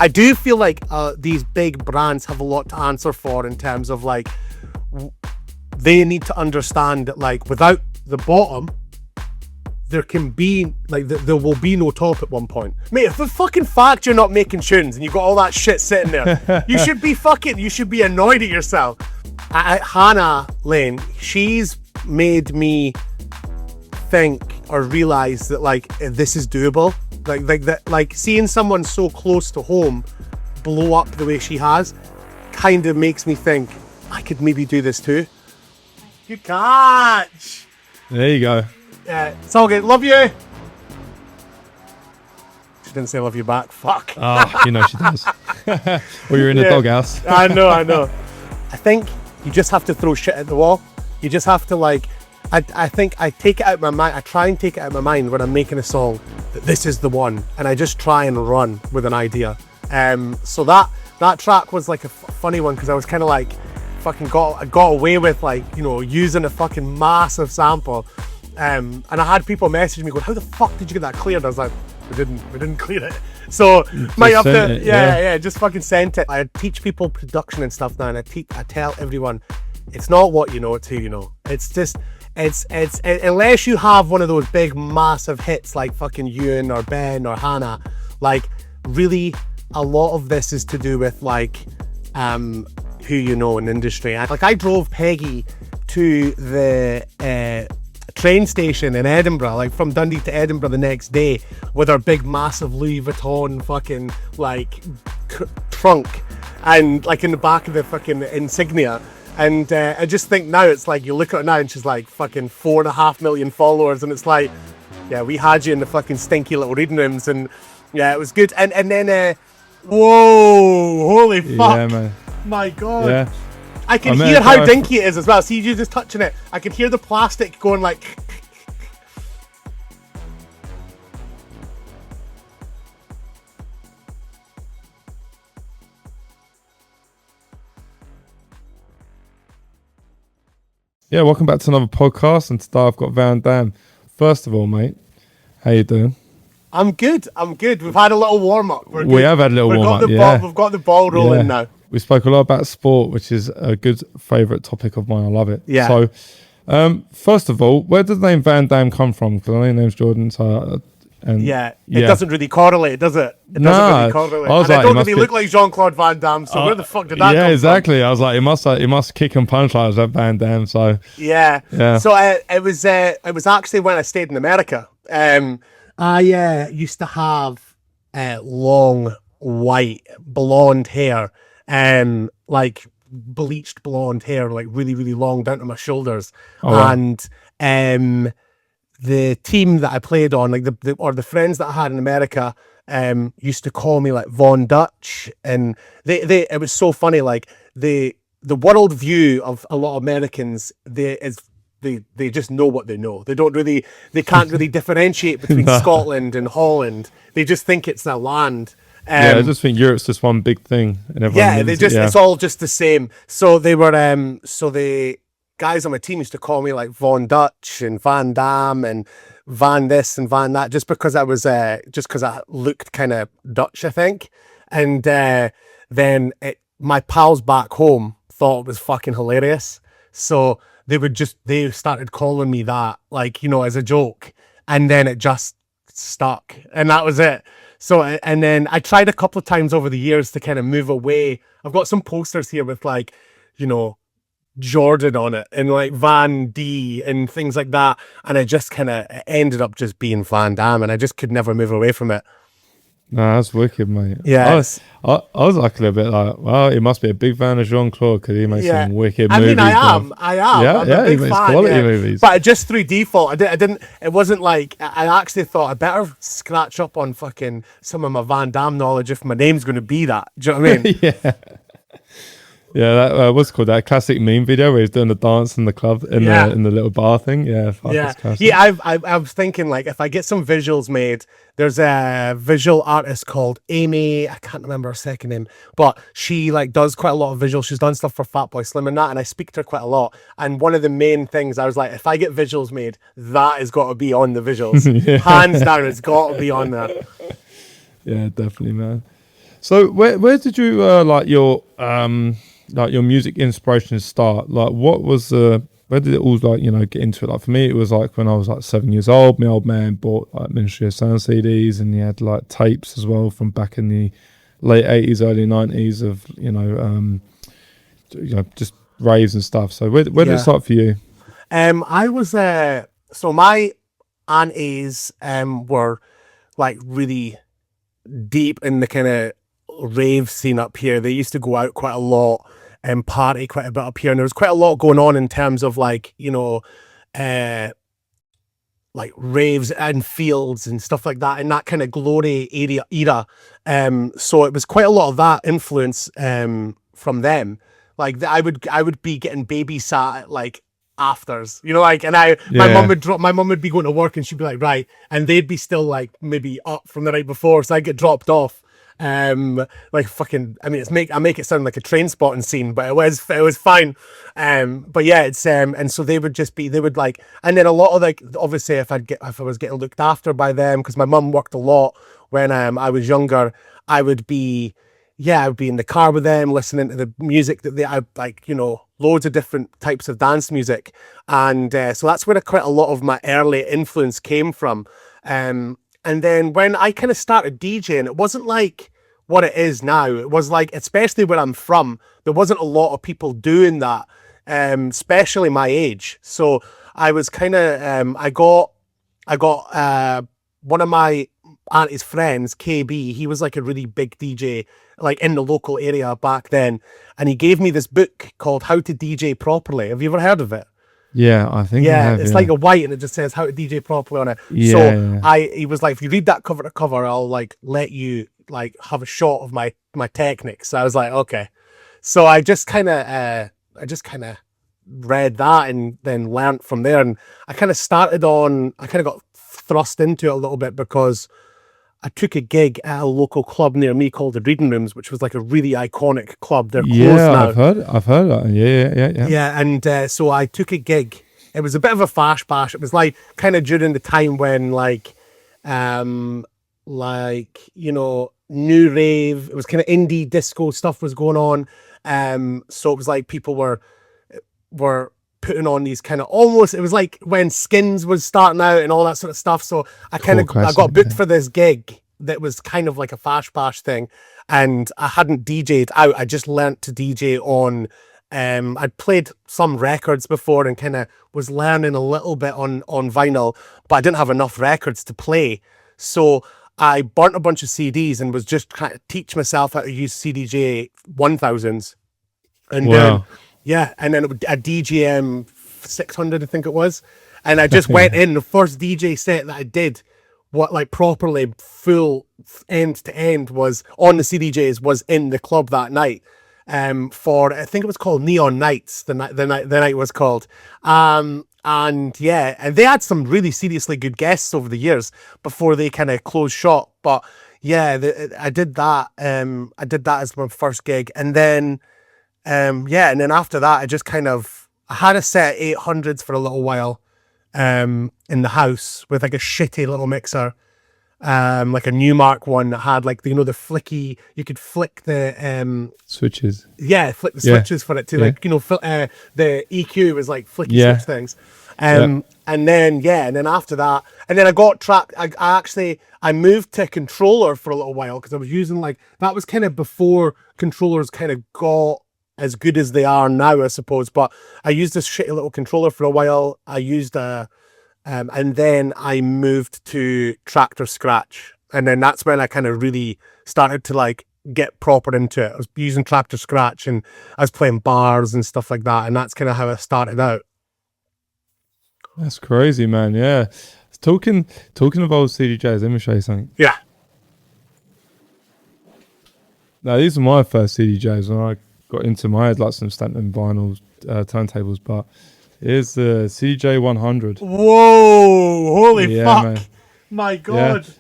I do feel like these big brands have a lot to answer for in terms of like they need to understand that like without the bottom there can be like there will be no top at one point. Mate, if the fucking fact you're not making tunes and you've got all that shit sitting there, you should be annoyed at yourself. Hannah Lane, she's made me think or realize that like this is doable. Like seeing someone so close to home blow up the way she has kind of makes me think I could maybe do this too. Good catch. There you go. Yeah, it's all good. Love you. She didn't say love you back. Fuck. Oh, you know she does. Well, you're in the doghouse. I know. I think you just have to throw shit at the wall. You just have to like. I think I take it out of my mind. I try and take it out of my mind when I'm making a song that this is the one, and I just try and run with an idea. So that track was like a funny one because I was kind of like fucking got away with like using a fucking massive sample. And I had people message me going, how the fuck did you get that cleared? I was like, we didn't clear it. So might have to just fucking send it. I teach people production and stuff now, and I tell everyone it's not what you know, it's who you know. It's just it's unless you have one of those big massive hits like fucking Ewan or Ben or Hannah, like really a lot of this is to do with like who you know in the industry. Like I drove Peggy to the train station in Edinburgh, like from Dundee to Edinburgh the next day with our big massive Louis Vuitton fucking like trunk and like in the back of the fucking insignia. And I just think now it's like you look at her now and she's like fucking 4.5 million followers, and it's like, yeah, we had you in the fucking stinky little reading rooms, and yeah, it was good. And then whoa, holy fuck, yeah, man. My god. Yeah. I can hear how dinky it is as well. See, you just touching it. I can hear the plastic going like. Yeah, welcome back to another podcast, and today I've got Van Damme. First of all, mate, how you doing? I'm good. We've had a little warm up. We have had a little warm up. We've got the ball rolling now. We spoke a lot about sport, which is a good favourite topic of mine. I love it. Yeah. So, first of all, where does the name Van Damme come from? Because I know your name's Jordan. So, it doesn't really correlate, does it? It doesn't really correlate. I don't really look like Jean-Claude Van Damme, so where the fuck did that come from? Yeah, exactly. I was like, it must kick and punch like that Van Damme. So yeah. So it was actually when I stayed in America. I used to have long white blonde hair, like bleached blonde hair, like really really long down to my shoulders. And the team that I played on, like the friends that I had in America, used to call me like Von Dutch, and it was so funny. Like the world view of a lot of Americans, they just know what they know. They can't really differentiate between Scotland and Holland. They just think it's a land. I just think Europe's just one big thing, and everyone it's all just the same. So they were the guys on my team used to call me like Von Dutch and Van Damme and Van this and Van that, just because I looked kind of Dutch, I think. And then my pals back home thought it was fucking hilarious, so they started calling me that, like, as a joke, and then it just stuck, and that was it. So, and then I tried a couple of times over the years to kind of move away. I've got some posters here with like, Jordan on it and like Van D and things like that, and I just kind of ended up just being Van Damme, and I just could never move away from it. No, that's wicked, mate. Yeah, I was like a little bit like, well, he must be a big fan of Jean-Claude because he makes some wicked movies. I am. I'm a big he makes fan, quality movies. But just through default, I didn't. It wasn't like I actually thought I better scratch up on fucking some of my Van Damme knowledge if my name's going to be that. Do you know what I mean? Yeah. Yeah, that what's it called, that classic meme video where he's doing the dance in the club in the little bar thing. Yeah, I was thinking, like, if I get some visuals made, there's a visual artist called Amy, I can't remember her second name, but she like does quite a lot of visuals. She's done stuff for Fatboy Slim and that, and I speak to her quite a lot. And one of the main things I was like, if I get visuals made, that has got to be on the visuals. Hands down, it's got to be on there. Yeah, definitely, man. So where did you like your music inspiration start? Like what was where did it all like get into it? Like for me, it was like when I was like 7 years old. My old man bought like Ministry of Sound CDs, and he had like tapes as well from back in the late 80s, early 90s of just raves and stuff. So where did it start for you? I was so my aunties were like really deep in the kind of rave scene up here. They used to go out quite a lot and party quite a bit up here, and there was quite a lot going on in terms of like like raves and fields and stuff like that in that kind of glory era. So it was quite a lot of that influence from them. Like I would be getting babysat at like afters, like, and my mum would be going to work and she'd be like, right, and they'd be still like maybe up from the night before, so I'd get dropped off. Like fucking, I mean, I make it sound like a train spotting scene, but it was fine. But yeah, it's and so they would like, and then a lot of like, obviously if I was getting looked after by them, because my mum worked a lot when I was younger, I would be in the car with them listening to the music that I like, loads of different types of dance music, and so that's where quite a lot of my early influence came from. And then when I kind of started DJing, it wasn't like what it is now. It was like, especially where I'm from, there wasn't a lot of people doing that, especially my age. So I was kind of, I got one of my auntie's friends, KB, he was like a really big DJ, like in the local area back then. And he gave me this book called How to DJ Properly. Have you ever heard of it? Yeah, I think. Yeah, it's like a white and it just says how to DJ properly on it. He was like, if you read that cover to cover, I'll like let you like have a shot of my techniques. So I was like, okay. So I just kind of read that and then learnt from there. And I kind of got thrust into it a little bit because I took a gig at a local club near me called the Reading Rooms, which was like a really iconic club. They're closed now. I've heard that. Yeah. Yeah, and so I took a gig. It was a bit of a flash bash. It was like kind of during the time when new rave. It was kind of indie disco stuff was going on. So it was like people were putting on these kind of almost. It was like when Skins was starting out and all that sort of stuff. So I got booked for this gig that was kind of like a flash bash thing, and I hadn't DJ'd out. I just learnt to DJ on. I'd played some records before and kind of was learning a little bit on vinyl, but I didn't have enough records to play. So I burnt a bunch of CDs and was just trying to teach myself how to use CDJ-1000s. And wow. and then a DJM 600, I think it was. And I just went in, the first DJ set that I did, what like properly full end to end was on the CDJs, was in the club that night. For I think it was called Neon Nights. The night was called. And they had some really seriously good guests over the years before they kind of closed shop. But yeah, I did that. I did that as my first gig, and then and then after that, I had a set of 800s for a little while, in the house with like a shitty little mixer. Like a Newmark one that had like the flicky, you could flick the switches. Yeah, flick the switches for it to the EQ was like flicky switch things. And then after that, and then I got tracked. I moved to controller for a little while because I was using that was kind of before controllers kind of got as good as they are now, I suppose. But I used this shitty little controller for a while. I used and then I moved to Tractor Scratch. And then that's when I kind of really started to get proper into it. I was using Tractor Scratch and I was playing bars and stuff like that. And that's kind of how I started out. That's crazy, man. Yeah. Talking of old CDJs, let me show you something. Yeah. Now, these are my first CDJs when I got into my head, like some Stanton vinyl turntables, but here's the CDJ-1000. Whoa! Holy fuck! Man. My God! Yeah.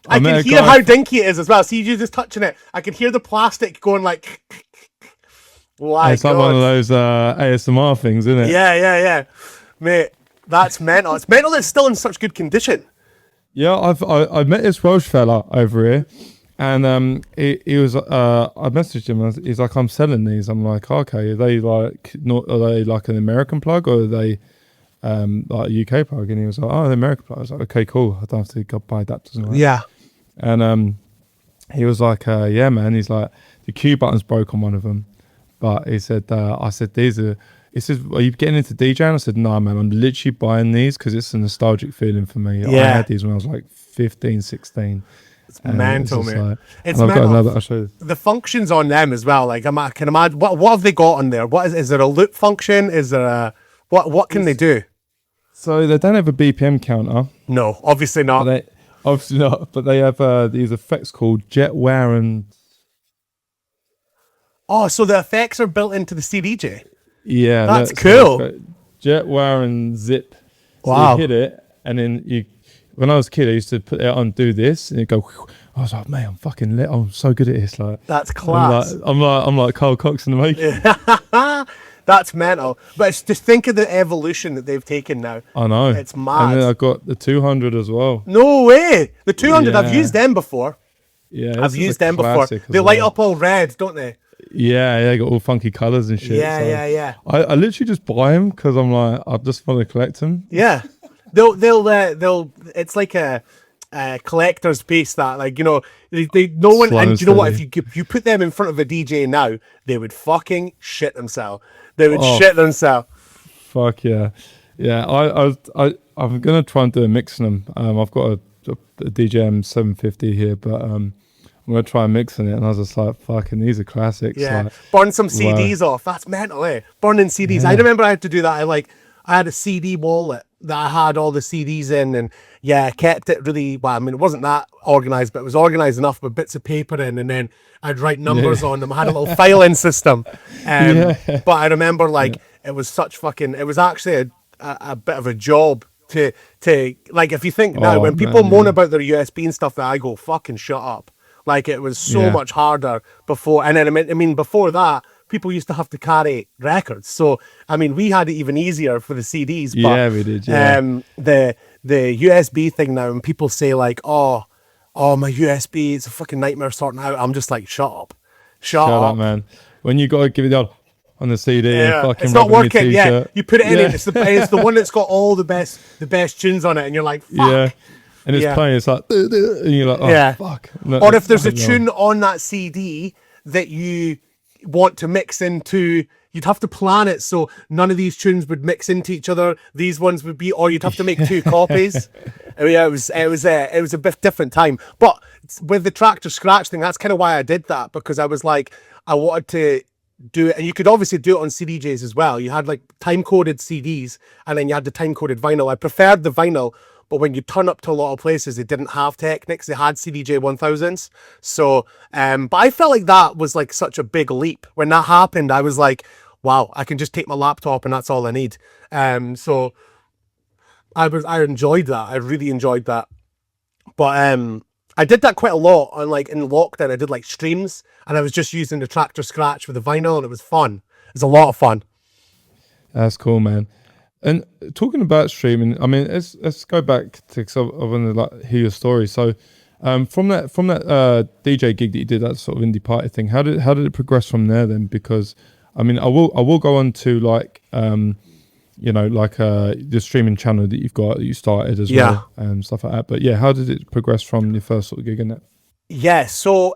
I can hear how dinky it is as well. See, you just touching it. I can hear the plastic going like. It's like one of those ASMR things, isn't it? Yeah, mate. That's mental. It's mental. It's still in such good condition. Yeah, I met this Welsh fella over here, he was I messaged him. He's like, I'm selling these. I'm like, okay, are they like not? Are they like an American plug or are they like a UK plug? And he was like, oh, the American plug. I was like, okay, cool. I don't have to go buy adapters and all that. Yeah. And he was like, yeah, man. He's like, the Q button's broke on one of them, but he said, I said, these are. He says, are you getting into DJing? I said, no, man, I'm literally buying these because it's a nostalgic feeling for me. Yeah. I had these when I was like 15, 16. It's mental, man. Like, It's I've got mental. another, I'll show you. The functions on them as well. Like I can imagine what have they got on there? Is there a loop function? Is there a what can they do? So they don't have a BPM counter. No, obviously not. Obviously not. But they have these effects called jet wear and. Oh, so the effects are built into the CDJ. Yeah, that's cool. Jet wear and zip. So Wow. you hit it, and then you. When I was a kid, I used to put it on, do this, and it go. I was like, man, I'm fucking lit. I'm so good at this. Like That's class. I'm like Carl Cox in the making. That's mental. But it's just think of the evolution that they've taken now. I know. It's mad. And then I got the 200 as well. No way. The 200, I've Yeah. used them before. Yeah, I've used them before. They light up all red, don't they? Yeah, they got all funky colours and shit. Yeah, so yeah. I literally just buy them because I'm like, I just want to collect them. Yeah. They'll it's like a collector's piece that, like, you know, they no one, Slow and you know what, steady. if you put them in front of a DJ now, they would fucking shit themselves. They would Oh. shit themselves. Fuck yeah. Yeah, I'm going to try and do a mix in them. I've got a DJM 750 here, but I'm going to try and mix in it. And I was just like, fucking, these are classics. Yeah. Like, Burn some CDs off. That's mental, eh? Burning CDs. I remember I had to do that. I had a CD wallet that I had all the CDs in, and yeah, I kept it really well. I mean, it wasn't that organized, but it was organized enough with bits of paper in, and then I'd write numbers on them. I had a little filing system. But I remember, like, it was such fucking, it was actually a bit of a job to like, if you think now, when people moan about their USB and stuff, that I go, fucking shut up. Like, it was so much harder before. And then, I mean, before that, people used to have to carry records. So, I mean, we had it even easier for the CDs. But, yeah, we did, yeah. The USB thing now, and people say, like, oh, my USB, it's a fucking nightmare sorting out. I'm just like, shut up. Shut up, man. When you got to give it the odd on the CD and fucking it's not rub it in your working. Yeah, t-shirt. you put it in, it's the one that's got all the best tunes on it, and you're like, fuck. Yeah. And it's playing, it's like, and you're like, oh, fuck. No, Or if there's a tune on that CD that you want to mix into, you'd have to plan it so none of these tunes would mix into each other. These ones would be, or you'd have to make two copies. I mean, it was a bit different time. But with the Tractor Scratch thing, that's kind of why I did that, because I was like, I wanted to do it, and you could obviously do it on CDJs as well. You had like time-coded CDs, and then you had the time-coded vinyl. I preferred the vinyl, but when you turn up to a lot of places, they didn't have Technics. They had CDJ-1000s. So, but I felt like that was like such a big leap. When that happened, I was like, wow, I can just take my laptop and that's all I need. So I enjoyed that. I really enjoyed that. But I did that quite a lot on, like, in lockdown. I did like streams, and I was just using the Tractor Scratch with the vinyl, and it was fun. It was a lot of fun. That's cool, man. And talking about streaming, I mean, let's go back to, because I want to like hear your story. So, from that DJ gig that you did, that sort of indie party thing, how did it progress from there then? Because I mean, I will go on to, like, you know, like the streaming channel that you started as well, and stuff like that. But yeah, how did it progress from your first sort of gig in it? Yeah, so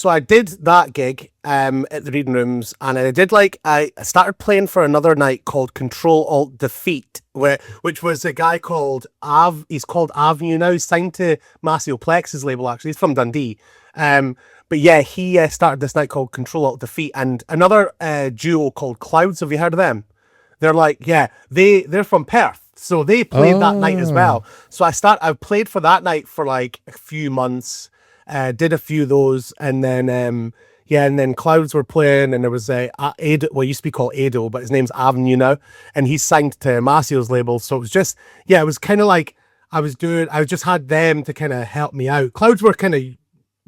I did that gig at the reading rooms, and I started playing for another night called Control Alt Defeat, which was a guy called he's called Avenue now. He's signed to Maceo Plex's label, actually. He's from Dundee. But yeah, he started this night called Control Alt Defeat, and another duo called Clouds. Have you heard of them? They're like, yeah, they're from Perth, so they played that night as well. So I played for that night for like a few months. Did a few of those, and then and then Clouds were playing, and there was Ado, well, it used to be called Ado, but his name's Avenue now, and he's signed to Maceo's label. So it was just, it was kind of like I just had them to kind of help me out. Clouds were kind of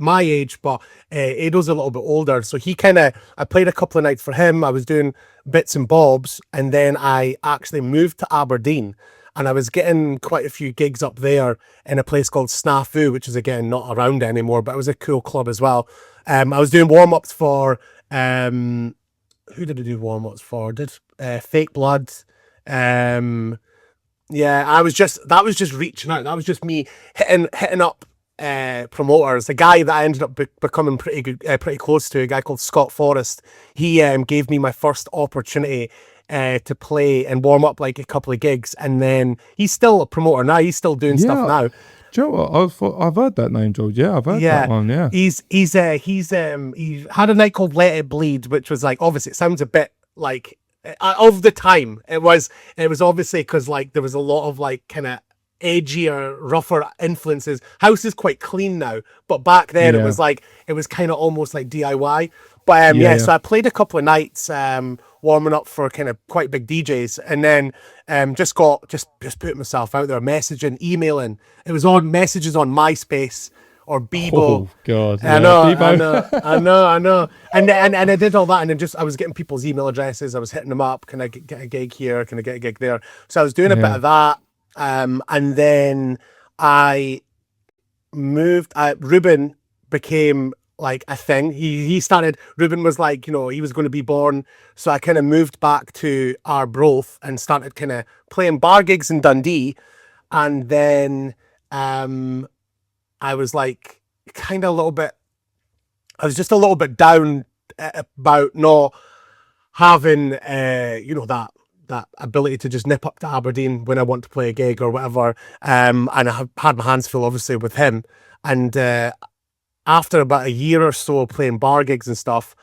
my age, but Ado's a little bit older, so I played a couple of nights for him. I was doing bits and bobs, and then I actually moved to Aberdeen, and I was getting quite a few gigs up there in a place called Snafu, which is again not around anymore, but it was a cool club as well. I was doing warm-ups for who did I do warm-ups for? Did Fake Blood. Yeah, that was just reaching out. That was just me hitting up promoters. The guy that I ended up becoming pretty good, pretty close to, a guy called Scott Forrest. He gave me my first opportunity to play and warm up like a couple of gigs, and then he's still a promoter now. He's still doing stuff now. Do you know what? I've heard that name, George. Yeah, I've heard that one. Yeah, he had a night called Let It Bleed, which was like, obviously it sounds a bit like of the time. It was obviously because like there was a lot of like kind of edgier, rougher influences. House is quite clean now, but back then it was kind of almost like DIY. But so I played a couple of nights warming up for kind of quite big DJs, and then just putting myself out there, messaging, emailing. It was on messages on MySpace or Bebo. Oh God, I know. And I did all that, and then I was getting people's email addresses. I was hitting them up. Can I get a gig here? Can I get a gig there? So I was doing a bit of that, and then I moved. Ruben became like a thing. He started. Ruben was like, he was going to be born. So I kind of moved back to Arbroath and started kind of playing bar gigs in Dundee, and then I was like kind of I was just a little bit down about not having, that ability to just nip up to Aberdeen when I want to play a gig or whatever. And I had my hands full, obviously, with him. And after about a year or so playing bar gigs and stuff,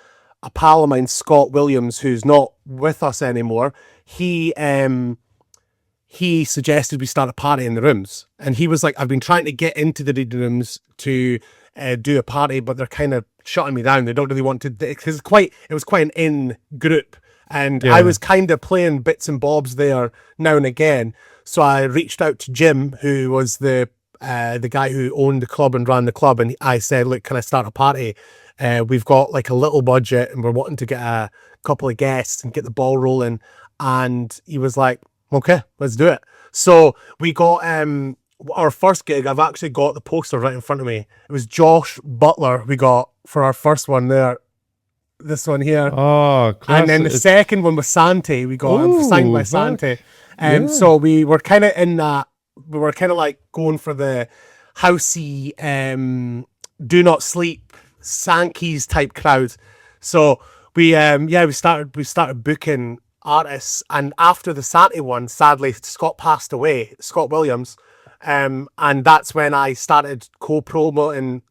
a pal of mine, Scott Williams, who's not with us anymore, he suggested we start a party in the rooms. And he was like, I've been trying to get into the reading rooms to do a party, but they're kind of shutting me down. They don't really want to, because it was quite an in group. And I was kind of playing bits and bobs there now and again. So I reached out to Jim, who was the guy who owned the club and ran the club. And I said, look, can I start a party? We've got like a little budget and we're wanting to get a couple of guests and get the ball rolling. And he was like, okay, let's do it. So we got our first gig. I've actually got the poster right in front of me. It was Josh Butler we got for our first one there. This one here. Oh, classic. And then the second one was Santi. We got signed by Santi. So we were kind of in that, we were kind of like going for the housey, do not sleep, Sankeys type crowd. So we started booking artists, and after the Santi one, sadly Scott passed away, Scott Williams, and that's when I started co-promoting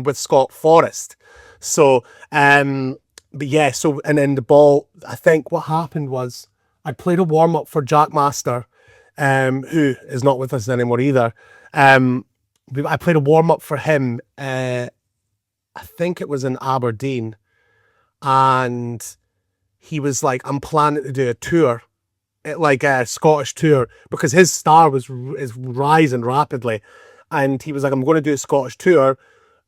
with Scott Forrest. So and then the ball, I think what happened was I played a warm-up for Jack Master, who is not with us anymore either. I played a warm-up for him, I think it was in Aberdeen, and he was like, I'm planning to do a tour, like a Scottish tour, because his star is rising rapidly. And he was like, I'm going to do a Scottish tour,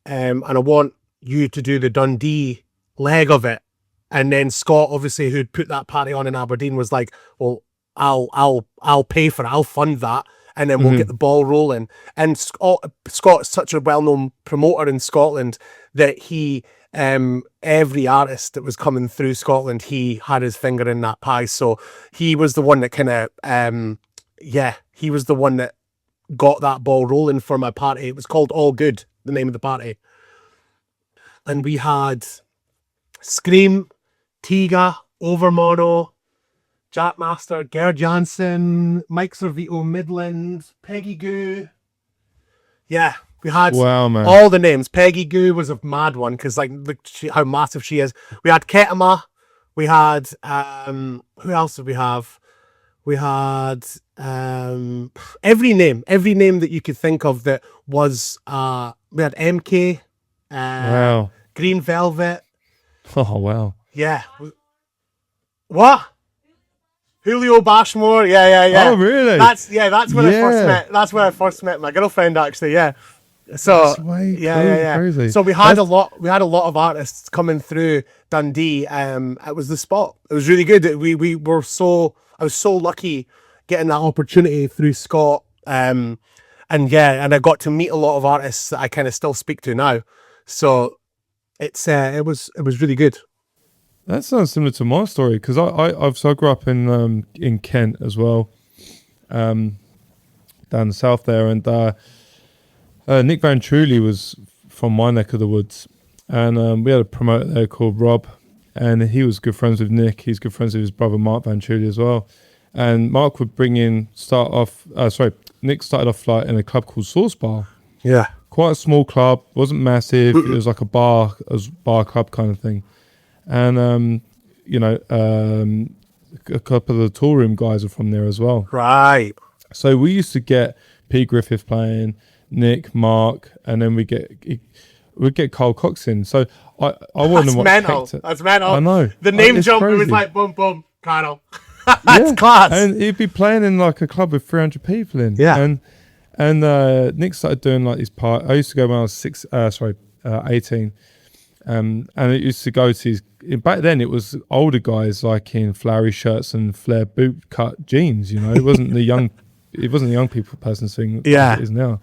and I want you to do the Dundee leg of it. And then Scott, obviously, who'd put that party on in Aberdeen, was like, well, I'll pay for it, I'll fund that, and then we'll get the ball rolling. And Scott's such a well-known promoter in Scotland that he, every artist that was coming through Scotland, he had his finger in that pie. So he was the one that kind of, he was the one that got that ball rolling for my party. It was called All Good, the name of the party. And we had Scream, Tiga, Overmono, Jack Master, Gerd Jansen, Mike Servito, Midland, Peggy Gou. Yeah, we had all the names. Peggy Gou was a mad one because like look how massive she is. We had Ketama. We had who else did we have? We had every name that you could think of that was. We had MK. Wow. Green Velvet. Oh wow. Yeah. What? Julio Bashmore. Yeah. Oh really? That's when I first met. That's where I first met my girlfriend actually. Yeah. So crazy. So we had a lot of artists coming through Dundee. It was the spot. It was really good. I was so lucky getting that opportunity through Scott. And I got to meet a lot of artists that I kind of still speak to now. So it was really good. That sounds similar to my story, because I grew up in Kent as well, down the south there, and Nick Van Truly was from my neck of the woods, and we had a promoter there called Rob, and he was good friends with Nick. He's good friends with his brother Mark Van Truly as well, and Mark would Nick started off like in a club called Sauce Bar. Yeah, quite a small club, wasn't massive. It was like a bar club kind of thing. And, a couple of the tour room guys are from there as well. Right. So we used to get P. Griffith playing, Nick, Mark, and then we'd get Carl Cox in. So I wasn't what mental. That's mental. I know. The name jump, it was like, boom, boom, Carl. That's class. And he'd be playing in like a club with 300 people in. Yeah. And Nick started doing like these parties. I used to go when I was 18. And it used to go to these, back then it was older guys like in flowery shirts and flare boot cut jeans, it wasn't the young people person thing like it is now.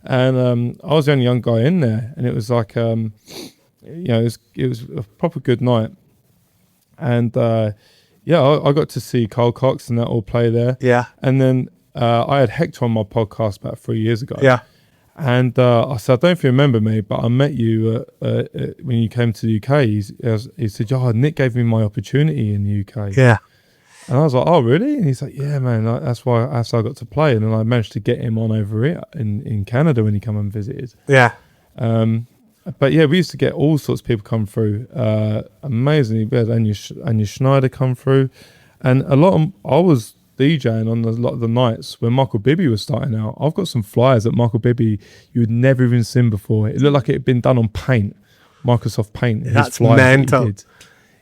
And I was the only young guy in there, and it was like it was a proper good night. And I got to see Carl Cox and that all play there. Yeah. And then I had Hector on my podcast about 3 years ago. Yeah. And I said, I don't know if you remember me, but I met you when you came to the UK. He said, Nick gave me my opportunity in the UK. Yeah. And I was like, oh, really? And he's like, yeah, man, that's how I got to play. And then I managed to get him on over here in Canada when he came and visited. Yeah. But yeah, we used to get all sorts of people come through. Amazingly, we had Anya Schneider come through. And I was DJing on a lot of the nights when Michael Bibby was starting out. I've got some flyers that Michael Bibby you had never even seen before. It looked like it had been done on Paint, Microsoft Paint. That's mental.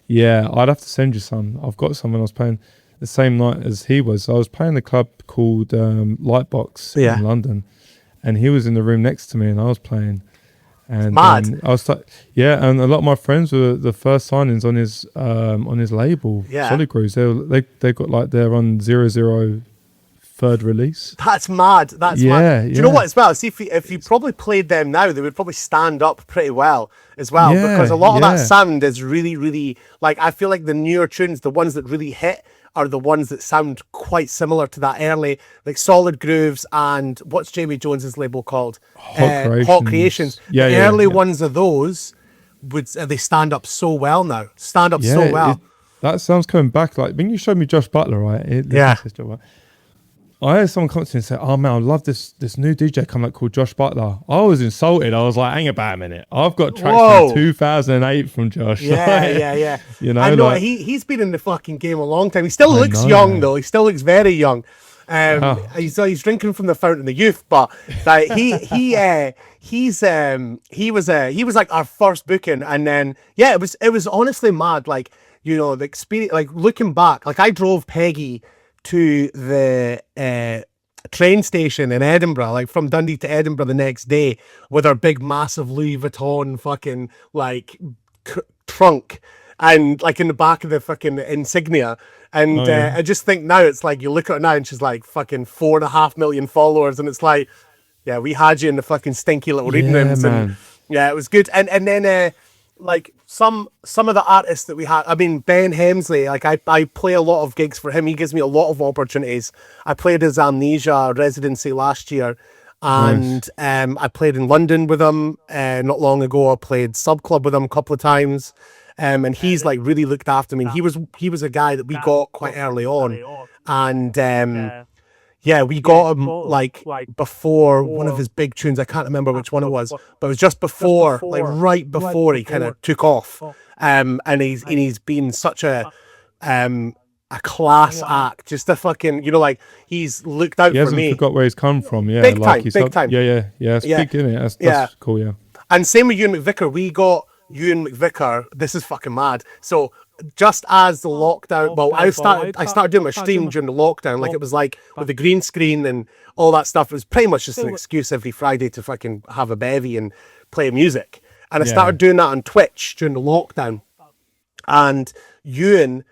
Yeah, I'd have to send you some. I've got some when I was playing the same night as he was. I was playing a club called Lightbox in London, and he was in the room next to me, and I was playing. And mad. I was and a lot of my friends were the first signings on his label, Solid Grooves. They got like they're on 00 third release. That's mad. That's mad. Do you know what as well? See, if you probably played them now, they would probably stand up pretty well as well, because a lot of that sound is really, really like, I feel like the newer tunes, the ones that really hit, are the ones that sound quite similar to that early, like Solid Grooves and what's Jamie Jones's label called? Hot Creations. Yeah, the early ones of those they stand up so well now. So well. That sounds coming back. Like when you showed me Josh Butler, right? I had someone come to me and say, "Oh man, I love this new DJ coming up called Josh Butler." I was insulted. I was like, "Hang about a minute, I've got tracks from 2008 from Josh." Yeah. I know, he's been in the fucking game a long time. He still looks young though. He still looks very young. He's drinking from the fountain of youth, but he was like our first booking, and then it was honestly mad. Like, the experience, like looking back, like I drove Peggy to the train station in Edinburgh, like from Dundee to Edinburgh the next day with our big massive Louis Vuitton fucking like trunk, and like in the back of the fucking insignia. And I just think now it's like, you look at her now and she's like fucking 4.5 million followers, and it's like, yeah, we had you in the fucking stinky little reading rooms, and it was good. And then like some of the artists that we had, I mean, Ben Hemsley, like I play a lot of gigs for him. He gives me a lot of opportunities. I played his Amnesia residency last year, and I played in London with him not long ago. I played Sub Club with him a couple of times, and he's like really looked after me. And he was a guy that we got quite early on, and we got him like before one of his big tunes. I can't remember which one it was, but it was just before, like right before he kind of took off. And he's been such a class act, just a fucking, like he's looked out for me. He hasn't forgot where he's come from, big time. Yeah, it's big, isn't it? That's cool, yeah. And same with Ewan McVicar. We got Ewan McVicar. This is fucking mad. So just as the lockdown, I started doing my stream during the lockdown, like it was like with the green screen and all that stuff. It was pretty much just an excuse every Friday to fucking have a bevy and play music. And I started doing that on Twitch during the lockdown. And Ewan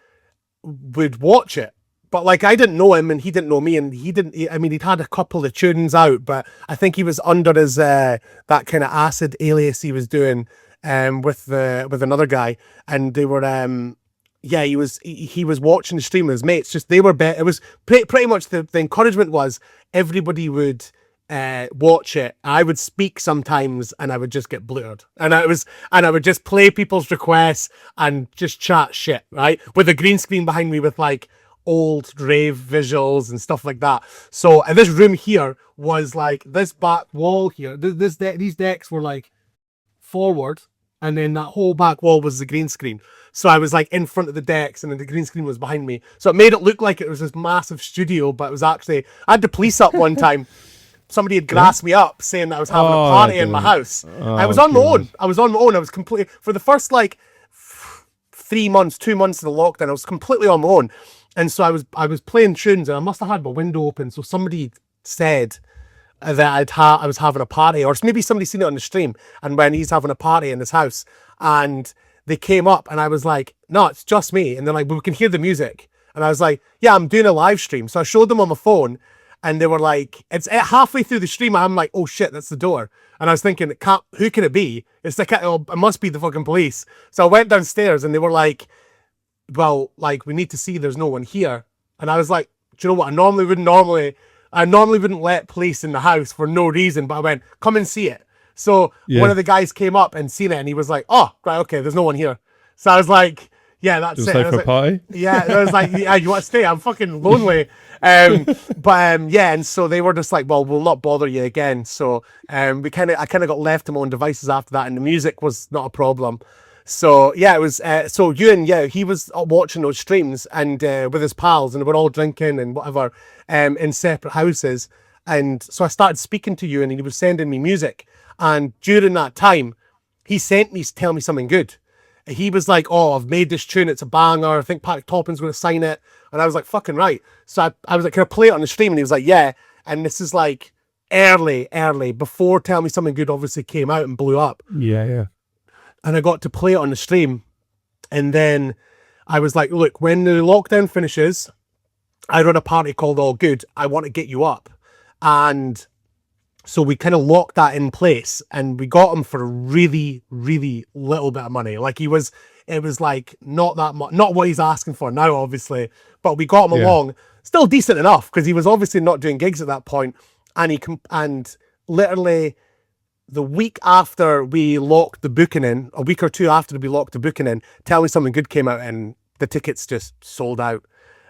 would watch it But like, I didn't know him and he didn't know me, and he'd had a couple of tunes out, but I think he was under his that kind of acid alias he was doing with another guy, and they were he was watching the stream with his mates. Just they were it was pretty much the encouragement was everybody would watch it. I would speak sometimes and I would just get blurred, and I would just play people's requests and just chat shit, right, with a green screen behind me with like old rave visuals and stuff like that. So and this room here was like this back wall here, these decks were like forward, and then that whole back wall was the green screen. So I was like in front of the decks and then the green screen was behind me, so it made it look like it was this massive studio, but it was actually, I had the police up one time. Somebody had grassed me up saying that I was having a party in my house. I was on my own. I was completely, for the first like 2 months of the lockdown, I was completely on my own. And so I was playing tunes, and I must have had my window open. So somebody said that I was having a party, or maybe somebody seen it on the stream, and when he's having a party in his house, and they came up, and I was like, no, it's just me. And they're like, well, we can hear the music. And I was like, yeah, I'm doing a live stream. So I showed them on my phone, and they were like, it's halfway through the stream, I'm like, oh shit, that's the door. And I was thinking, who can it be? It's like, oh, it must be the fucking police. So I went downstairs, and they were like, well, like, we need to see there's no one here. And I was like, do you know what? I normally wouldn't let police in the house for no reason, but I went, come and see it. So one of the guys came up and seen it, and he was like, oh, right, okay, there's no one here. So I was like, yeah, that's it. For a party? Yeah, I was like, yeah, you want to stay? I'm fucking lonely. And so they were just like, well, we'll not bother you again. So I kind of got left to my own devices after that, and the music was not a problem. So yeah, it was. So Ewan, he was watching those streams and with his pals, and we're all drinking and whatever in separate houses. And so I started speaking to Ewan, and he was sending me music. And during that time, he sent me to tell me something good. He was like, "Oh, I've made this tune. It's a banger. I think Patrick Toppin's going to sign it." And I was like, "Fucking right." So I was like, "Can I play it on the stream?" And he was like, "Yeah." And this is like early before Tell Me Something Good obviously came out and blew up. Yeah. And I got to play it on the stream. And then I was like, look, when the lockdown finishes, I run a party called All Good. I want to get you up. And so we kind of locked that in place, and we got him for a really, really little bit of money. Like it was like not that much, not what he's asking for now, obviously, but we got him along, still decent enough, because he was obviously not doing gigs at that point. And literally the week after we locked the booking in, a week or two after we locked the booking in, Tell Me Something Good came out, and the tickets just sold out.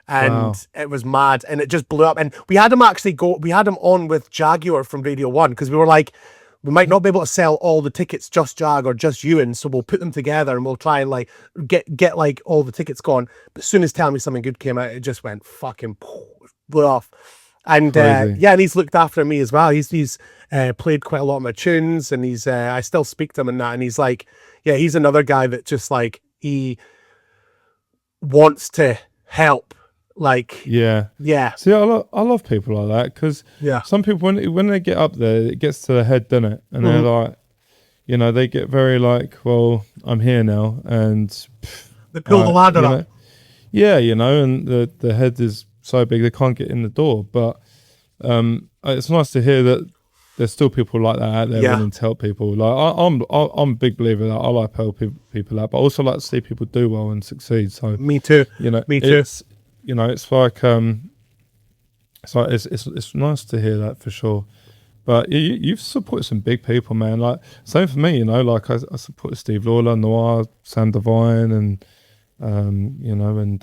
And It was mad, and it just blew up. And we had him on with Jaguar from Radio 1, because we were like, we might not be able to sell all the tickets just Jag or just Ewan, so we'll put them together and we'll try and like get like all the tickets gone. But as soon as Tell Me Something Good came out, it just went fucking blew off. And and he's looked after me as well. He's played quite a lot of my tunes, and he's I still speak to him and that, and he's like, he's another guy that just like, he wants to help. Like, See, I love people like that, because some people, when they get up there, it gets to their head, doesn't it? And they're like, they get very like, well, I'm here now, and they pull the ladder up. And the head is so big they can't get in the door. But it's nice to hear that there's still people like that out there willing to help people. Like I'm a big believer that I like helping people out, but I also like to see people do well and succeed. So me too. Me too. It's like it's nice to hear that for sure. But you've supported some big people, man. Like same for me, like I supported Steve Lawler, Noir, Sam Divine, and and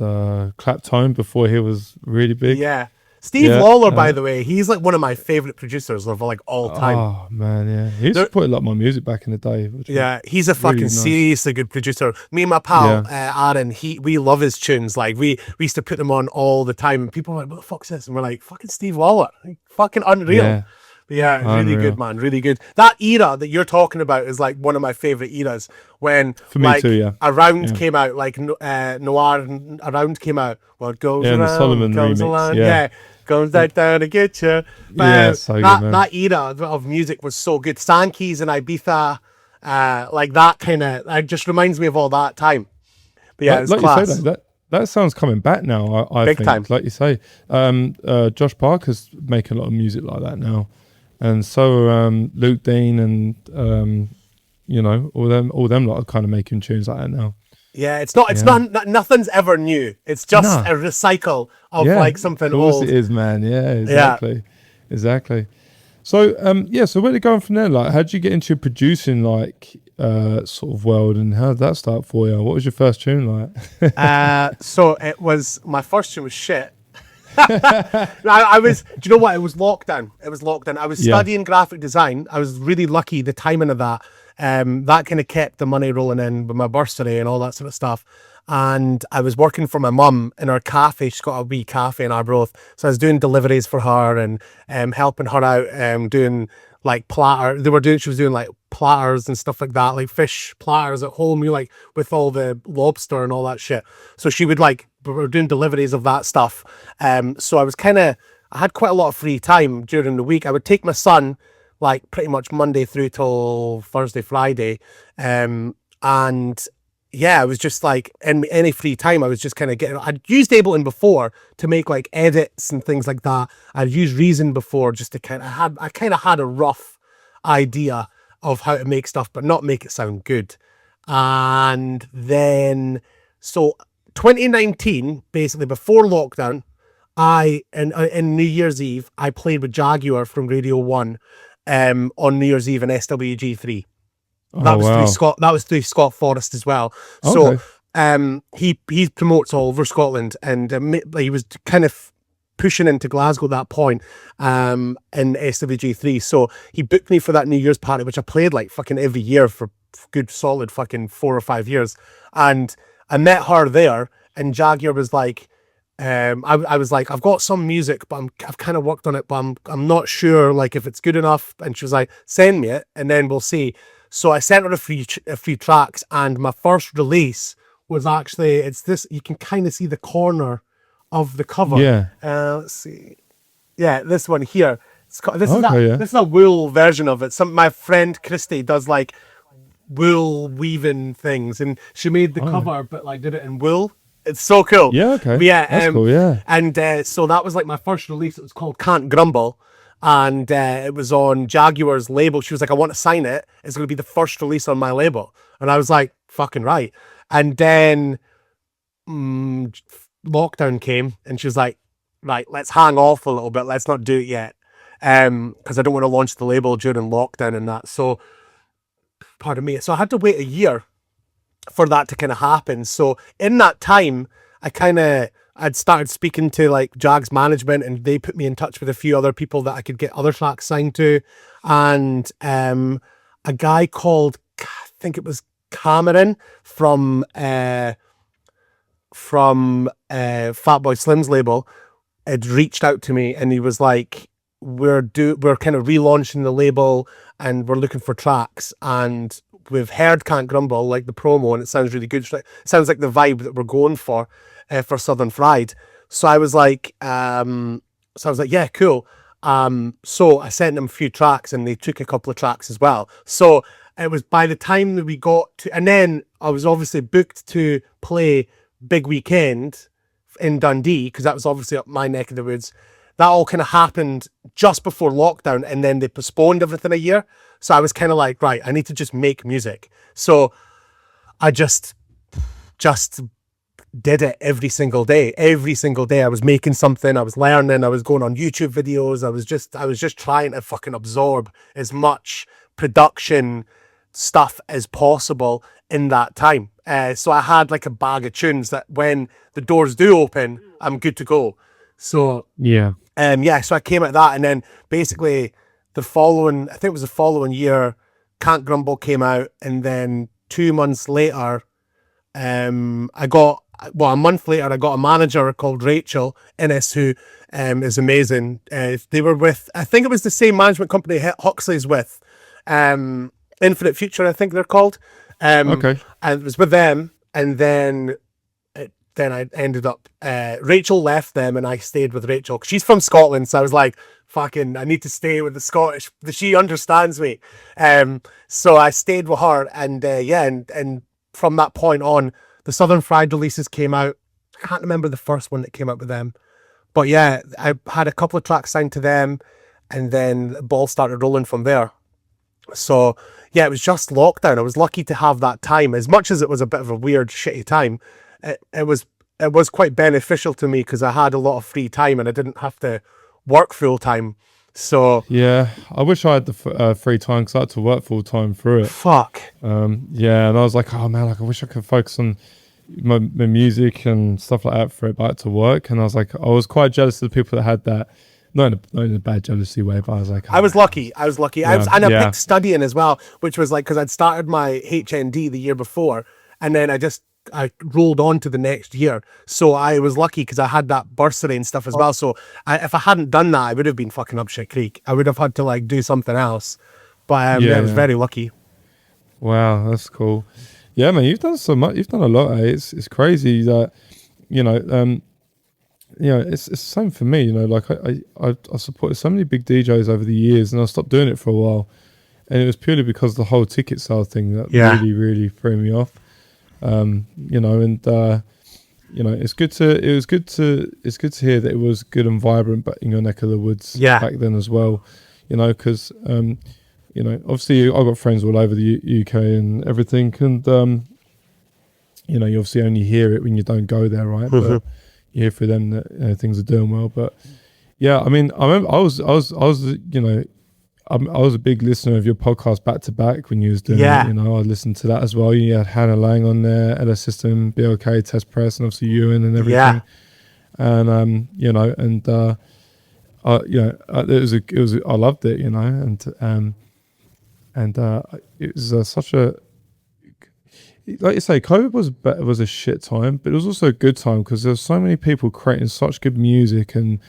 Claptone before he was really big. Yeah. Steve Lawler, by the way, he's like one of my favorite producers of like all time. Oh man, yeah, he supported like my music back in the day. He's a fucking really seriously good producer. Me and my pal Aaron, we love his tunes. Like we used to put them on all the time, and people were like, "What the fuck's this?" And we're like, "Fucking Steve Lawler, like, fucking unreal." But really good, man, really good. That era that you're talking about is like one of my favorite eras. When for me too, Around came out, like Noir and Around came out. What goes around, the Solomon goes remix, along, goes down to get you. That era of music was so good. Sankeys and Ibiza, like that kind of, it just reminds me of all that time. But yeah, it's class. You say that sounds coming back now. I Big think, time. like you say, Josh Parker's making a lot of music like that now, and so Luke Dean and all them lot are kind of making tunes like that now. Yeah, it's not, nothing's ever new. It's just Nah. a recycle of Yeah, like of something course old. it is, man. Yeah, Yeah. exactly. So, so where did it go on from there? Like, how did you get into producing, like, sort of world, and how did that start for you? What was your first tune like? So it was, my first tune was shit. I was, do you know what? It was lockdown. I was studying graphic design. I was really lucky, the timing of that. That kind of kept the money rolling in with my bursary and all that sort of stuff. And I was working for my mum in her cafe. She's got a wee cafe in Arbroath. So I was doing deliveries for her and helping her out, doing like she was doing like platters and stuff like that, like fish platters at home, like with all the lobster and all that shit. So we were doing deliveries of that stuff. So I had quite a lot of free time during the week. I would take my son like pretty much Monday through till Thursday, Friday. And yeah, I was just like, in any free time, I was just kind of I'd used Ableton before to make like edits and things like that. I'd used Reason before just to I kind of had a rough idea of how to make stuff, but not make it sound good. And then, so 2019, basically before lockdown, in New Year's Eve, I played with Jaguar from Radio 1 on New Year's Eve in SWG3. That was through Scott Forrest as well. So he promotes all over Scotland, and he was kind of pushing into Glasgow at that point in SWG3. So he booked me for that New Year's party, which I played like fucking every year for good solid fucking 4 or 5 years. And I met her there, and Jaguar was like, I was like, I've got some music, but I've kind of worked on it, but I'm not sure like if it's good enough. And she was like, send me it, and then we'll see. So I sent her a few tracks, and my first release was actually, it's this, you can kind of see the corner of the cover. Yeah. Let's see. Yeah, this one here. This is a wool version of it. My friend Christy does like wool weaving things, and she made the cover, but like did it in wool. It's so cool. Yeah, okay. But yeah, that's cool, yeah. And so that was like my first release. It was called Can't Grumble. And it was on Jaguar's label. She was like, I want to sign it. It's going to be the first release on my label. And I was like, fucking right. And then lockdown came, and she was like, right, let's hang off a little bit. Let's not do it yet. Because I don't want to launch the label during lockdown and that. So, pardon me. So I had to wait a year for that to kind of happen. So in that time, I'd started speaking to like Jag's management, and they put me in touch with a few other people that I could get other tracks signed to. And a guy called, I think it was Cameron from Fatboy Slim's label, had reached out to me, and he was like, we're kind of relaunching the label, and we're looking for tracks, and we've heard Can't Grumble, like the promo, and it sounds really good. It sounds like the vibe that we're going for Southern Fried. So I was like, yeah, cool. So I sent them a few tracks, and they took a couple of tracks as well. So it was by the time that we got to, and then I was obviously booked to play Big Weekend in Dundee, because that was obviously up my neck of the woods. That all kind of happened just before lockdown, and then they postponed everything a year. So I was kind of like, right, I need to just make music. So I just did it every single day. Every single day I was making something, I was learning, I was going on YouTube videos, I was just trying to fucking absorb as much production stuff as possible in that time. So I had like a bag of tunes that when the doors do open, I'm good to go. So so I came at that, and then basically the following year, Can't Grumble came out, and then 2 months later, a month later, I got a manager called Rachel Innes, who is amazing. They were with, I think it was the same management company Huxley's with, Infinite Future, I think they're called. And it was with them, and then I ended up, Rachel left them, and I stayed with Rachel. She's from Scotland, so I was like, fucking, I need to stay with the Scottish. She understands me. So I stayed with her, and and from that point on, the Southern Fried releases came out, I can't remember the first one that came up with them. But yeah, I had a couple of tracks signed to them, and then the ball started rolling from there. So yeah, it was just lockdown. I was lucky to have that time. As much as it was a bit of a weird, shitty time, it was quite beneficial to me because I had a lot of free time and I didn't have to work full time. So Yeah, I wish I had the free time because I had to work full time through it. fuck. Yeah, and I was like, oh man, like I wish I could focus on my music and stuff like that for it back to work. And I was like, I was quite jealous of the people that had that. Not in a bad jealousy way, but I was like, oh, I was lucky. I Yeah. picked studying as well, which was like because I'd started my HND the year before, and then I rolled on to the next year. So I was lucky because I had that bursary and stuff as well. So if I hadn't done that, I would have been fucking up shit creek. I would have had to like do something else. But I was very lucky. Wow, that's cool. Yeah, man, you've done so much. You've done a lot. It's crazy that it's the same for me. Like I supported so many big DJs over the years, and I stopped doing it for a while, and it was purely because of the whole ticket sale thing that really, really threw me off. It's good to hear that it was good and vibrant, but in your neck of the woods back then as well. Because obviously I've got friends all over the UK and everything, and you obviously only hear it when you don't go there, right? Mm-hmm. But you hear through them that things are doing well. But yeah, I mean, I remember I was a big listener of your podcast back to back when you was doing it. I listened to that as well. You had Hannah Lang on there, Ella System, BLK, Test Press, and obviously Ewan and everything. And I loved it, and it was such a, like you say, COVID was a shit time, but it was also a good time because there were so many people creating such good music and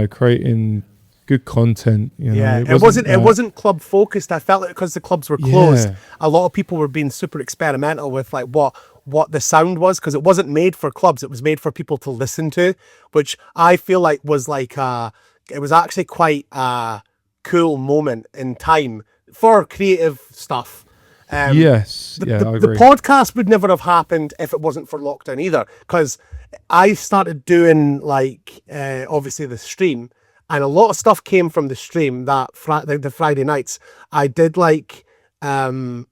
creating good content. It wasn't club focused. I felt it because the clubs were closed. A lot of people were being super experimental with like what the sound was, because it wasn't made for clubs. It was made for people to listen to, which I feel like was like it was actually quite a cool moment in time for creative stuff. I agree. The podcast would never have happened if it wasn't for lockdown either, because I started doing like obviously the stream, and a lot of stuff came from the stream that the Friday nights. I did like I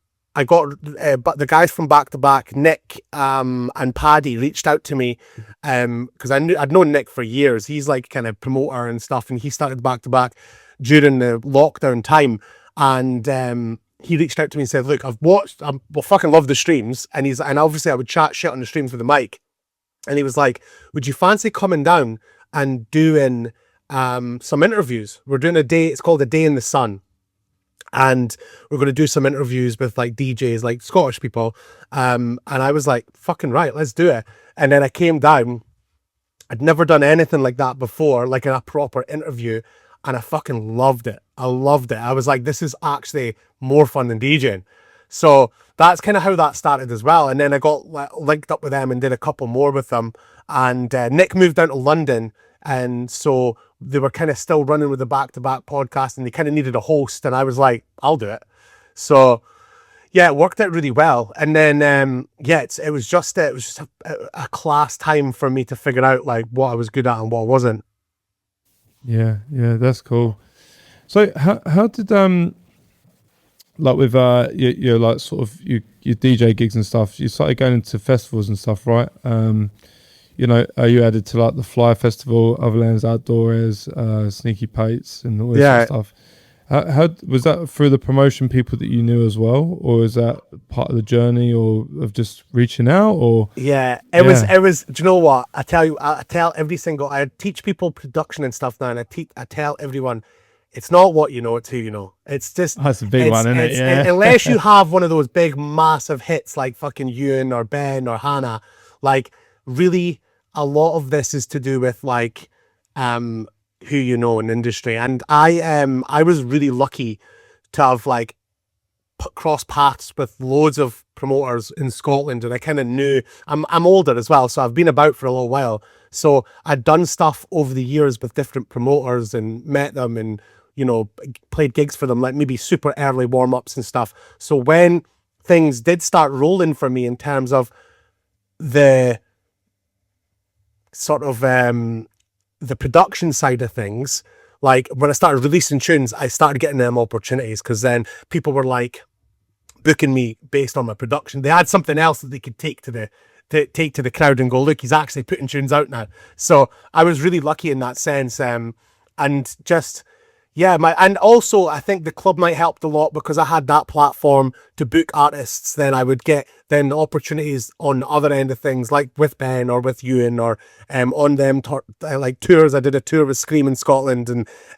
got but the guys from Back to Back, Nick and Paddy, reached out to me because I'd known Nick for years. He's like kind of promoter and stuff, and he started Back to Back during the lockdown time, and he reached out to me and said, look, I fucking love the streams. And obviously I would chat shit on the streams with the mic. And he was like, would you fancy coming down and doing some interviews? We're doing a day, it's called A Day in the Sun. And we're going to do some interviews with like DJs, like Scottish people. And I was like, fucking right, let's do it. And then I came down. I'd never done anything like that before, like in a proper interview. And I fucking loved it. I loved it. I was like, this is actually more fun than DJing. So that's kind of how that started as well. And then I got linked up with them and did a couple more with them. And Nick moved down to London. And so they were kind of still running with the Back to Back podcast, and they kind of needed a host. And I was like, I'll do it. So yeah, it worked out really well. And then, it was just a class time for me to figure out like what I was good at and what I wasn't. Yeah, that's cool. So how did like with your like sort of your DJ gigs and stuff, you started going into festivals and stuff, right? You added to like the Fly Festival, Otherlands Outdoors, Sneaky Pates, and all this sort of stuff. How was that through the promotion people that you knew as well, or is that part of the journey, or of just reaching out, or? It was. Do you know what? I teach people production and stuff now, and I tell everyone, it's not what you know, it's who you know. It's just that's a big one, isn't it? Yeah. Unless you have one of those big, massive hits like fucking Ewan or Ben or Hannah, like really, a lot of this is to do with like who you know in industry. And I was really lucky to have like cross paths with loads of promoters in Scotland, and I kind of knew I'm older as well, so I've been about for a little while. So I'd done stuff over the years with different promoters and met them, and played gigs for them, like maybe super early warm-ups and stuff. So when things did start rolling for me in terms of the sort of the production side of things, like when I started releasing tunes, I started getting them opportunities because then people were like booking me based on my production. They had something else that they could take to the crowd and go, look, he's actually putting tunes out now. So I was really lucky in that sense. And just, yeah, and also I think the club night helped a lot because I had that platform to book artists. Then I would get then opportunities on the other end of things, like with Ben or with Ewan or on them like tours. I did a tour with Scream in Scotland,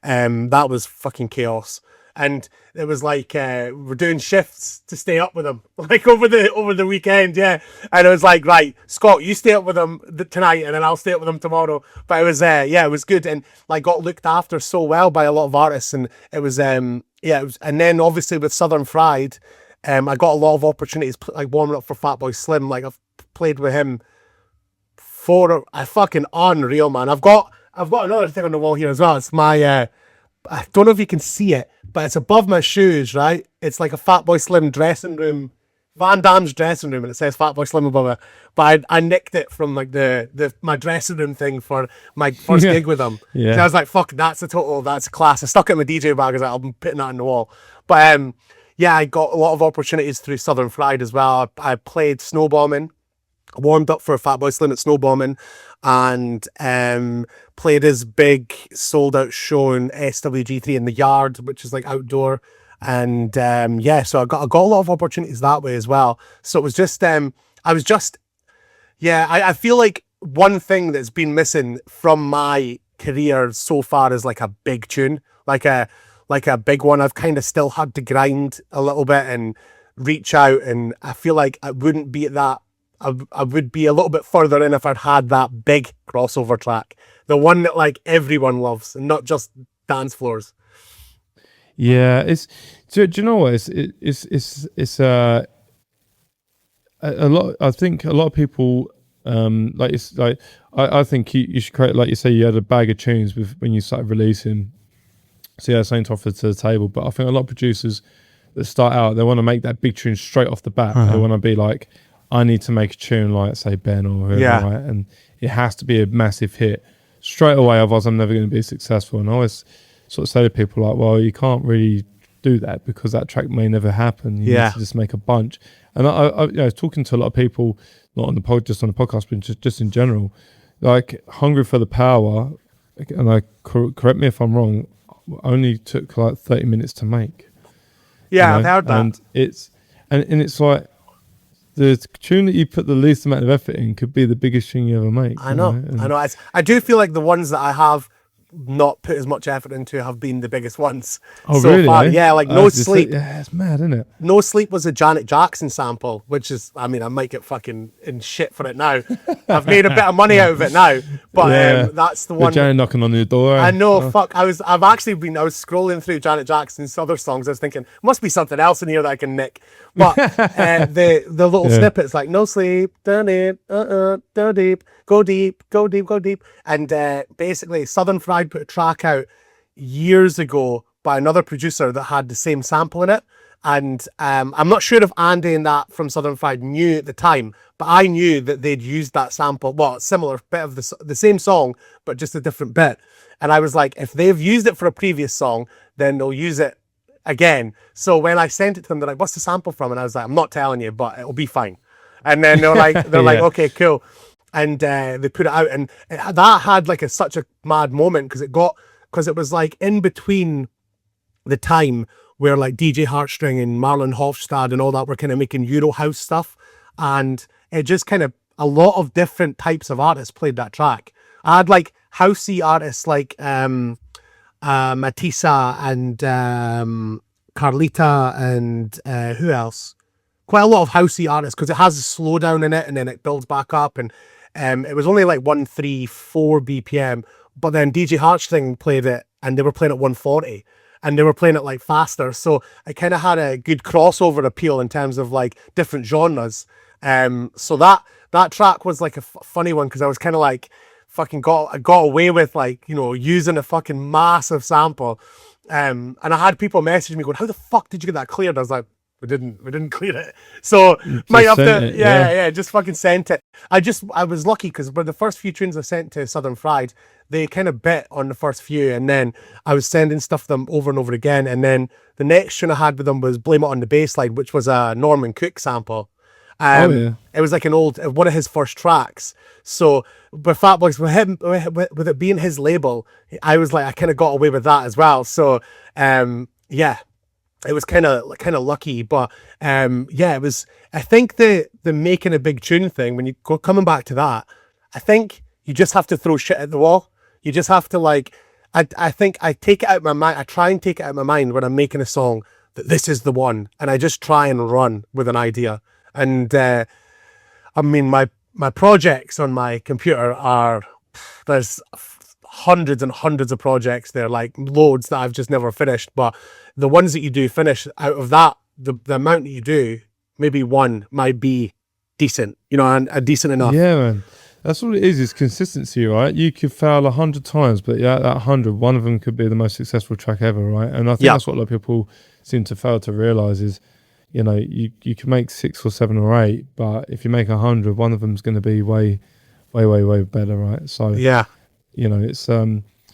and that was fucking chaos. And it was like we're doing shifts to stay up with them, like over the weekend, yeah. And it was like, right, Scott, you stay up with them tonight, and then I'll stay up with them tomorrow. But it was, yeah, it was good, and like got looked after so well by a lot of artists, and it was, yeah, it was. And then obviously with Southern Fried, I got a lot of opportunities, like warming up for Fatboy Slim. Like I've played with him for a fucking unreal, man. I've got another thing on the wall here as well. It's my I don't know if you can see it, but it's above my shoes, right? It's like a Fatboy Slim dressing room, Van Damme's dressing room, and it says Fatboy Slim above it. But I nicked it from like my dressing room thing for my first gig with them. Yeah. So I was like, fuck, that's class. I stuck it in my DJ bag. I was like, I'm putting that on the wall. But yeah, I got a lot of opportunities through Southern Fried as well. I played snowbombing. I warmed up for Fatboy Slim at snowbombing, and played his big sold out show in SWG3 in the Yard, which is like outdoor. And yeah, so I got a lot of opportunities that way as well. So it was just yeah, I feel like one thing that's been missing from my career so far is like a big tune, like a big one. I've kind of still had to grind a little bit and reach out, and I feel like I wouldn't be at that. I would be a little bit further in if I'd had that big crossover track, the one that like everyone loves and not just dance floors. Yeah, it's. Do you know what? It's a lot. I think a lot of people like it's like I think you should create, like you say, you had a bag of tunes when you started releasing. So yeah, something to offer to the table. But I think a lot of producers that start out, they want to make that big tune straight off the bat. They want to be like, I need to make a tune like, say, Ben or whoever, right? And it has to be a massive hit straight away, otherwise I'm never going to be successful. And I always sort of say to people like, well, you can't really do that because that track may never happen. You need to just make a bunch. And I you know, talking to a lot of people, not on the just on the podcast, but just in general, like Hungry for the Power, and I correct me if I'm wrong, only took like 30 minutes to make. Yeah, you know? I've heard that. And it's like, the tune that you put the least amount of effort in could be the biggest tune you ever make. I know. I do feel like the ones that I have not put as much effort into have been the biggest ones so really, far. Yeah, like No Sleep. Yeah, it's mad, isn't it? No Sleep was a Janet Jackson sample, which is, I mean, I might get fucking in shit for it now. I've made a bit of money out of it now, but that's the one. Janet knocking on your door. I know, fuck. I was scrolling through Janet Jackson's other songs. I was thinking, must be something else in here that I can nick. But the little snippets like No Sleep, done it, go deep, go deep, go deep, go deep. And basically Southern Fried put a track out years ago by another producer that had the same sample in it. And I'm not sure if Andy and that from Southern Fried knew at the time, but I knew that they'd used that sample, well, similar bit of the same song, but just a different bit. And I was like, if they've used it for a previous song, then they'll use it again. So when I sent it to them, they're like, what's the sample from? And I was like, I'm not telling you, but it'll be fine. And then they're like, like, okay, cool. And they put it out, and that had like such a mad moment because it was like in between the time where like DJ Heartstring and Marlon Hofstad and all that were kind of making Euro house stuff, and it just kind of, a lot of different types of artists played that track. I had like housey artists like Matissa and Carlita and who else? Quite a lot of housey artists, because it has a slowdown in it and then it builds back up, and it was only like 134 BPM, but then DJ Heartstring played it and they were playing at 140 and they were playing it like faster, so it kind of had a good crossover appeal in terms of like different genres. So that track was like a funny one, because I was kind of like fucking got away with, like, you know, using a fucking massive sample, and I had people message me going, how the fuck did you get that cleared? I was like, We didn't clear it. So might have to, just fucking sent it. I was lucky because the first few tunes I sent to Southern Fried, they kind of bit on the first few, and then I was sending stuff to them over and over again. And then the next tune I had with them was Blame It on the Bassline, which was a Norman Cook sample. It was like one of his first tracks. So, but Fatboy, with it being his label, I was like, I kind of got away with that as well. So, it was kind of lucky, but it was. I think the making a big tune thing, when you go coming back to that, I think you just have to throw shit at the wall. You just have to I think I take it out of my mind. I try and take it out of my mind when I'm making a song that this is the one, and I just try and run with an idea. And I mean, my projects on my computer there's hundreds and hundreds of projects there, like loads that I've just never finished. But the ones that you do finish, out of that, the amount that you do, maybe one might be decent, and a decent enough. Yeah, man. That's all it is consistency, right? You could fail 100 times, but that 100, one of them could be the most successful track ever, right? And I think that's what a lot of people seem to fail to realize is, you can make 6 or 7 or 8, but if you make 100, one of them's going to be way, way, way, way better, right? So it's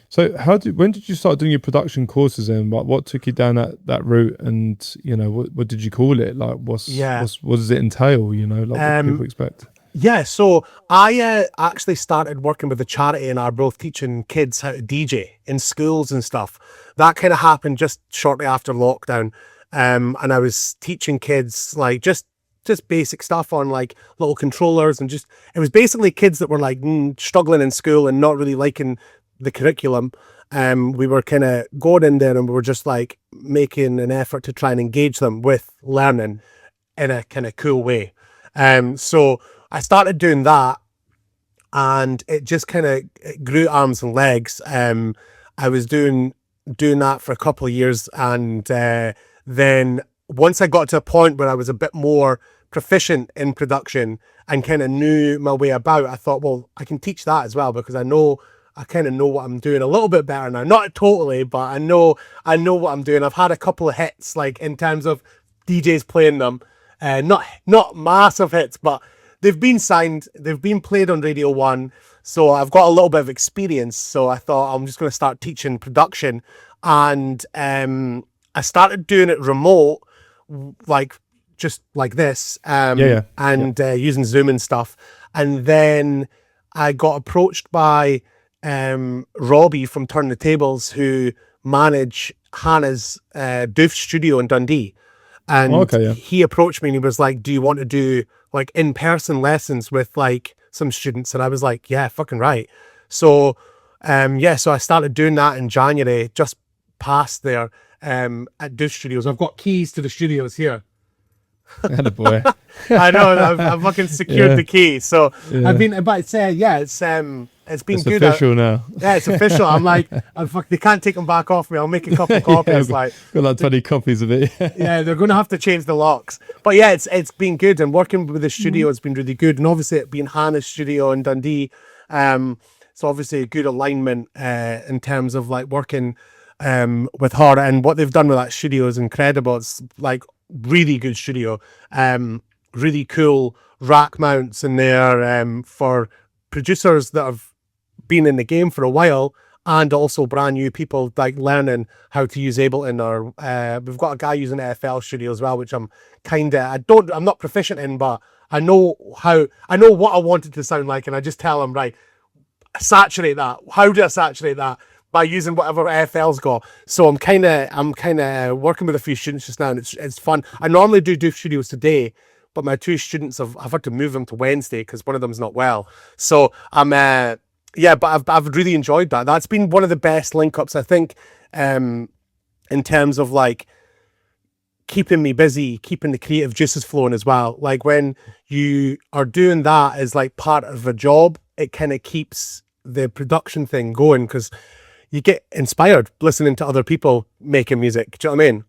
So when did you start doing your production courses then? What took you down that route, and what did you call it? Like what does it entail? What people expect? Yeah, so I actually started working with a charity and are both teaching kids how to DJ in schools and stuff. That kind of happened just shortly after lockdown. And I was teaching kids like just basic stuff on like little controllers, and it was basically kids that were like struggling in school and not really liking the curriculum. We were kind of going in there and we were just like making an effort to try and engage them with learning in a kind of cool way. So I started doing that, and it just kind of grew arms and legs. I was doing that for a couple of years, and then once I got to a point where I was a bit more proficient in production and kind of knew my way about, I thought, well, I can teach that as well, because I kind of know what I'm doing a little bit better now. Not totally, but I know what I'm doing. I've had a couple of hits, like in terms of DJs playing them. Not massive hits, but they've been signed, they've been played on Radio 1, so I've got a little bit of experience. So I thought I'm just going to start teaching production, and I started doing it remote, like just like this, using Zoom and stuff. And then I got approached by Robbie from Turn the Tables, who manage Hannah's Doof studio in Dundee. And he approached me and he was like, do you want to do like in-person lessons with like some students? And I was like, yeah, fucking right. So so I started doing that in January, just past there at Doof Studios. I've got keys to the studios here. Attaboy. I know, I've fucking secured the key. So I've been, but it's been good. It's official now. Yeah, it's official. I'm like, they can't take them back off me. I'll make a couple copies. Got like 20 copies of it. Yeah, they're going to have to change the locks. But yeah, it's been good, and working with the studio has been really good. And obviously it being Hannah's studio in Dundee, so obviously a good alignment in terms of like working with her, and what they've done with that studio is incredible. It's like really good studio, really cool rack mounts in there for producers that have been in the game for a while, and also brand new people like learning how to use Ableton. Or we've got a guy using FL Studio as well, which I'm not proficient in, but I know what I want it to sound like, and I just tell him, right, saturate that. How do I saturate that? By using whatever FL's got. So I'm kind of working with a few students just now, and it's fun. I normally do Doof Studios today, but my two students I've had to move them to Wednesday because one of them's not well. So I'm but I've really enjoyed that. That's been one of the best link ups, I think, in terms of like keeping me busy, keeping the creative juices flowing as well. Like when you are doing that as like part of a job, it kind of keeps the production thing going, because you get inspired listening to other people making music. Do you know what I mean?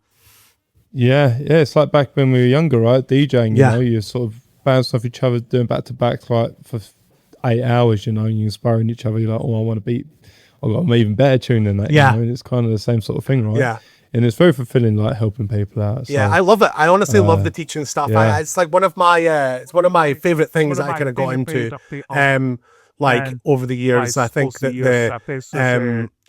Yeah, it's like back when we were younger, right? DJing, you sort of bounce off each other, doing back to back like for 8 hours, and you're inspiring each other. You're like, oh, I want to beat, I've got an even better tune than that. And it's kind of the same sort of thing, right? Yeah. and it's very fulfilling, like helping people out. So, Yeah, I love it. I honestly love the teaching stuff. yeah. It's like one of my favorite things that I kind of got into like over the years. I think that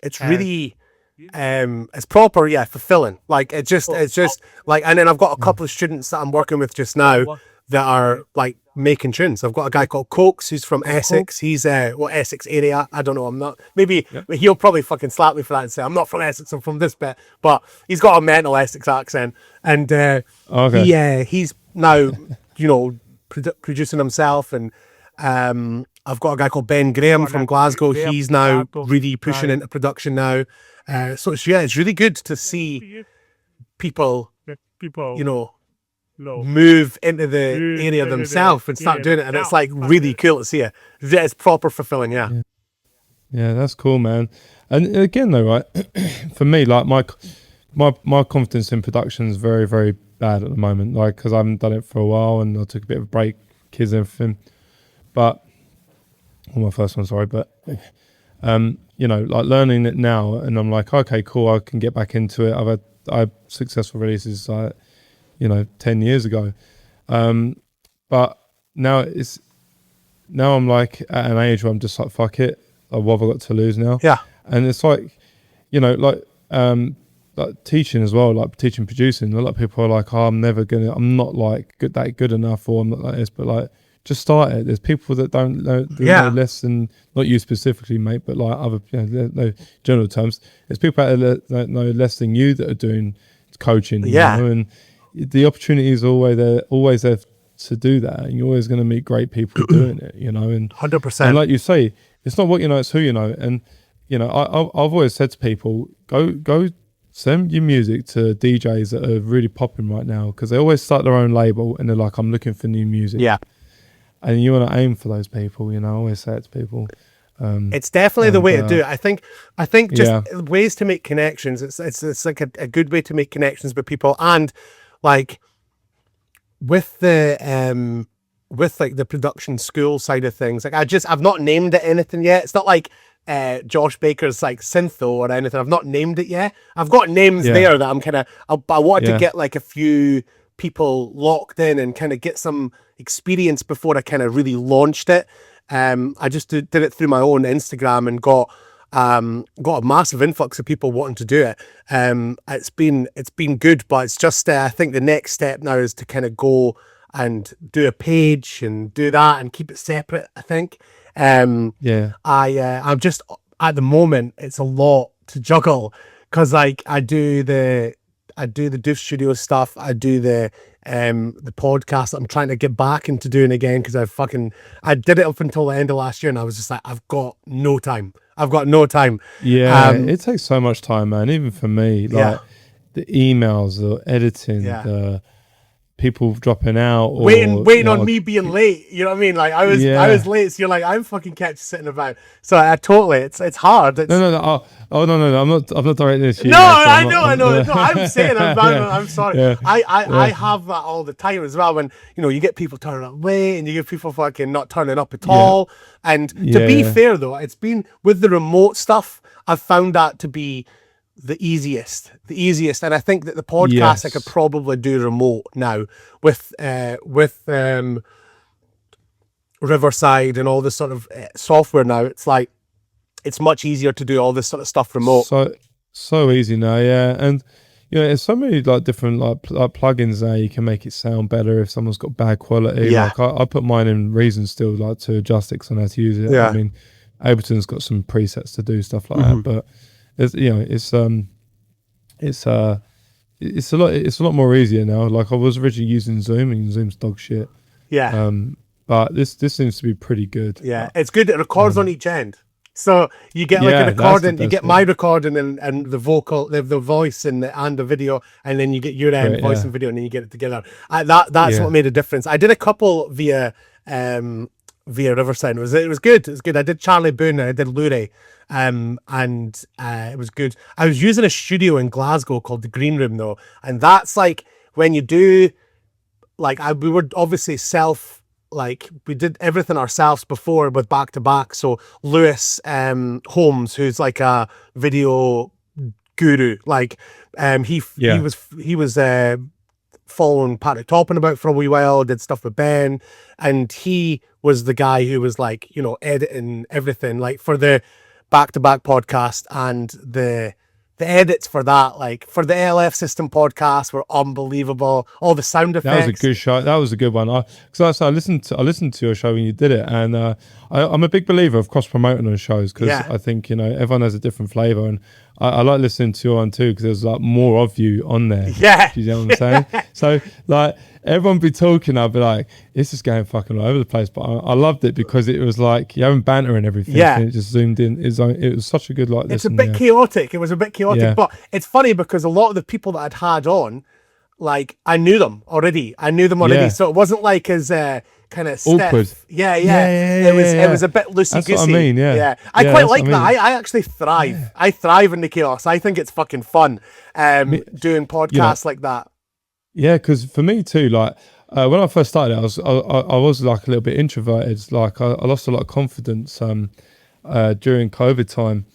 it's really it's proper, fulfilling. Like it's just like, and then I've got a couple of students that I'm working with just now that are like making tunes. I've got a guy called Cokes who's from Essex. He's Essex area. I don't know. I'm not. Maybe he'll probably fucking slap me for that and say I'm not from Essex. I'm from this bit. But he's got a mental Essex accent, and he's now producing himself. And I've got a guy called Ben Graham from Glasgow. He's now really pushing into production now. So it's really good to see people, move into the area themselves and start doing it, and it's like really cool to see it. It's proper fulfilling. Yeah, that's cool, man. And again, though, right, for me, like my confidence in production is very, very bad at the moment, like because I haven't done it for a while, and I took a bit of a break, kids and everything. But my first one, sorry, but like learning it now, and I'm like, okay, cool, I can get back into it. I had successful releases, 10 years ago, but now I'm like at an age where I'm just like, fuck it, what have I got to lose now? Yeah. And it's like, like teaching as well, like teaching, producing. A lot of people are like, oh, I'm not like that good enough, or I'm not like this, but like, just start it. There's people that don't know less than, not you specifically, mate, but like other, no general terms. There's people out there that know less than you that are doing coaching, and the opportunity is always there to do that, and you're always going to meet great people doing it, and 100%. And like you say, it's not what you know, it's who you know. And I've always said to people, go send your music to DJs that are really popping right now, because they always start their own label and they're like, I'm looking for new music. Yeah. And you want to aim for those people, I always say it to people. It's definitely the way to do it. I think just ways to make connections. It's like a good way to make connections with people, and like with the the production school side of things. Like I've not named it anything yet. It's not like Josh Baker's like Syntho or anything. I've not named it yet. I've got names there that I'm kind of. I wanted to get like a few people locked in and kind of get some experience before I kind of really launched it. I just did it through my own Instagram and got a massive influx of people wanting to do it. It's been good, but it's just I think the next step now is to kind of go and do a page and do that and keep it separate, I think. I'm just at the moment it's a lot to juggle, because like I do the Doof Studio stuff, I do the podcast that I'm trying to get back into doing again, because I did it up until the end of last year and I was just like, I've got no time. It takes so much time, man, even for me, like the emails, the editing, the people dropping out, or waiting on me being late, you know what I mean? Like I was late, so you're like, I'm fucking kept sitting about. So I totally, it's hard. No, I'm not directing this. No, I know. No, I'm saying, I'm sorry. Yeah. I have that all the time as well. When you get people turning up late, and you get people fucking not turning up at all. And to be fair though, it's been with the remote stuff, I've found that to be the easiest, and I think that the podcast I could probably do remote now with Riverside and all this sort of software now. It's like it's much easier to do all this sort of stuff remote. So easy now, and there's so many like different like plugins now. You can make it sound better if someone's got bad quality. Like I put mine in Reason still, like to adjust it, because I know how to use it. I mean, Ableton's got some presets to do stuff like that, but it's it's a lot more easier now. Like I was originally using Zoom, and Zoom's dog shit. But this seems to be pretty good. It's good. It records on each end, so you get like a recording. You get my recording and the vocal, the voice and the video, and then you get your end voice and video, and then you get it together. That's what made a difference. I did a couple via Riverside. It was good. I did Charlie Boone, and I did Lurie. And it was good. I was using a studio in Glasgow called the Green Room though, and that's like when you do like we were obviously we did everything ourselves before with back to back. So Lewis Holmes, who's like a video guru. Like, he was following Patrick Toppin about for a wee while, did stuff with Ben, and he was the guy who was like, you know, editing everything, like for the back-to-back podcast, and the edits for that, like for the LF System podcast, were unbelievable. All the sound effects. That was a good show. That was a good one. Because I listened to your show when you did it, and I'm a big believer of cross promoting on shows, because I think, you know, everyone has a different flavor, and I like listening to your one too, because there's like more of you on there. Yeah, do you know what I'm saying? So like everyone be talking, I'll be like, this is going fucking all over the place, but I loved it because it was like you having banter and everything. Yeah, and it just zoomed in. It was such a good like. It's a bit chaotic. It was a bit chaotic, but it's funny because a lot of the people that I'd had on, like I knew them already. So it wasn't like as kind of awkward. Yeah. It was a bit loosey goosey. That's what I mean. Yeah, I quite like that. I actually thrive. Yeah. I thrive in the chaos. I think it's fucking fun doing podcasts like that. Yeah, because for me too, like when I first started, I was like a little bit introverted. Like I lost a lot of confidence during COVID time.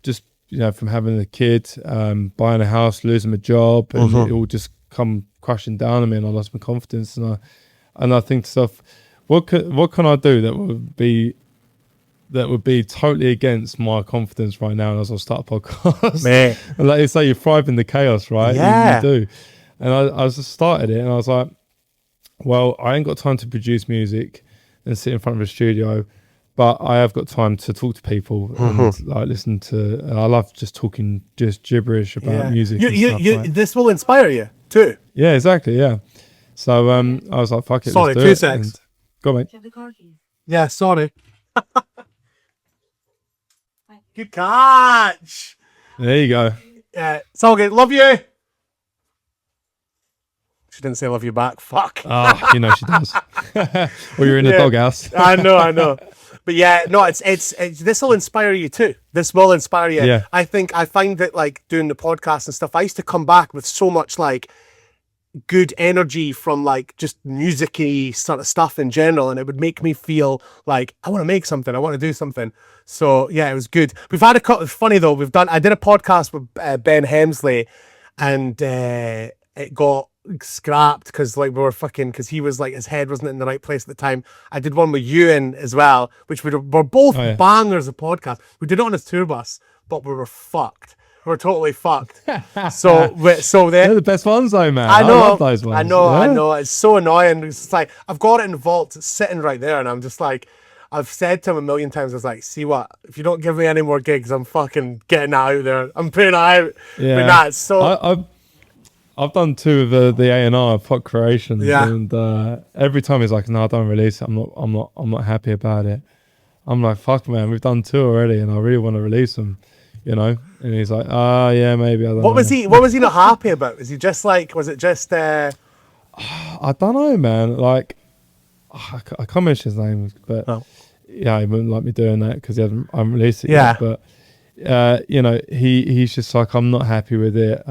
Just, you know, from having a kid, buying a house, losing my job, and it all just come crashing down on me, and I lost my confidence. And I think to myself, what can I do that would be totally against my confidence right now? And as I start a podcast, man, and like you say, you thrive in the chaos, right? Yeah, you do. And I just started it, and I was like, well, I ain't got time to produce music and sit in front of a studio, but I have got time to talk to people and like listen to. And I love just talking just gibberish about music. This will inspire you too. Yeah, exactly. Yeah. So I was like, fuck it. Sorry, let's do 2 it. seconds. Go on, mate. Yeah, sorry. Good catch. There you go. Yeah, it's all good. Love you. She didn't say love you back. Fuck. Oh, you know she does. Well, you're in the doghouse. I know. But yeah, no, it's this will inspire you too. This will inspire you. Yeah. I find that like doing the podcast and stuff, I used to come back with so much like good energy from like just music-y sort of stuff in general, and it would make me feel like I want to make something, I want to do something. So yeah, it was good. We've had a couple. It's funny though, I did a podcast with Ben Hemsley, and it got scrapped because like because he was like, his head wasn't in the right place at the time. I did one with Ewan as well, which were both bangers of podcasts. We did it on his tour bus, but we were fucked. We're totally fucked. So they're the best ones though, man. I know. I love those ones. I know. It's so annoying. It's like, I've got it in vault. It's sitting right there, and I'm just like, I've said to him a million times, I was like, see what? If you don't give me any more gigs, I'm fucking getting out there. I'm putting it out. Yeah. But nah, it's so... I've done 2 of the A&R Pot Creations, and every time he's like, no, I don't release it. I'm not happy about it. I'm like, fuck, man, we've done 2 already, and I really want to release them. You know, and he's like, yeah, maybe. I don't know. What was he not happy about? Was it just I don't know, man. Like, I can't mention his name, but yeah, he wouldn't like me doing that because I haven't released it yet. But you know, he's just like, I'm not happy with it.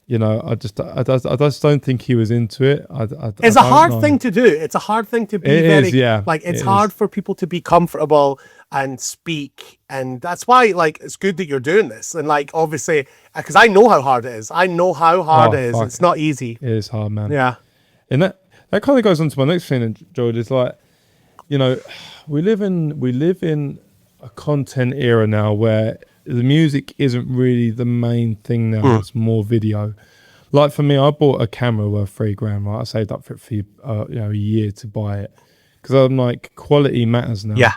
You know, I just don't think he was into it. It's a hard thing to do. It's a hard thing to be it's hard for people to be comfortable and speak, and that's why like it's good that you're doing this. And like obviously, because I know how hard it is. I know how hard it is. It's not easy. It is hard, man. Yeah. And that kind of goes on to my next thing, George. Is like, you know, we live in a content era now where the music isn't really the main thing now. It's more video. Like for me, I bought a camera worth $3,000. Right, I saved up for it for a year to buy it because I'm like, quality matters now. Yeah.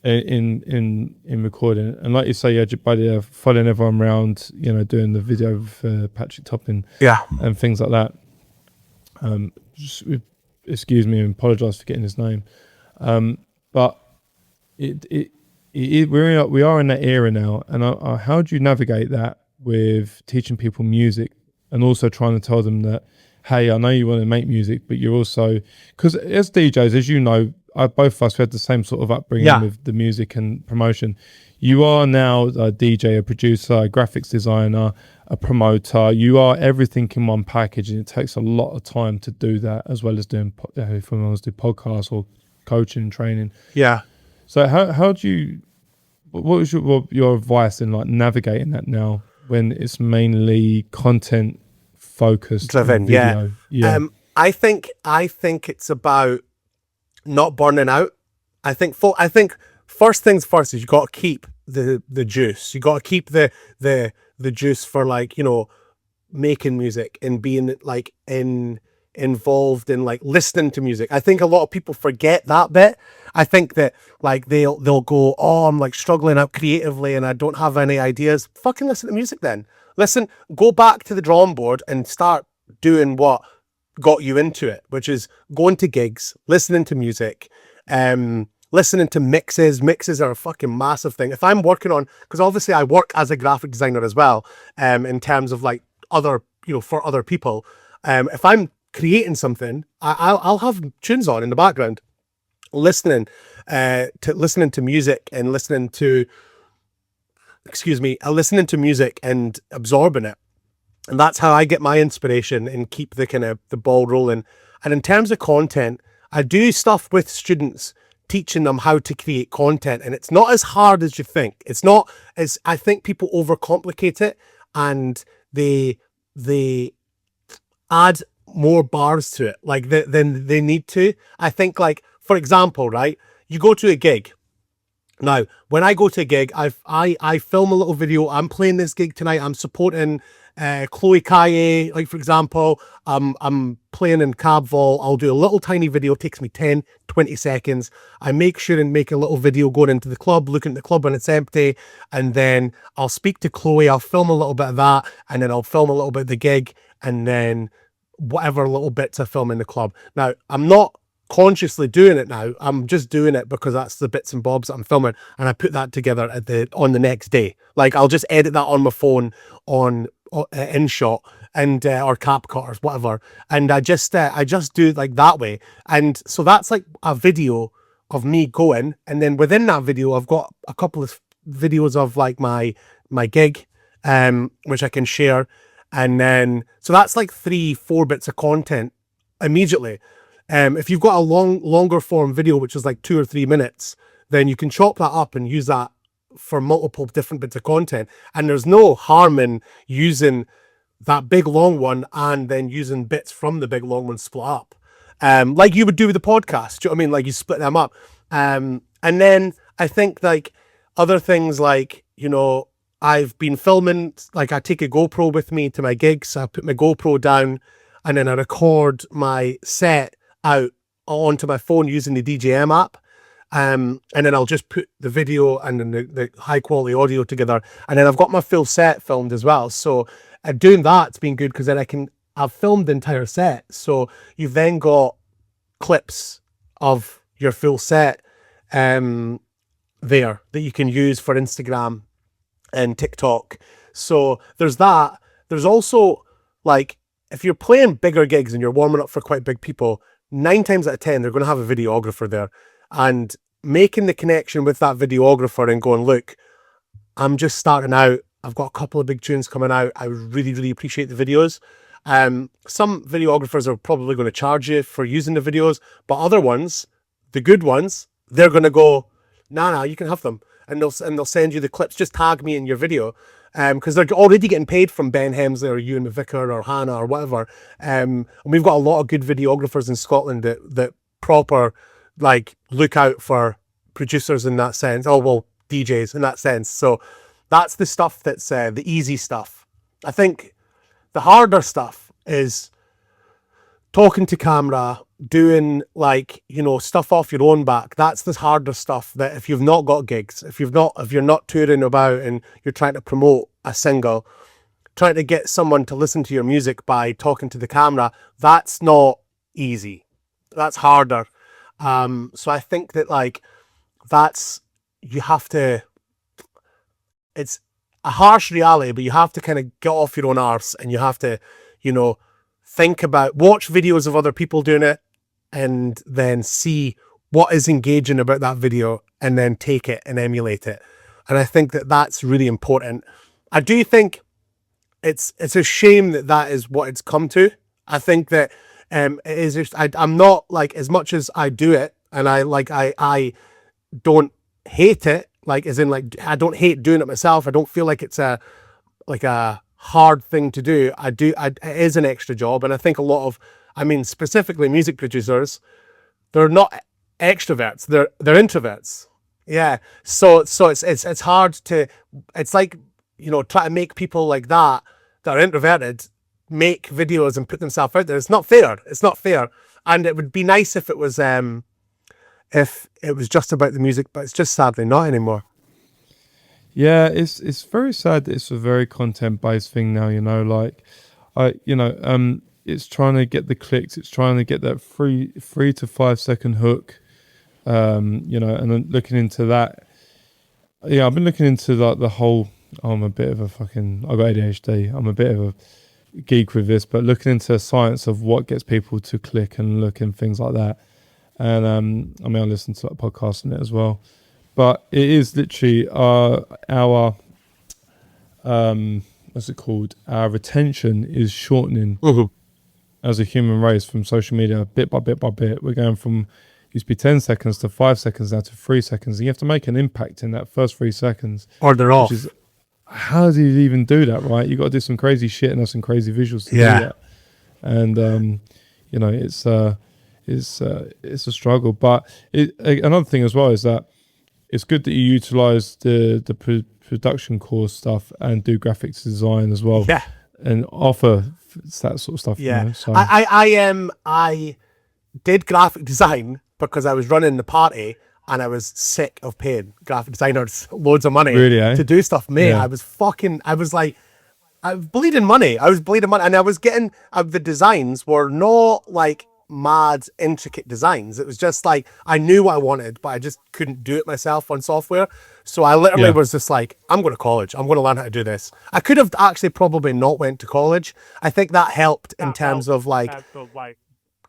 In recording, and like you say, you had your buddy following everyone around, you know, doing the video for Patrick Toppin, and things like that. Excuse me, and apologise for getting his name, but we are in that era now, and how do you navigate that with teaching people music and also trying to tell them that, hey, I know you want to make music, but you're also, because as DJs, as you know, both of us, we had the same sort of upbringing with the music and promotion. You are now a DJ, a producer, a graphics designer, a promoter. You are everything in one package, and it takes a lot of time to do that, as well as doing, if one wants to do podcasts or coaching and training. Yeah. So how do you what was your advice in like navigating that now when it's mainly content focused driven, video? I think it's about not burning out. I think first things first is you got to keep the juice. You got to keep the juice for, like, you know, making music and being like involved in like listening to music. I think a lot of people forget that bit. I think that like they'll go, oh, I'm like struggling out creatively and I don't have any ideas. Fucking listen to music then. Listen, go back to the drawing board and start doing what got you into it, which is going to gigs, listening to music, listening to mixes. Mixes are a fucking massive thing. If I'm working on, because obviously I work as a graphic designer as well, in terms of like other, you know, for other people. If I'm creating something, I'll have tunes on in the background, listening to music and listening to music and absorbing it. And that's how I get my inspiration and keep the kind of the ball rolling. And in terms of content, I do stuff with students, teaching them how to create content. And it's not as hard as you think. It's not as, I think people overcomplicate it and they add more bars to it like than they need to. I think, like, for example, right, you go to a gig. Now, when I go to a gig, I film a little video. I'm playing this gig tonight. I'm supporting Chloe Kaye, like, for example. I'm playing in Cab Vol. I'll do a little tiny video. It takes me 10, 20 seconds. I make sure and make a little video going into the club, looking at the club when it's empty. And then I'll speak to Chloe. I'll film a little bit of that. And then I'll film a little bit of the gig. And then whatever little bits I film in the club. Now, I'm not consciously doing it now. I'm just doing it because that's the bits and bobs that I'm filming, and I put that together on the next day. Like, I'll just edit that on my phone on InShot and or CapCut or whatever, and I just do it like that way. And so that's like a video of me going, and then within that video I've got a couple of videos of like my gig, which I can share. And then, so that's like 3-4 bits of content immediately. If you've got a longer form video, which is like 2 or 3 minutes, then you can chop that up and use that for multiple different bits of content. And there's no harm in using that big long one and then using bits from the big long one split up. Like you would do with the podcast. Do you know what I mean? Like, you split them up. And then I think like other things, like, you know, I've been filming, like I take a GoPro with me to my gigs. I put my GoPro down and then I record my set out onto my phone using the DJM app. And then I'll just put the video and then the high quality audio together. And then I've got my full set filmed as well. So doing that's been good because then I've filmed the entire set. So you've then got clips of your full set there that you can use for Instagram and TikTok. So there's that. There's also, like, if you're playing bigger gigs and you're warming up for quite big people, 9 times out of 10 they're going to have a videographer there, and making the connection with that videographer and going, look, I'm just starting out, I've got a couple of big tunes coming out, I really, really appreciate the videos. Some videographers are probably going to charge you for using the videos, but other ones, the good ones, they're going to go, nah, you can have them. And they'll send you the clips. Just tag me in your video, because they're already getting paid from Ben Hemsley or Ewan McVicar or Hannah or whatever. And we've got a lot of good videographers in Scotland that proper, like, look out for producers in that sense. Oh, well, DJs in that sense. So that's the stuff that's the easy stuff. I think the harder stuff is talking to camera, doing, like, you know, stuff off your own back. That's the harder stuff, that if you've not got gigs, if you're not touring about and you're trying to promote a single, trying to get someone to listen to your music by talking to the camera, that's not easy. That's harder. So I think that, like, it's a harsh reality, but you have to kind of get off your own arse and you have to, you know, watch videos of other people doing it and then see what is engaging about that video and then take it and emulate it. And I think that that's really important. I do think it's a shame that is what it's come to. I think that it is just, I'm not, like, as much as I do it and I don't hate it, like as in like I don't hate doing it myself. I don't feel like it's a hard thing to do. It is an extra job, and I think a lot of, I mean, specifically music producers, they're not extroverts. They're introverts. Yeah. So it's hard to. It's like, you know, try to make people like that are introverted make videos and put themselves out there. It's not fair. It's not fair. And it would be nice if it was just about the music, but it's just sadly not anymore. Yeah, it's very sad that it's a very content based thing now, you know, like it's trying to get the clicks, it's trying to get that 3 to 5 second hook, you know, and then looking into that. Yeah, I've been looking into like the whole, I'm a bit of a fucking, I got ADHD, I'm a bit of a geek with this, but looking into the science of what gets people to click and look and things like that. And I mean, I listen to that podcast on it as well. But it is literally our what's it called? Our retention is shortening as a human race from social media, bit by bit by bit. We're going from used to be 10 seconds to 5 seconds now to 3 seconds. And you have to make an impact in that first 3 seconds. Or they're off. How do you even do that, right? You got to do some crazy shit and have some crazy visuals to do that. And you know, it's a struggle. But another thing as well is that it's good that you utilize the production course stuff and do graphics design as well. Yeah. And offer that sort of stuff. Yeah. You know, so. I did graphic design because I was running the party and I was sick of paying graphic designers loads of money to do stuff. Mate, yeah. I was bleeding money. And I was getting, the designs were not like mad intricate designs. It was just like I knew what I wanted, but I just couldn't do it myself on software. So I literally was just like, I'm going to college, I'm going to learn how to do this. I could have actually probably not went to college. I think that helped in terms of like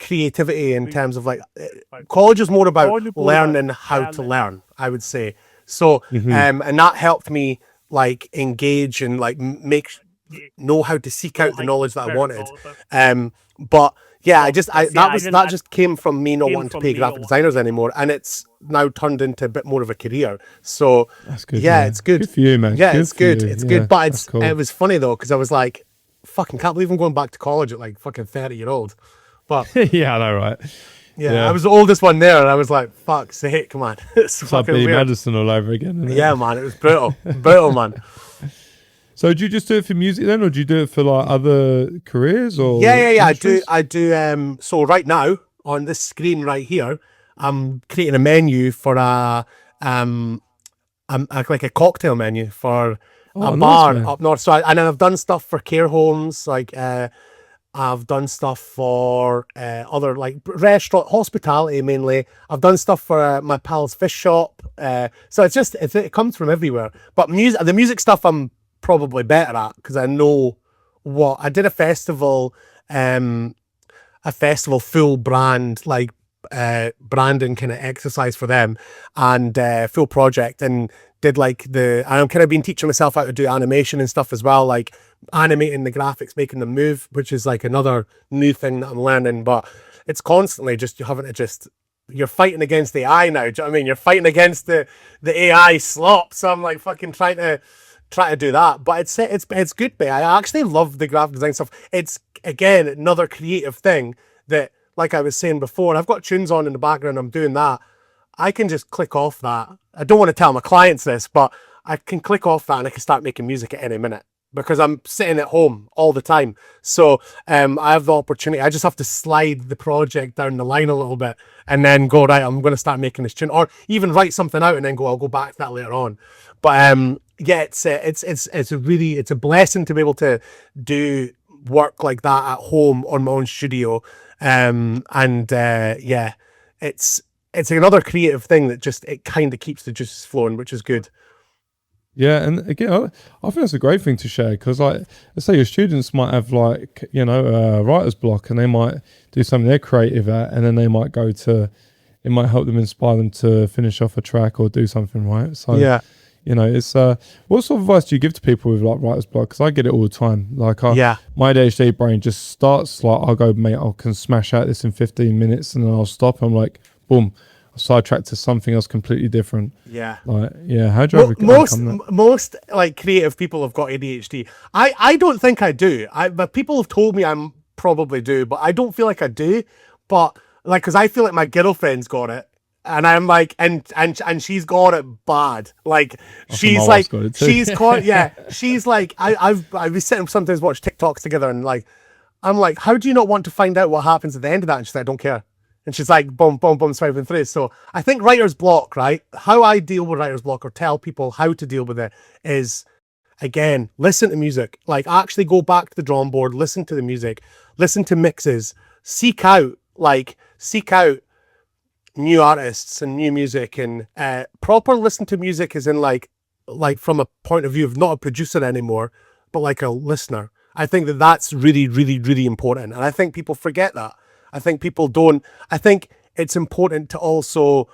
creativity, in terms of like college is more about learning how to learn, I would say. So and that helped me like engage and like know how to seek out the knowledge that I wanted. But yeah, that just came from me not wanting to pay graphic designers anymore, and it's now turned into a bit more of a career. So that's good. Yeah, it's good. Good for you, man. Yeah, it's good. It's good. But cool. It was funny though, because I was like, fucking can't believe I'm going back to college at like fucking 30-year-old. But yeah, I know, right? Yeah, I was the oldest one there, and I was like, fuck's sake, come on. It's like Billy Madison all over again, isn't it? Yeah, man, it was brutal. Brutal, man. So do you just do it for music then, or do you do it for like other careers? Or yeah. I do. So right now on this screen right here, I'm creating a menu for like a cocktail menu for a bar up north. So and then I've done stuff for care homes, like I've done stuff for other like restaurant hospitality mainly. I've done stuff for my pal's fish shop. So it comes from everywhere. But the music stuff I'm probably better at because I know what I did. A festival full brand, like branding kind of exercise for them, and full project, and did like I'm kind of been teaching myself how to do animation and stuff as well, like animating the graphics, making them move, which is like another new thing that I'm learning. But it's constantly just you're fighting against the AI now. Do you know what I mean? You're fighting against the AI slop. So I'm like fucking trying to do that, but it's good, mate. I actually love the graphic design stuff. It's again another creative thing that, like I was saying before, I've got tunes on in the background. I'm doing that. I can just click off that. I don't want to tell my clients this, but I can click off that and I can start making music at any minute because I'm sitting at home all the time. So I have the opportunity. I just have to slide the project down the line a little bit and then go, right, I'm going to start making this tune, or even write something out and then I'll go back to that later on. But yeah, it's a blessing to be able to do work like that at home on my own studio. Yeah, it's another creative thing that just, it kind of keeps the juices flowing, which is good. Yeah, and again, I think that's a great thing to share because, like, let's say your students might have like, you know, a writer's block, and they might do something they're creative at, and then they might it might help them, inspire them to finish off a track or do something, right? So yeah. You know, it's what sort of advice do you give to people with like writer's block? Because I get it all the time. Like, my ADHD brain just starts like, I'll go, mate, I can smash out this in 15 minutes, and then I'll stop. I'm like, boom, sidetracked to something else completely different. Yeah. Like, yeah, how do you overcome that? Most like creative people have got ADHD. I don't think I do. But people have told me I'm probably do, but I don't feel like I do. But like, because I feel like my girlfriend's got it, and I'm like, and she's got it bad. Like she's like, she's caught. Yeah, she's like, I've been sitting sometimes watch TikToks together, and like, I'm like, how do you not want to find out what happens at the end of that? And she's like, I don't care. And she's like, boom, boom, boom, swiping through. So I think writer's block, right? How I deal with writer's block or tell people how to deal with it is, again, listen to music. Like, actually go back to the drawing board, listen to the music, listen to mixes, seek out new artists and new music, and proper listen to music is in like from a point of view of not a producer anymore, but like a listener. I think that that's really, really, really important. And I think people forget that. I think people don't. I think it's important to also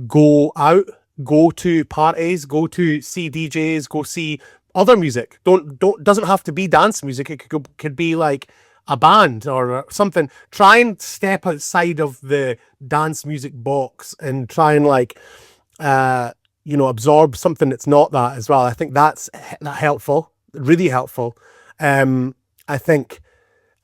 go out, go to parties, go to see DJs, go see other music. Doesn't have to be dance music. It could be like a band or something. Try and step outside of the dance music box and try and like, absorb something that's not that as well. I think that's helpful, really helpful. I think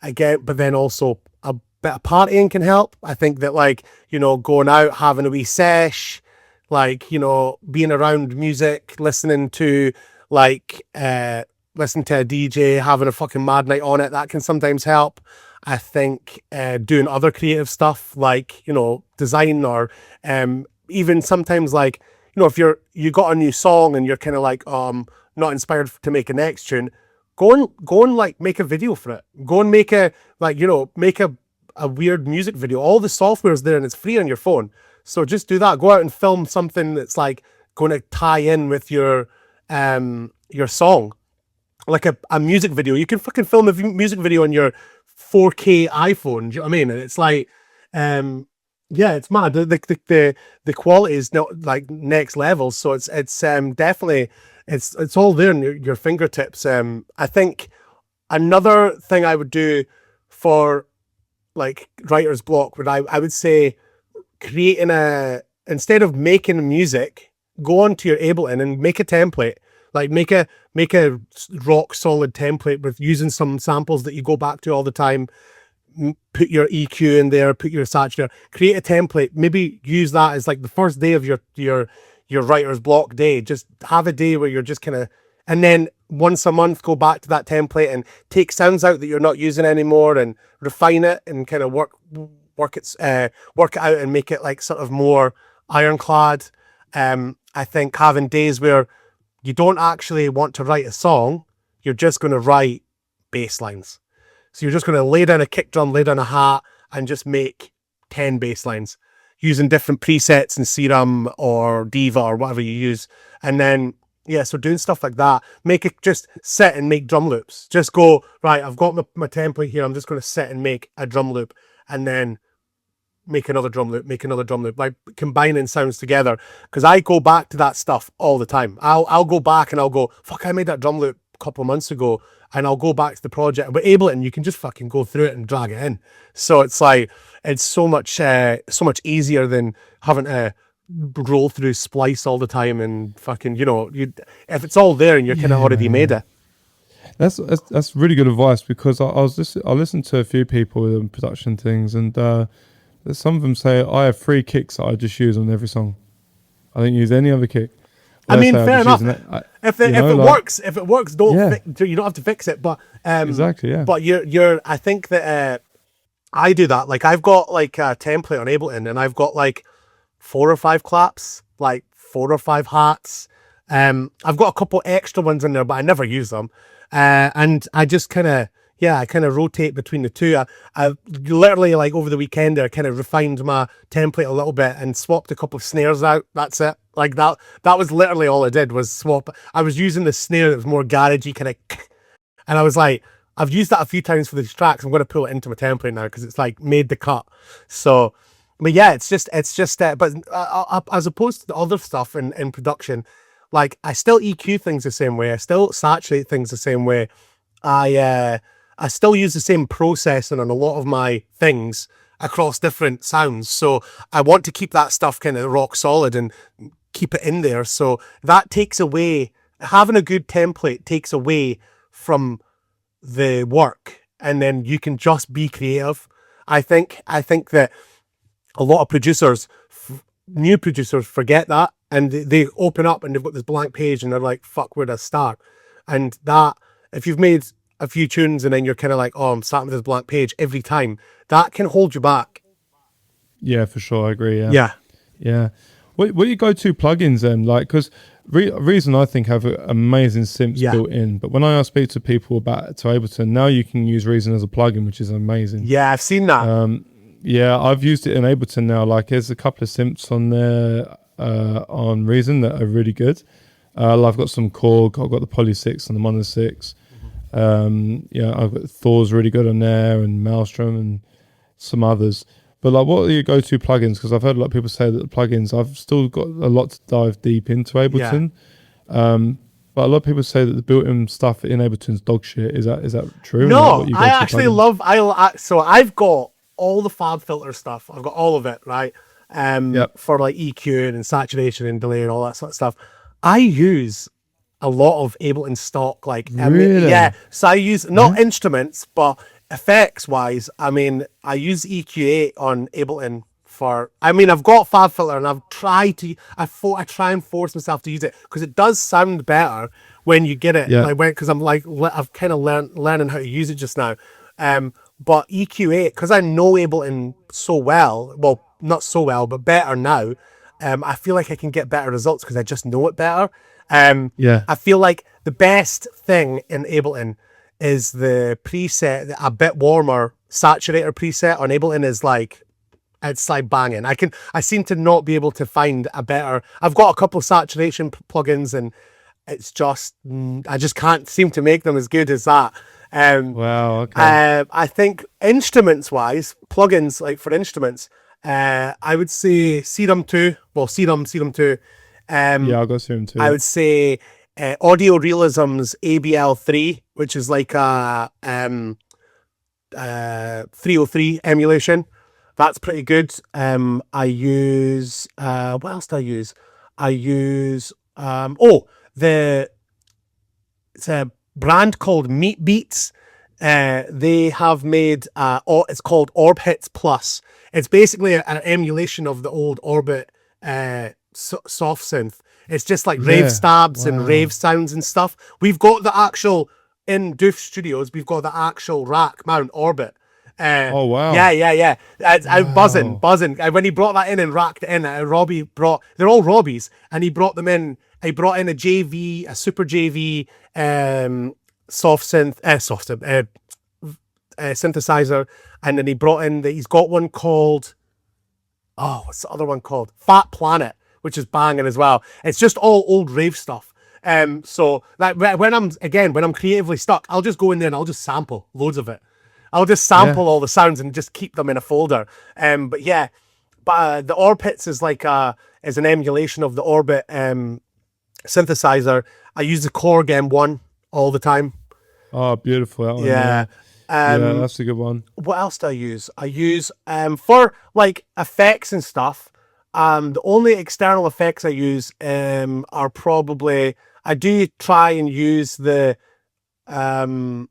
again, but then also a bit of partying can help. I think that like, going out, having a wee sesh, like, being around music, listening to a DJ, having a fucking mad night on it, that can sometimes help. I think doing other creative stuff like, design or even sometimes like, if you got a new song and you're kind of like not inspired to make a next tune, go and like make a video for it. Go and make a weird music video. All the software's there and it's free on your phone. So just do that. Go out and film something that's like going to tie in with your song. Like a music video. You can fucking film a music video on your 4K iPhone. Do you know what I mean? And it's like, it's mad. The quality is not like next level. So it's definitely, it's all there in your fingertips. I think another thing I would do for like writer's block I would say creating instead of making music, go onto your Ableton and make a template. Like make a rock solid template with using some samples that you go back to all the time. Put your EQ in there, put your saturator, create a template. Maybe use that as like the first day of your writer's block day. Just have a day where you're just kind of, and then once a month go back to that template and take sounds out that you're not using anymore and refine it and kind of work it out and make it like sort of more ironclad. I think having days where you don't actually want to write a song, you're just going to write bass lines. So you're just going to lay down a kick drum, lay down a hat, and just make 10 bass lines using different presets in Serum or Diva or whatever you use. And then, so doing stuff like that, make it just sit and make drum loops. Just go, right, I've got my template here. I'm just going to sit and make a drum loop and then make another drum loop, like combining sounds together. Because I go back to that stuff all the time. I'll go back and I'll go, fuck, I made that drum loop a couple of months ago, and I'll go back to the project. But Ableton, you can just fucking go through it and drag it in. So it's like, it's so much easier than having to roll through Splice all the time and fucking, if it's all there and you're kind of already made it. That's really good advice, because I listened to a few people with production things, and some of them say I have 3 kicks that I just use on every song. I don't use any other kick. I mean, fair enough. If it works, you don't have to fix it. But exactly, yeah. But I think that I do that. Like I've got like a template on Ableton, and I've got like 4 or 5 claps, like 4 or 5 hats. I've got a couple extra ones in there, but I never use them. And I just kind of rotate between the two. I literally, like over the weekend, I kind of refined my template a little bit and swapped a couple of snares out. That's it. Like that was literally all I did, was swap. I was using the snare that was more garagey, kind of, and I was like, I've used that a few times for these tracks. I'm going to pull it into my template now because it's like made the cut. So, but yeah, it's just but as opposed to the other stuff in production, like I still EQ things the same way. I still saturate things the same way. I still use the same processing on a lot of my things across different sounds. So I want to keep that stuff kind of rock solid and keep it in there. So that takes away, having a good template takes away from the work, and then you can just be creative. I think that a lot of producers, new producers, forget that, and they open up and they've got this blank page and they're like, fuck, where do I start? And that, if you've made a few tunes and then you're kind of like, oh, I'm starting with this blank page every time, that can hold you back. Yeah, for sure. I agree. Yeah. Yeah. What are your go-to plugins then? Like, because Reason I think have amazing synths built in, but when I speak to people about to Ableton, now you can use Reason as a plugin, which is amazing. Yeah, I've seen that. Yeah, I've used it in Ableton now. Like, there's a couple of synths on there on Reason that are really good. I've got some Korg, I've got the Poly 6 and the Mono 6. Yeah, I've got Thor's really good on there, and Maelstrom and some others. But like, what are your go-to plugins? Because I've heard a lot of people say that the plugins, I've still got a lot to dive deep into Ableton. Yeah. But a lot of people say that the built-in stuff in Ableton's dog shit. Is that true? No, I actually love. So I've got all the Fab Filter stuff. I've got all of it, right? For like EQ and saturation and delay and all that sort of stuff. I use a lot of Ableton stock, like really? Yeah. So I use not instruments, but effects wise, I mean, I use EQ8 on Ableton for. I mean, I've got Fab Filter, and I've tried to. I try and force myself to use it because it does sound better when you get it. Like because I'm like I've kind of learning how to use it just now. But EQ8, because I know Ableton so well. Well, not so well, but better now. I feel like I can get better results because I just know it better. I feel like the best thing in Ableton is the preset, a bit warmer saturator preset on Ableton is like, it's like banging. I seem to not be able to find a better. I've got a couple of saturation plugins, and it's just, I just can't seem to make them as good as that. Wow. Okay. I think instruments wise, plugins like for instruments, I would say Serum 2. Well, Serum 2. Yeah, I'll go Serum 2. I would say Audio Realism's ABL3, which is like a 303 emulation. That's pretty good. I use what else do I use? I use it's a brand called Meat Beats. They have made it's called Orb Hits Plus. It's basically an emulation of the old Orbit soft synth. It's just like rave stabs and rave sounds and stuff. We've got the actual, in Doof Studios, we've got the actual rack mount Orbit. Oh, wow. Yeah. I'm buzzing. When he brought that in and racked it in, Robbie brought, they're all Robbies, and he brought them in. He brought in a JV, a Super JV synthesizer, and then he brought in, he's got one called, what's the other one called? Fat Planet, which is banging as well. It's just all old rave stuff. So that when I'm creatively stuck, I'll just go in there and I'll just sample loads of it. I'll just sample all the sounds and just keep them in a folder. But the Orb Hits is like is an emulation of the Orbit synthesizer. I use the Korg M1 all the time. Oh, beautiful. That one, yeah, that's a good one. What else do I use? I use for like effects and stuff. The only external effects I use are probably, I do try and use the Fab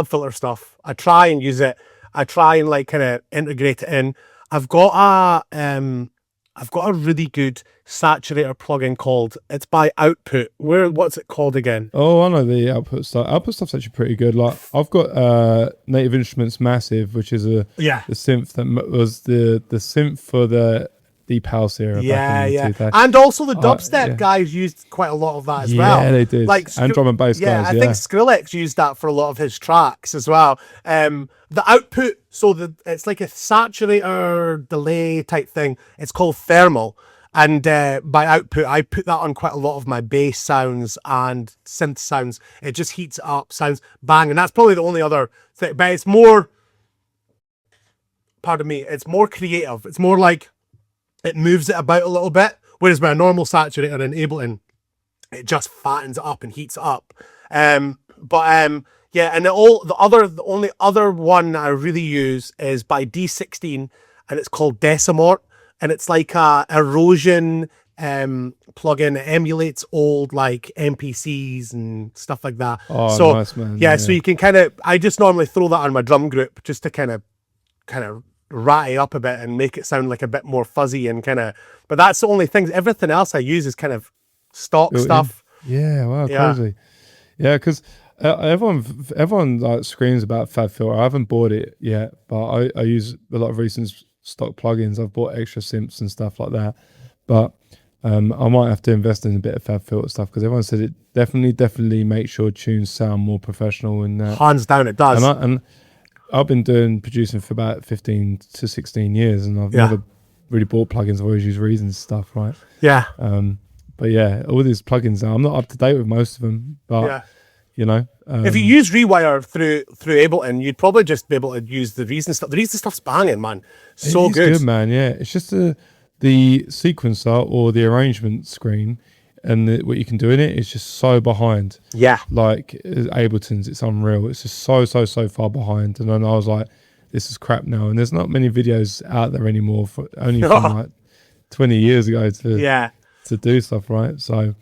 Filter stuff. I try and use it. I try and like kind of integrate it in. I've got a really good saturator plugin called, it's by Output. What's it called again? Oh, I know the Output stuff. Output stuff's actually pretty good. Like, I've got Native Instruments Massive, which is the synth that was the synth for the Deep House era. Yeah. And also the dubstep guys used quite a lot of that as well. Yeah, they did. Like and drum and bass guys. I think Skrillex used that for a lot of his tracks as well. The Output, so it's like a saturator delay type thing. It's called Thermal. And by Output, I put that on quite a lot of my bass sounds and synth sounds. It just heats it up, sounds bang. And that's probably the only other thing. But it's more, pardon me, it's more creative. It's more like, it moves it about a little bit. Whereas with a normal saturator in Ableton, it just fattens it up and heats it up. Yeah, and the only other one I really use is by D16, and it's called Decimort, and it's like a erosion plugin. It emulates old like MPCs and stuff like that. Oh, So nice, man. yeah, so you can kind of, I just normally throw that on my drum group just to kind of rat it up a bit and make it sound like a bit more fuzzy and kind of. But that's the only things. Everything else I use is kind of stock stuff. Yeah, wow, Yeah. crazy. Yeah, because everyone like screams about FabFilter. I haven't bought it yet, but I use a lot of recent stock plugins. I've bought extra simps and stuff like that, but I might have to invest in a bit of FabFilter stuff because everyone said it definitely makes your tunes sound more professional. And Hands down, it does. And I've been producing for about 15 to 16 years, and I've never really bought plugins. I've always used Reason stuff, right? Yeah. But yeah, all these plugins now, I'm not up to date with most of them, but you know, if you use Rewire through Ableton, you'd probably just be able to use the Reason stuff. The Reason stuff's banging, man. So it's good, man. Yeah, it's just the sequencer or the arrangement screen, and what you can do in it is just so behind. Yeah, like Ableton's, it's unreal. It's just so far behind, and then I was like, this is crap now. And there's not many videos out there anymore only from like 20 years ago to do stuff, right? So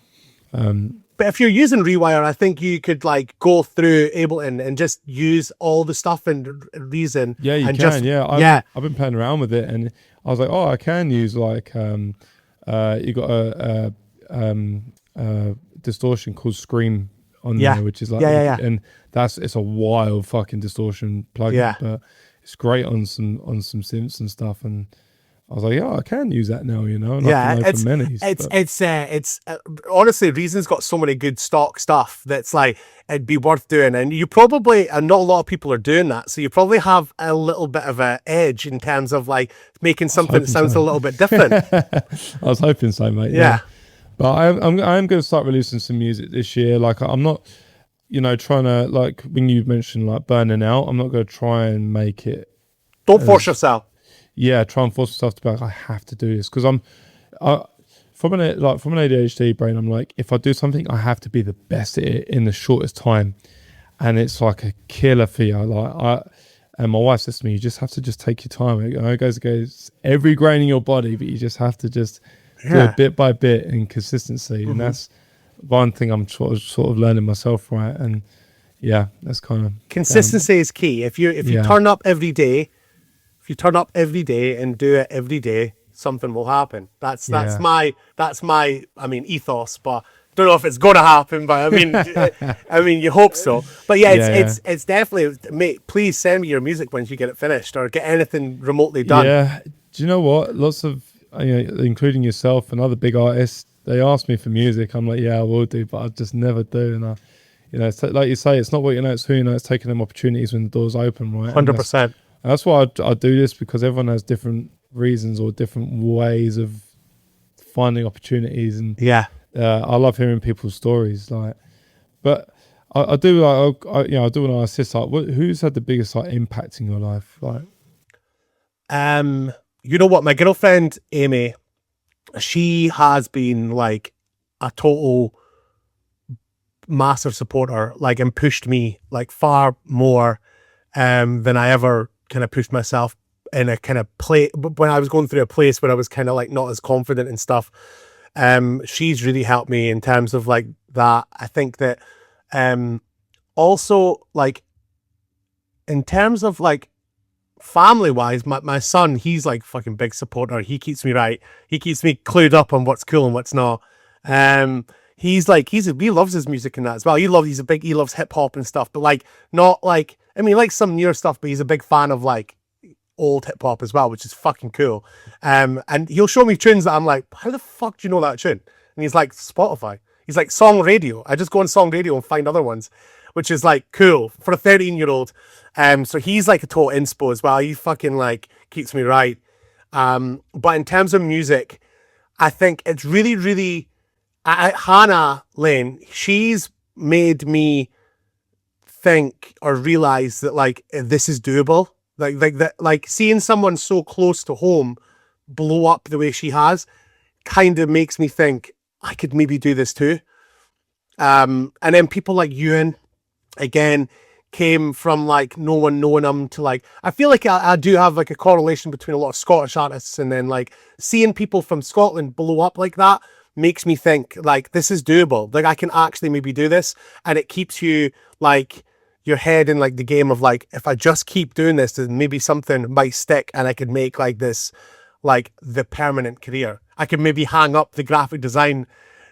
but if you're using Rewire, I think you could like go through Ableton and just use all the stuff in Reason. Yeah, you and can. I've been playing around with it, and I was like, oh, I can use like you got a distortion called Scream on there, which is like and it's a wild fucking distortion plugin, but it's great on some synths and stuff. And I was like, yeah, I can use that now, you know. And it's honestly, Reason's got so many good stock stuff that's like it'd be worth doing, and you probably, and not a lot of people are doing that, so you probably have a little bit of an edge in terms of like making something that sounds a little bit different. I was hoping so, mate. Yeah. But I'm going to start releasing some music this year. Like I'm not, you know, trying to, like when you mentioned like burning out, I'm not going to try and make it. Don't force yourself. Yeah, try and force myself to be like, I have to do this because from an ADHD brain. I'm like, if I do something, I have to be the best at it in the shortest time, and it's like a killer fear. And my wife says to me, you just have to just take your time. It goes every grain in your body, but you just have to just do it bit by bit and consistency, and that's one thing I'm sort of learning myself, right? And yeah, that's kind of consistency is key. If you turn up every day. If you turn up every day and do it every day, something will happen. That's my ethos, but don't know if it's going to happen. But I mean, you hope so. But it's definitely, mate. Please send me your music once you get it finished, or get anything remotely done. Yeah. Do you know what? Lots of, including yourself and other big artists, they ask me for music. I'm like, yeah, I will do, but I just never do. And it's like you say, it's not what you know, it's who you know. It's taking them opportunities when the doors open, right? 100%. That's why I do this, because everyone has different reasons or different ways of finding opportunities, and I love hearing people's stories. Like, but I do like I do want to assist. Like, who's had the biggest like impact in your life? Like, you know what, my girlfriend Amy, she has been like a total massive supporter, like, and pushed me like far more than I ever kind of pushed myself in a kind of play when I was going through a place where I was kind of like not as confident and stuff. She's really helped me in terms of like that. I think that also like in terms of like family wise, my son, he's like fucking big supporter. He keeps me right. He keeps me clued up on what's cool and what's not. He loves his music and that as well. He loves hip hop and stuff, but like not like, I mean, like some newer stuff, but he's a big fan of like old hip hop as well, which is fucking cool. And he'll show me tunes that I'm like, how the fuck do you know that tune? And he's like, Spotify. He's like, Song Radio. I just go on Song Radio and find other ones, which is like cool for a 13-year-old. So he's like a total inspo as well. He fucking like keeps me right. But in terms of music, I think it's really, really, Hannah Lane, she's made me think or realize that like this is doable. Like seeing someone so close to home blow up the way she has kind of makes me think I could maybe do this too. And then people like Ewan, again, came from like no one knowing them to like, I feel like I do have like a correlation between a lot of Scottish artists, and then like seeing people from Scotland blow up like that makes me think like this is doable. Like I can actually maybe do this, and it keeps you like your head in like the game of like, if I just keep doing this, then maybe something might stick and I could make like this, like the permanent career. I could maybe hang up the graphic design,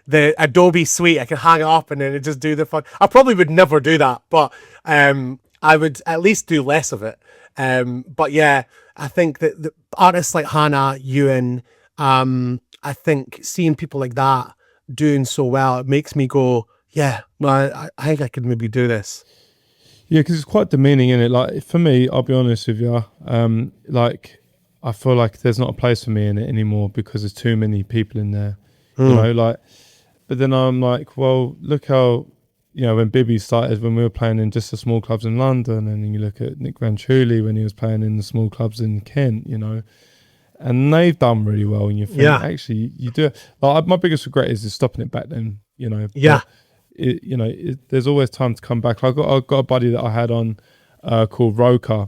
the Adobe suite. I could hang it up and then it just do the fun. I probably would never do that, but I would at least do less of it. But yeah, I think that the artists like Hannah, Ewan, I think seeing people like that doing so well, it makes me go, yeah, no, I think I could maybe do this. Yeah, because it's quite demeaning, isn't it? Like for me, I'll be honest with you. Like I feel like there's not a place for me in it anymore because there's too many people in there. You know, like. But then I'm like, well, look how, you know, when Bibby started, when we were playing in just the small clubs in London, and then you look at Nick Ranchuli when he was playing in the small clubs in Kent, you know, and they've done really well. And you think, actually, you do. Like, my biggest regret is stopping it back then, you know. Yeah. There's always time to come back. I got a buddy that I had on called Roker.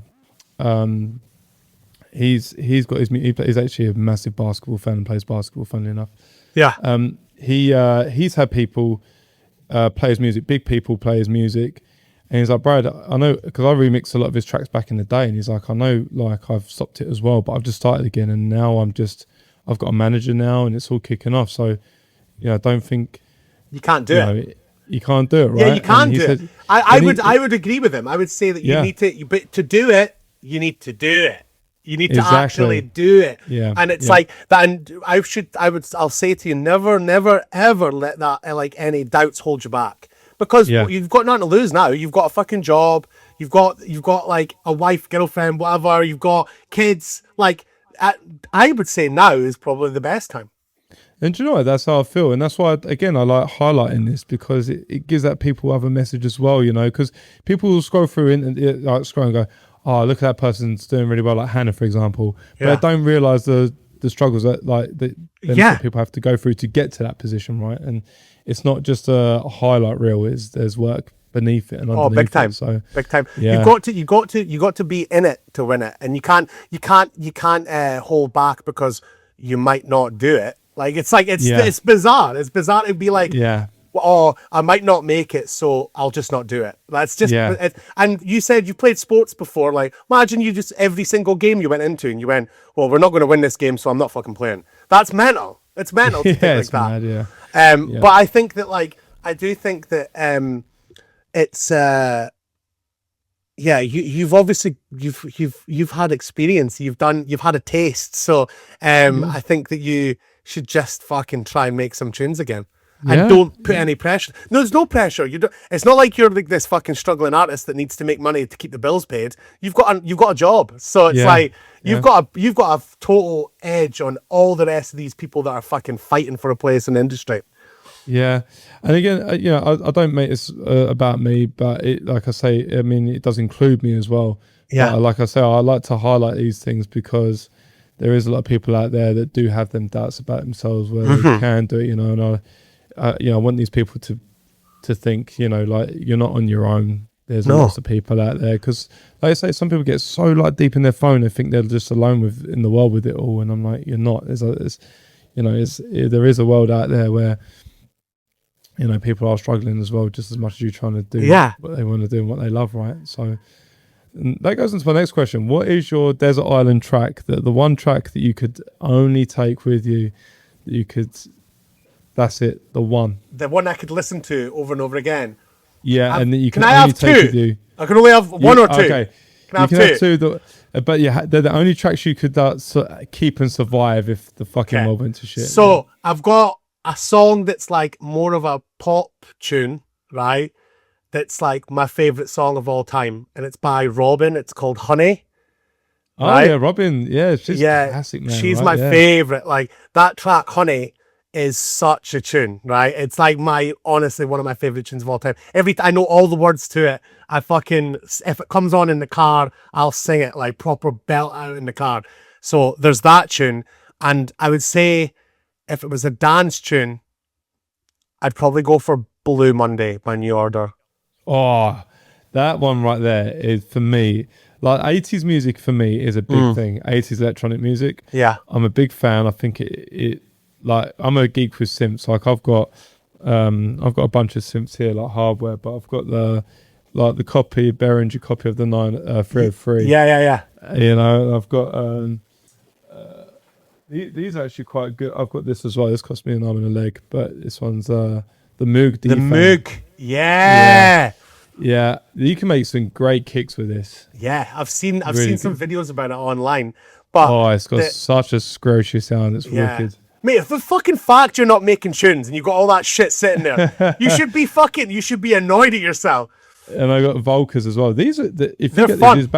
He's actually a massive basketball fan and plays basketball, funnily enough. Yeah. He's had people play his music, big people play his music, and he's like, Brad, I know, because I remixed a lot of his tracks back in the day, and he's like, I know, like I've stopped it as well, but I've just started again, and now I've got a manager now, and it's all kicking off. So, I don't think you can't do it. You can't do it, right? Yeah, you can't do it. I would agree with him. I would say that you need to, but to do it, you need to do it. You need to actually do it. Yeah. And it's like that. And I'll say to you, never, ever let that, like any doubts hold you back, because you've got nothing to lose now. You've got a fucking job. You've got like a wife, girlfriend, whatever. You've got kids. Like, I would say now is probably the best time. And do you know what? That's how I feel. And that's why, again, I like highlighting this, because it gives that people other message as well, you know, because people will scroll through and like scroll and go, oh, look at that person's doing really well, like Hannah, for example. But I don't realise the struggles that people have to go through to get to that position, right? And it's not just a highlight reel; there's work beneath it and underneath big time. It. So big time. Yeah. You got to be in it to win it, and you can't hold back because you might not do it. Like it's bizarre. It's bizarre to be like, oh, I might not make it, so I'll just not do it. That's just and you said you played sports before. Like, imagine you just every single game you went into and you went, well, we're not going to win this game, so I'm not fucking playing. That's mental. It's mental to think like that. Mad, But I think that, like, I do think that it's you've obviously you've had experience. You've had a taste. So I think that you should just fucking try and make some tunes again. And don't put any pressure. No, there's no pressure. It's not like you're like this fucking struggling artist that needs to make money to keep the bills paid. You've got a job, so it's like you've got a total edge on all the rest of these people that are fucking fighting for a place in the industry. Yeah, and again, I don't make this about me, but like I say, I mean, it does include me as well. Yeah, but like I say, I like to highlight these things because there is a lot of people out there that do have them doubts about themselves where they can do it, and I want these people to think, like you're not on your own. There's lots of people out there, because, like I say, some people get so like deep in their phone, they think they're just alone in the world with it all, and I'm like, you're not. There is a world out there where people are struggling as well, just as much as you trying to do what they want to do and what they love, right? So that goes into my next question. What is your desert island track, the one track that you could only take with you, that's it, the one I could listen to over and over again? And that you can only have take two? With you. I can only have one or two. Okay, can I have two? But they're the only tracks you could keep and survive if the fucking world went to shit. So I've got a song that's like more of a pop tune, right? That's like my favorite song of all time, and it's by Robin. It's called Honey. Oh yeah, Robin. Yeah, she's classic, man. She's my favorite. Like that track, Honey, is such a tune, right? It's like honestly one of my favorite tunes of all time. I know all the words to it. If it comes on in the car, I'll sing it like proper belt out in the car. So there's that tune, and I would say if it was a dance tune, I'd probably go for Blue Monday by New Order. Oh, That one right there is for me. Like 80s music for me is a big thing. 80s electronic music. Yeah. I'm a big fan. I think it like I'm a geek with synths. Like I've got a bunch of synths here, like hardware, but I've got the Behringer copy of the 303. Yeah. You know, I've got these are actually quite good. I've got this as well. This cost me an arm and a leg, but this one's the Moog. The Moog. Yeah. Yeah, you can make some great kicks with this. Yeah, I've seen some videos about it online. But it's got such a scrooshy sound. It's wicked. Mate, if the fucking fact you're not making tunes and you've got all that shit sitting there, you should be annoyed at yourself. And I got Volkers as well. These are they're fun.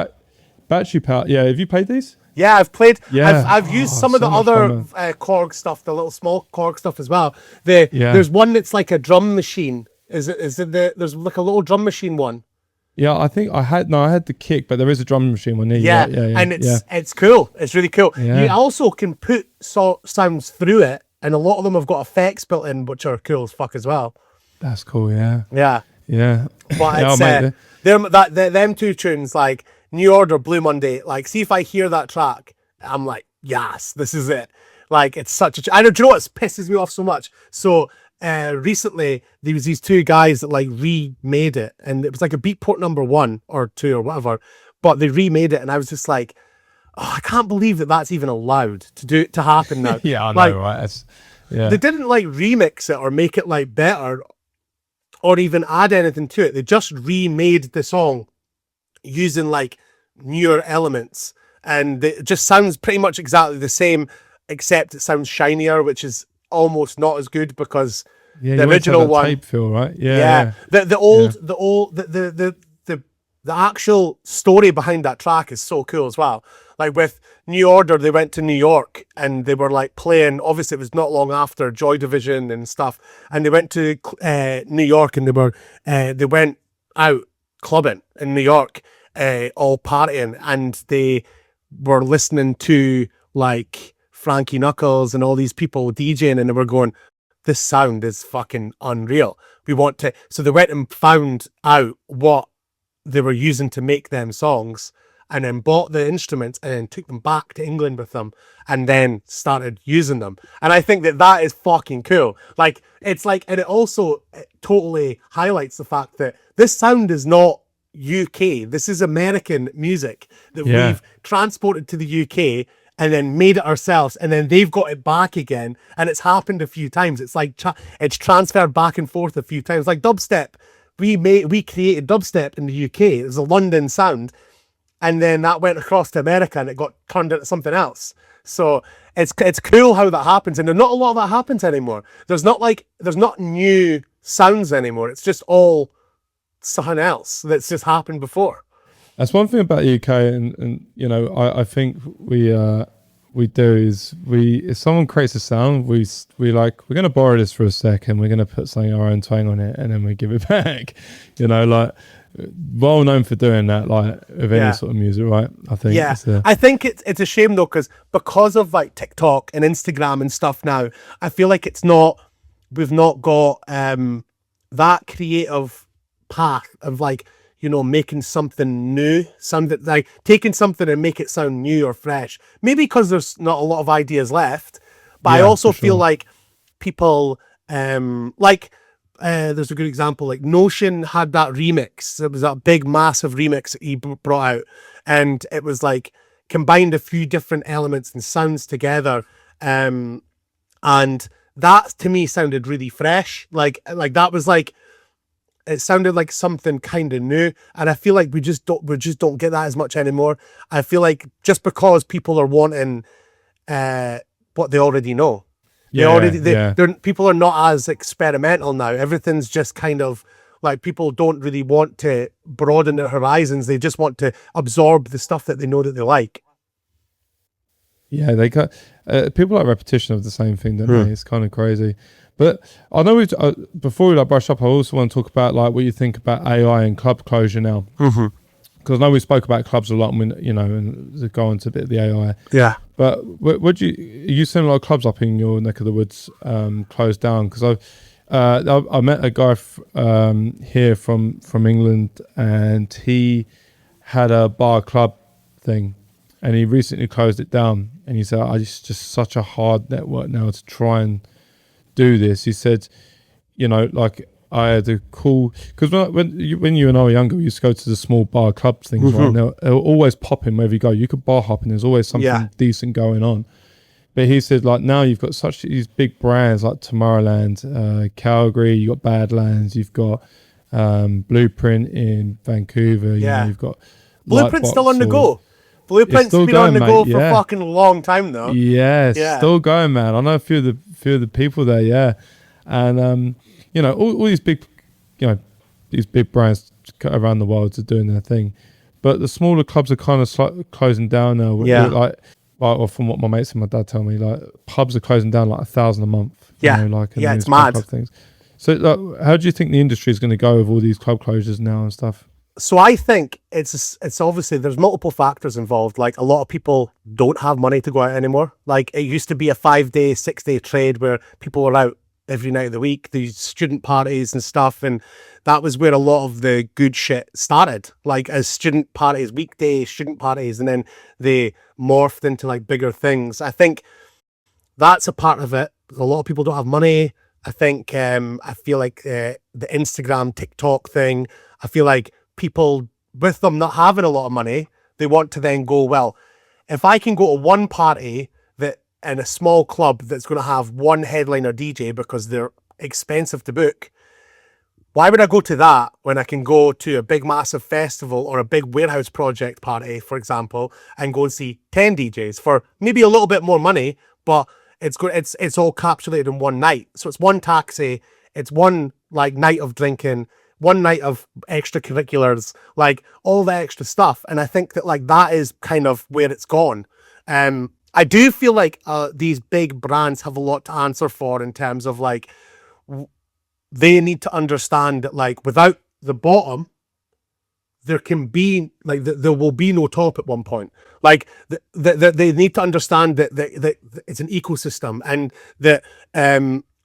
Battery power. Yeah, have you played these? Yeah, I've played. Yeah. I've used some of the other Korg stuff, the little small Korg stuff as well. There's one that's like a drum machine. There's like a little drum machine one. Yeah, I think I had the kick, but there is a drum machine one. Yeah, and it's cool. It's really cool. Yeah. You also can put sounds through it, and a lot of them have got effects built in, which are cool as fuck as well. That's cool. Yeah. Yeah. But it's them two tunes, like New Order, Blue Monday. Like, see if I hear that track, I'm like, yes, this is it. Like, it's such a. I don't. Do you know what pisses me off so much? So. Recently there was these two guys that like remade it, and it was like a Beatport number 1 or 2 or whatever, but they remade it, and I was just like, I can't believe that's even allowed to happen now. Yeah, I know, like, right? They didn't like remix it or make it like better or even add anything to it. They just remade the song using like newer elements, and it just sounds pretty much exactly the same, except it sounds shinier, which is almost not as good because the original one tape feel, right? The actual story behind that track is so cool as well. Like with New Order, they went to New York and they were like playing, obviously it was not long after Joy Division and stuff, and they went to New York, and they went out clubbing in New York, all partying, and they were listening to like Frankie Knuckles and all these people DJing, and they were going, this sound is fucking unreal. We want to. So they went and found out what they were using to make them songs, and then bought the instruments and then took them back to England with them, and then started using them. And I think that is fucking cool. Like, it's like, and it totally highlights the fact that this sound is not UK. This is American music that we've transported to the UK and then made it ourselves, and then they've got it back again, and it's happened a few times. It's like it's transferred back and forth a few times. Like dubstep, we created dubstep in the UK. It was a London sound, and then that went across to America, and it got turned into something else. So it's cool how that happens, and there's not a lot of that happens anymore. There's not new sounds anymore. It's just all something else that's just happened before. That's one thing about the UK, and you know, I think we do is if someone creates a sound, we're going to borrow this for a second, we're going to put something our own twang on it, and then we give it back. You know, like, well known for doing that, like with any sort of music, right? I think. Yeah, I think it's a shame though, because of like TikTok and Instagram and stuff now. I feel like we've not got that creative path of like, you know, making something new, like taking something and make it sound new or fresh. Maybe because there's not a lot of ideas left, but I also feel like people, there's a good example, like Notion had that remix. It was that big, massive remix that he brought out, and it was like combined a few different elements and sounds together, and that to me sounded really fresh. Like that was like, it sounded like something kind of new, and I feel like we just don't get that as much anymore. I feel like just because people are wanting what they already know, people are not as experimental now. Everything's just kind of like, people don't really want to broaden their horizons. They just want to absorb the stuff that they know that they like. Yeah, they got people like repetition of the same thing, don't they? It's kind of crazy. But I know before we brush up, I also want to talk about like what you think about AI and club closure now, because I know we spoke about clubs a lot, and go on to a bit of the AI. Yeah. But would you seeing a lot of clubs up in your neck of the woods closed down? Because I met a guy here from England, and he had a bar club thing, and he recently closed it down. And he said, "It's just such a hard network now to try and do this." He said, "You know, like I had a cool because when you and I were younger, we used to go to the small bar club things. Right now, they were always popping wherever you go. You could bar hop, and there's always something decent going on." But he said, like, now you've got such these big brands like Tomorrowland, Calgary, you've got Badlands, you've got Blueprint in Vancouver, you know, you've got Blueprint's still on the go. Blueprint's been on the go for a fucking long time though. Yeah, still going, man. I know a few of the people there, and you know, all these big, you know, these big brands around the world are doing their thing, but the smaller clubs are kind of closing down now. Well, from what my mates and my dad tell me, like pubs are closing down like 1,000 a month. Yeah, it's mad. Things. So, like, how do you think the industry is going to go with all these club closures now and stuff? So I think it's obviously there's multiple factors involved. Like a lot of people don't have money to go out anymore. Like it used to be a 5-day, 6-day trade where people were out every night of the week, these student parties and stuff, and that was where a lot of the good shit started, like as student parties, weekday student parties, and then they morphed into like bigger things. I think that's a part of it. A lot of people don't have money. I think I feel like the Instagram, TikTok thing, I feel like people with them not having a lot of money, they want to then go, well, if I can go to one party that in a small club that's going to have one headliner DJ because they're expensive to book, why would I go to that when I can go to a big massive festival or a big warehouse project party, for example, and go and see 10 DJs for maybe a little bit more money, but it's all capsulated in one night. So it's one taxi, it's one like night of drinking, one night of extracurriculars, like all the extra stuff. And I think that like that is kind of where it's gone. I do feel like these big brands have a lot to answer for in terms of like they need to understand that like without the bottom, there can be like there will be no top at one point. Like they need to understand that it's an ecosystem, and that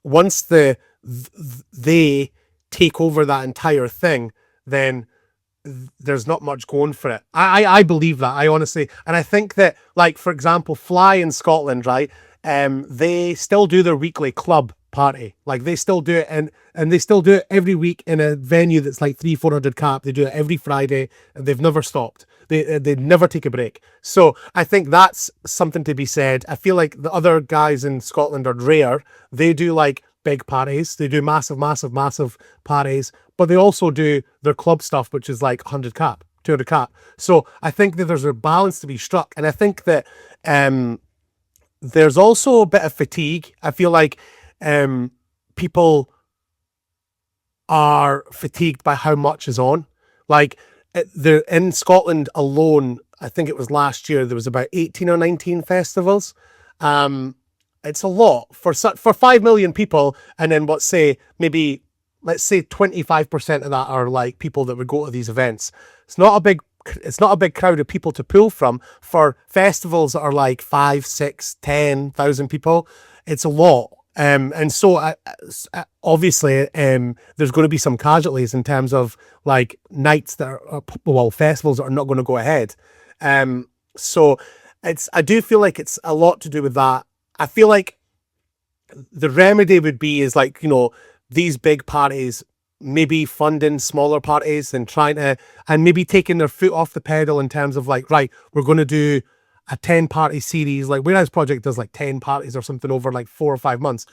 once they take over that entire thing, then there's not much going for it. I believe that. I honestly, and I think that like for example, Fly in Scotland, right? They still do their weekly club party. Like they still do it, and they still do it every week in a venue that's like 300-400 cap. They do it every Friday, and they've never stopped. They never take a break. So I think that's something to be said. I feel like the other guys in Scotland are rare. They do like big parties. They do massive parties, but they also do their club stuff, which is like 100 cap, 200 cap. So I think that there's a balance to be struck, and I think that there's also a bit of fatigue. I feel like people are fatigued by how much is on. Like in Scotland alone, I think it was last year, there was about 18 or 19 festivals. It's a lot for 5 million people. And then let's say 25% of that are like people that would go to these events. It's not a big crowd of people to pull from for festivals that are like 5, 6, 10,000 people. It's a lot. And so obviously there's going to be some casualties in terms of like nights that are, festivals that are not going to go ahead. So I do feel like it's a lot to do with that. I feel like the remedy would be is like, you know, these big parties maybe funding smaller parties and and maybe taking their foot off the pedal in terms of like, right, we're going to do a 10-party series, like Warehouse Project does like 10 parties or something over like 4 or 5 months.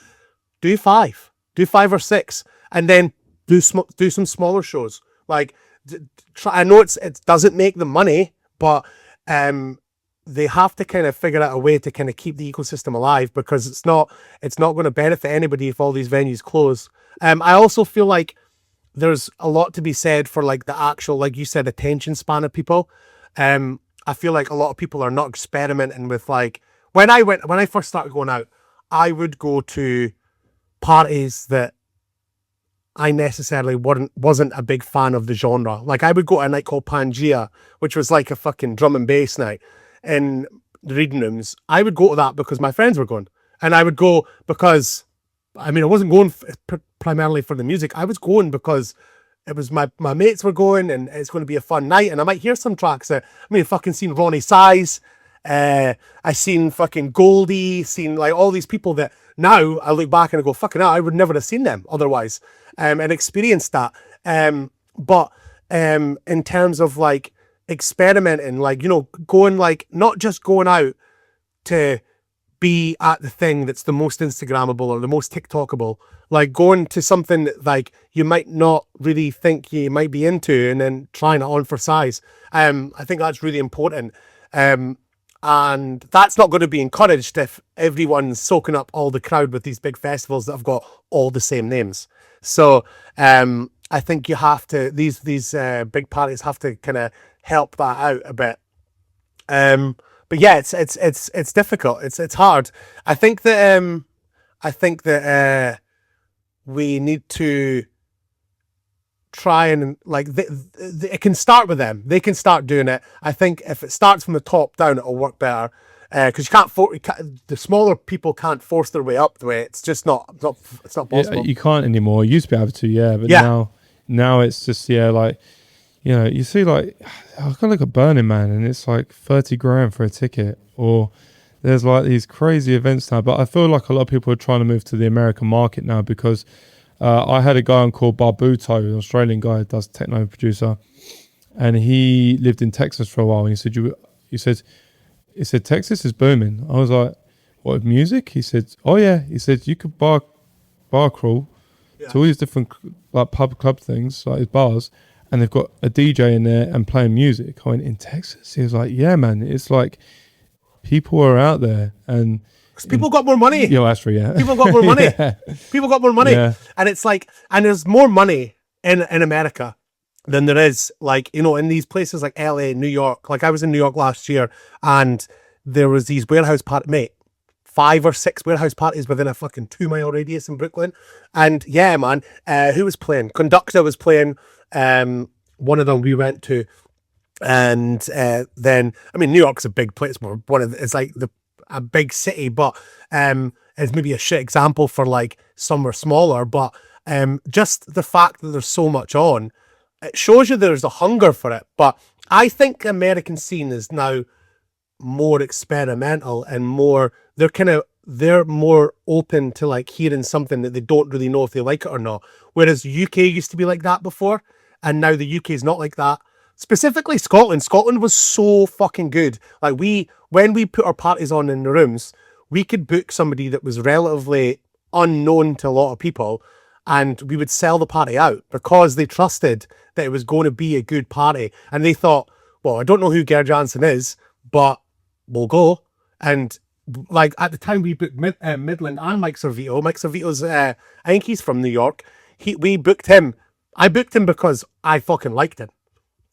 Do 5 or 6, and then do some smaller shows. Like I know it doesn't make them money, but they have to kind of figure out a way to kind of keep the ecosystem alive, because it's not going to benefit anybody if all these venues close. I also feel like there's a lot to be said for like the actual, like you said, attention span of people. I feel like a lot of people are not experimenting with like, when I first started going out, I would go to parties that I necessarily wasn't a big fan of the genre. Like I would go to a night called Pangea, which was like a fucking drum and bass night in the reading rooms. I would go to that because my friends were going, and I would go because I mean, I wasn't going primarily for the music. I was going because it was my mates were going, and it's going to be a fun night. And I might hear some tracks. I mean, fucking seen Ronnie Size. I seen fucking Goldie. Seen like all these people that now I look back and I go, fucking hell, I would never have seen them otherwise. And experienced that. But in terms of like experimenting, like, you know, going like not just going out to be at the thing that's the most Instagrammable or the most TikTokable, like going to something that like you might not really think you might be into and then trying it on for size. I think that's really important. And that's not going to be encouraged if everyone's soaking up all the crowd with these big festivals that have got all the same names. So I think you have to, these big parties have to kind of help that out a bit. But yeah, it's difficult. It's hard. I think that we need to try and like it can start with them. They can start doing it. I think if it starts from the top down, it'll work better. Because the smaller people can't force their way up the way. It's just not possible. Yeah, you can't anymore. You used to be able to, but now it's just like. You know, you see, like, I can look at Burning Man and it's like 30 grand for a ticket, or there's like these crazy events now. But I feel like a lot of people are trying to move to the American market now because I had a guy on called Barbuto, an Australian guy who does techno producer, and he lived in Texas for a while. And he said Texas is booming. I was like, what, with music? He said, oh yeah. He said you could bar crawl to all these different like club things, like his bars. And they've got a DJ in there and playing music. I went, in Texas? He was like, yeah, man. It's like people are out there. And people got more money. Yo, Astro, yeah. People got more money. Yeah. People got more money. Yeah. And it's like, and there's more money in America than there is, like, you know, in these places like LA, New York. Like I was in New York last year and there was these warehouse parties, mate, 5 or 6 warehouse parties within a fucking 2-mile radius in Brooklyn. And yeah, man, who was playing? Conductor was playing. One of them we went to, and then I mean New York's a big place. It's like a big city, but it's maybe a shit example for like somewhere smaller. But just the fact that there's so much on, it shows you there's a hunger for it. But I think the American scene is now more experimental and more. They're more open to like hearing something that they don't really know if they like it or not. Whereas UK used to be like that before, and now the UK is not like that. Specifically Scotland. Scotland was so fucking good. Like when we put our parties on in the rooms, we could book somebody that was relatively unknown to a lot of people, and we would sell the party out because they trusted that it was going to be a good party. And they thought, well, I don't know who Ger Jansen is, but we'll go. And like at the time we booked Midland and Mike Servito. Mike Servito's, I think he's from New York. We booked him. I booked him because I fucking liked him.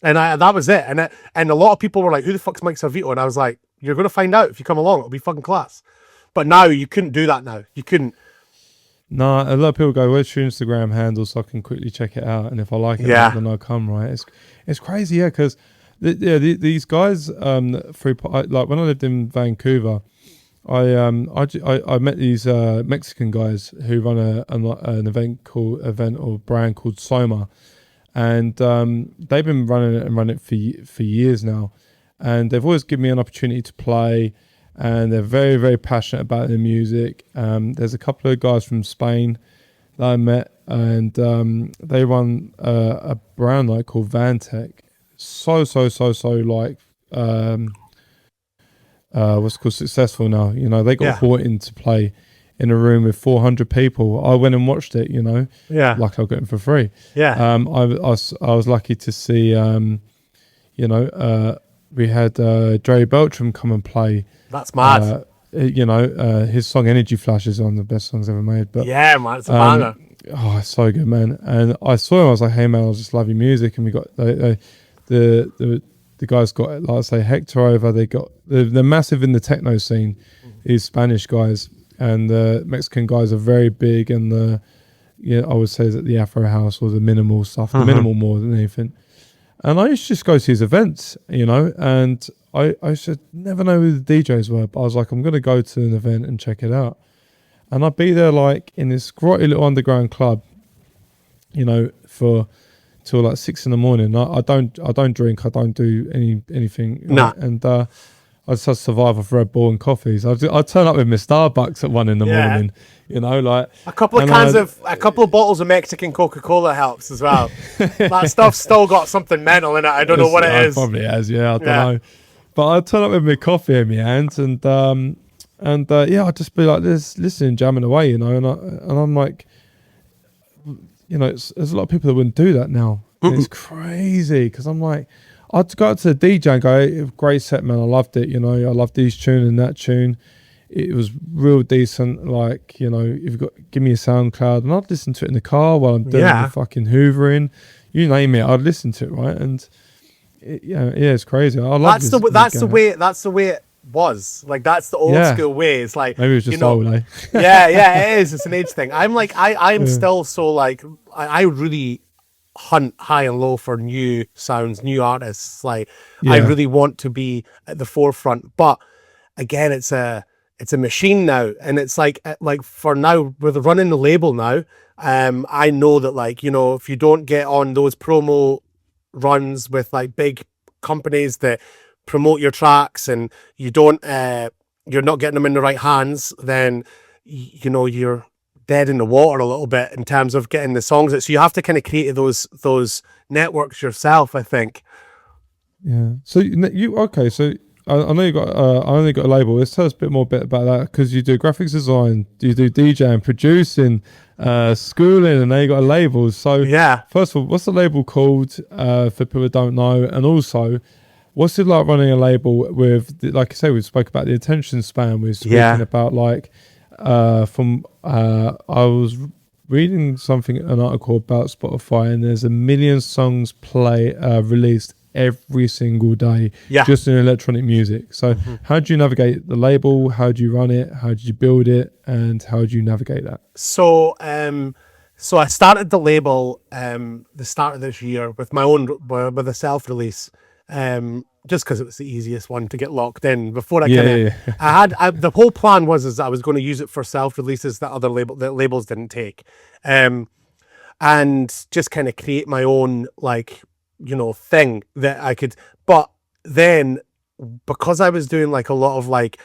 And that was it. And a lot of people were like, who the fuck's Mike Servito? And I was like, you're going to find out if you come along. It'll be fucking class. But now you couldn't do that now. You couldn't. No, a lot of people go, where's your Instagram handle so I can quickly check it out? And if I like it, then I'll come, right? It's crazy, because these guys, like when I lived in Vancouver, I met these Mexican guys who run an event or brand called Soma, and they've been running it for years now, and they've always given me an opportunity to play, and they're very, very passionate about their music. There's a couple of guys from Spain that I met, and they run a brand like called Vantech. So like what's called successful now. You know, they got brought in to play in a room with 400 people. I went and watched it, you know. Yeah. Like I got it for free. Yeah. I was lucky to see, we had Dre Beltram come and play. That's mad. His song Energy Flash is one of the best songs ever made. But yeah, man, it's a banger. Oh, it's so good, man. And I saw him, I was like, hey man, I just love your music. And we got the guys got, like I say, Hector over. They got they're massive in the techno scene. These Spanish guys, and the Mexican guys are very big. And I would say that the Afro House or the minimal stuff, the minimal more than anything. And I used to just go to his events, and I should never know who the DJs were, but I was like, I'm going to go to an event and check it out. and I'd be there like in this grotty little underground club, you know, for till like 6 a.m. I don't drink, I don't do anything, Nah. right? And I just survive off Red Bull and coffees. I'd turn up with my Starbucks at 1 a.m, you know, like a couple of bottles of Mexican Coca-Cola helps as well. That stuff's still got something mental in it. I don't know what it is. Probably has, yeah. I don't know. But I'd turn up with my coffee in my hands, and I'd just be like this, listening, jamming away, you know. And I'm like, you know, there's a lot of people that wouldn't do that now. It's crazy because I'm like, I'd go out to the DJ and go, great set, man. I loved it. You know, I loved this tune and that tune. It was real decent. Like, you know, give me a SoundCloud, and I'd listen to it in the car while I'm doing the fucking hoovering. You name it, I'd listen to it, right? And it's crazy. I love that's the way it was. Like, that's the old school way. It's like, maybe it was just old, eh? It is. It's an age thing. I'm like, I'm still so like, I really hunt high and low for new sounds, new artists. Like, I really want to be at the forefront. But again, it's a machine now, and it's like for now, with running the label now, I know that, like, you know, if you don't get on those promo runs with like big companies that promote your tracks, and you don't you're not getting them in the right hands, then you know you're dead in the water a little bit in terms of getting the songs out. So you have to kind of create those networks yourself, I think. Yeah. So so I know you got I only got a label. Let's tell us a bit more about that, because you do graphics design, you do DJing, producing, schooling, and now you got a label. So first of all, what's the label called, for people who don't know? And also, what's it like running a label with, like I say, we spoke about the attention span. We were speaking about like, I was reading an article about Spotify, and there's 1 million songs released every single day, just in electronic music. So how do you navigate the label? How do you run it? How did you build it? And how do you navigate that? So I started the label the start of this year with a self-release, just because it was the easiest one to get locked in. Before I the whole plan was I was going to use it for self-releases that labels didn't take, and just kind of create my own, like, you know, thing that I could. But then, because I was doing like a lot of like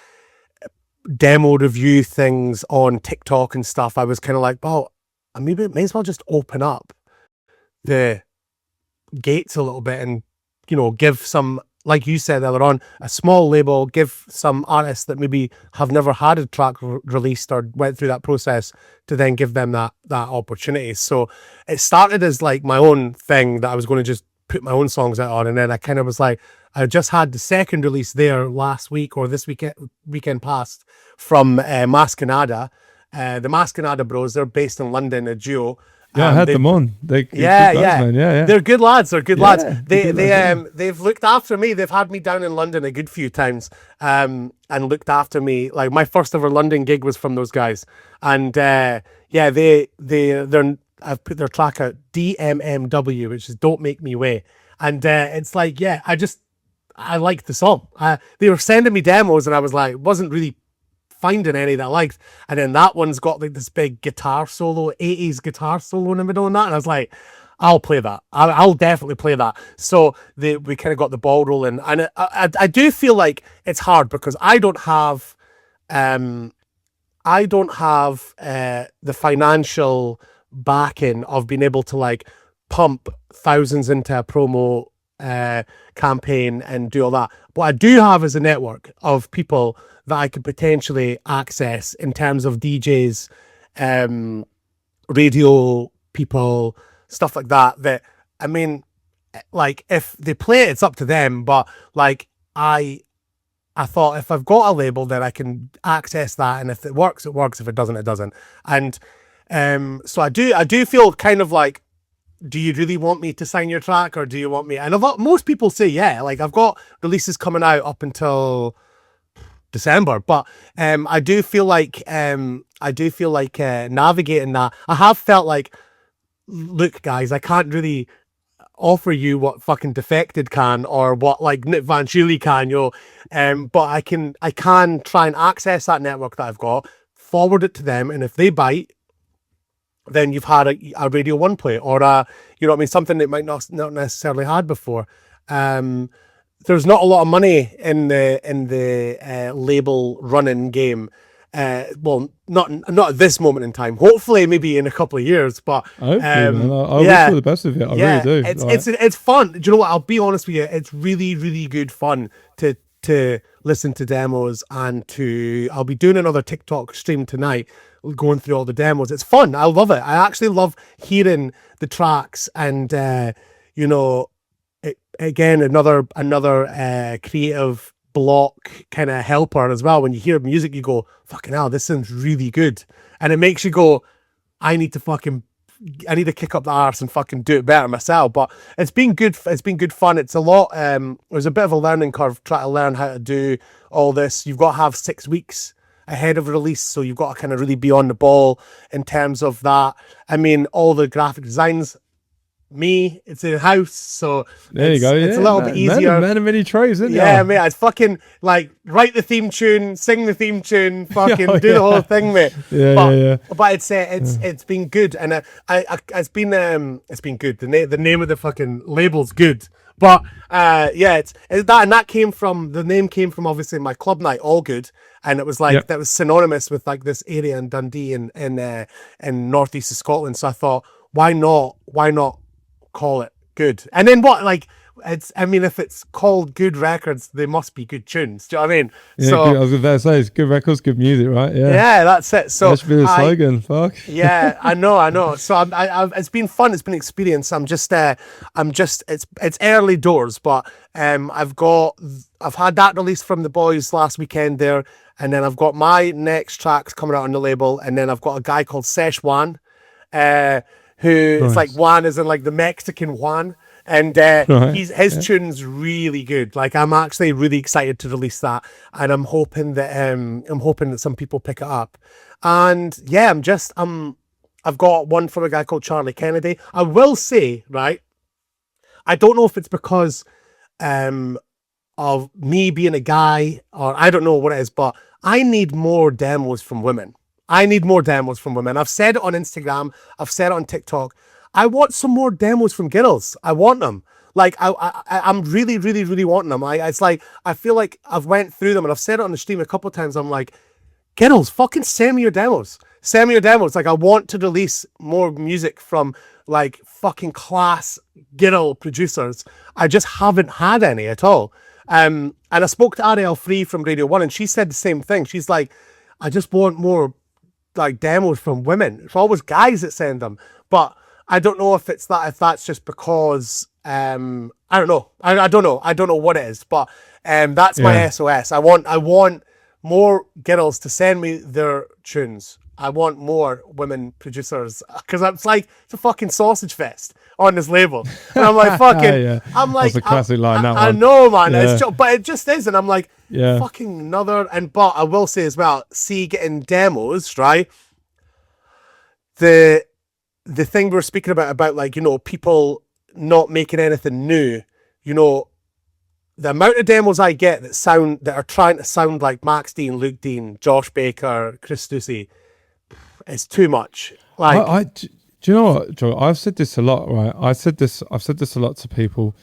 demo review things on TikTok and stuff, I was kind of like, well, I maybe may as well just open up the gates a little bit, and, you know, give some, like you said earlier on, a small label, give some artists that maybe have never had a track released or went through that process, to then give them that opportunity. So it started as like my own thing that I was going to just put my own songs out on, and then I kind of was like, I just had the second release there last week, or this weekend past, from Mascanada. The Mascanada Bros, they're based in London, a duo. I had them on. They're good lads, man. Yeah. They're good lads. They've looked after me. They've had me down in London a good few times, and looked after me. Like, my first ever London gig was from those guys, and I've put their track out, DMMW, which is Don't Make Me Way, and it's like, I liked the song. They were sending me demos, and I was like, wasn't really finding any that I liked, and then that one's got like this big guitar solo, 80s guitar solo in the middle, and that, and I was like, I'll play that. I'll definitely play that. So we kind of got the ball rolling, and I do feel like it's hard because I don't have the financial backing of being able to like pump thousands into a promo campaign and do all that. What I do have is a network of people that I could potentially access in terms of DJs, radio people, stuff like that. That, I mean, like, if they play it, it's up to them. But like, I thought, if I've got a label, then I can access that, and if it works, it works. If it doesn't, it doesn't. And so I do feel kind of like, do you really want me to sign your track, or do you want me? And most people say, yeah, like, I've got releases coming out up until December, but I do feel like navigating that. I have felt like, look, guys, I can't really offer you what fucking Defected can, or what like Nick Van Shuley can, but I can try and access that network that I've got, forward it to them, and if they bite, then you've had a Radio 1 play, or you know what I mean, something that might not necessarily had before. There's not a lot of money in the label running game. Well, not at this moment in time. Hopefully, maybe in a couple of years. But hopefully, I wish you all the best of it. I really do. It's fun. Do you know what? I'll be honest with you. It's really, really good fun to listen to demos, and I'll be doing another TikTok stream tonight, going through all the demos. It's fun. I love it. I actually love hearing the tracks, and you know, again, another creative block kind of helper as well. When you hear music, you go, fucking hell, this sounds really good, and it makes you go, I need to kick up the arse and fucking do it better myself. But it's been good. It's been good fun. It's a lot. There's a bit of a learning curve trying to learn how to do all this. You've got to have 6 weeks ahead of release, so you've got to kind of really be on the ball in terms of that. I mean, all the graphic designs, it's in house, so there you go. It's a little bit easier. Man of many trades, isn't it? Yeah, mate. It's fucking like write the theme tune, sing the theme tune, fucking do the whole thing, mate. But it's been good, and it's been good. The name of the fucking label's good, but it's that, and the name came from obviously my club night, All Good, and it was like that was synonymous with like this area in Dundee and in northeast of Scotland. So I thought, why not call it good? And then what, like, if it's called Good Records, they must be good tunes. Do you know what I mean? Yeah, so I was about to say, it's good records, good music, right? Yeah, that's it. So that should be the slogan. Fuck. Yeah, I know. So I've it's been fun. It's been an experience. It's early doors, but I've had that release from the boys last weekend there, and then I've got my next tracks coming out on the label, and then I've got a guy called Sesh Juan, who it's like Juan is in like the Mexican Juan, and his tune's really good. Like, I'm actually really excited to release that, and I'm hoping that some people pick it up. And yeah, I've got one from a guy called Charlie Kennedy. I will say, right, I don't know if it's because of me being a guy, or I don't know what it is, but I need more demos from women. I've said it on Instagram. I've said it on TikTok. I want some more demos from girls. I want them. Like, I'm really, really, really wanting them. It's like, I feel like I've went through them, and I've said it on the stream a couple of times. I'm like, girls, fucking send me your demos. Like, I want to release more music from like fucking class girl producers. I just haven't had any at all. And I spoke to Ariel Free from Radio 1, and she said the same thing. She's like, I just want more like demos from women. It's always guys that send them, but I don't know if that's just because I don't know. I don't know what it is, but that's my SOS. I want more girls to send me their tunes. I want more women producers, because it's a fucking sausage fest on this label, and I'm like, fucking, I'm like, that's a classic line. I know, man. Yeah. But it just is, and I'm like, fucking another. But I will say as well, getting demos, right? The thing we were speaking about like, you know, people not making anything new, you know, the amount of demos I get that are trying to sound like Max Dean, Luke Dean, Josh Baker, Chris Stussy, it's too much. Like, do you know what, Joe? I've said this a lot, right? I've said this a lot to people.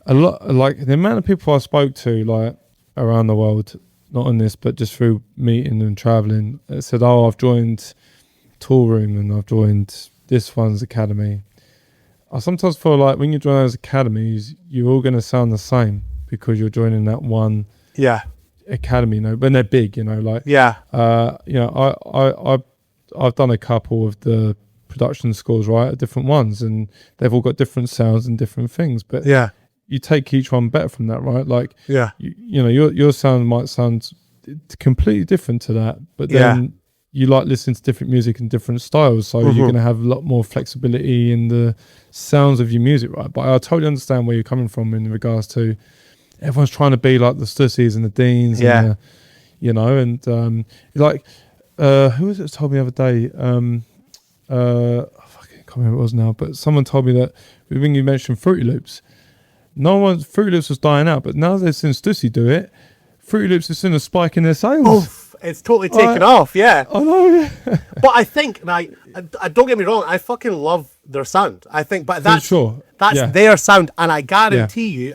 A lot, like the amount of people I spoke to, like around the world, not on this, but just through meeting and traveling, said, "Oh, I've joined Tool Room and I've joined this one's academy." I sometimes feel like when you join those academies, you're all going to sound the same because you're joining that one academy. You know, when they're big, you know, like you know, I've done a couple of the production schools, right, different ones, and they've all got different sounds and different things. But you take each one better from that, right? Like you know, your sound might sound completely different to that, but then you like listening to different music and different styles, so you're going to have a lot more flexibility in the sounds of your music, right? But I totally understand where you're coming from in regards to everyone's trying to be like the Stussies and the Deans, and you know, and like who was it that told me the other day? I can't remember what it was now, but someone told me that when you mentioned Fruity Loops, Fruity Loops was dying out, but now they've seen Stussy do it. Fruity Loops has seen a spike in their sales. It's totally taken off. Yeah. I know. Yeah. But I think, like, I don't get me wrong, I fucking love their sound. I think, but that's their sound, and I guarantee you,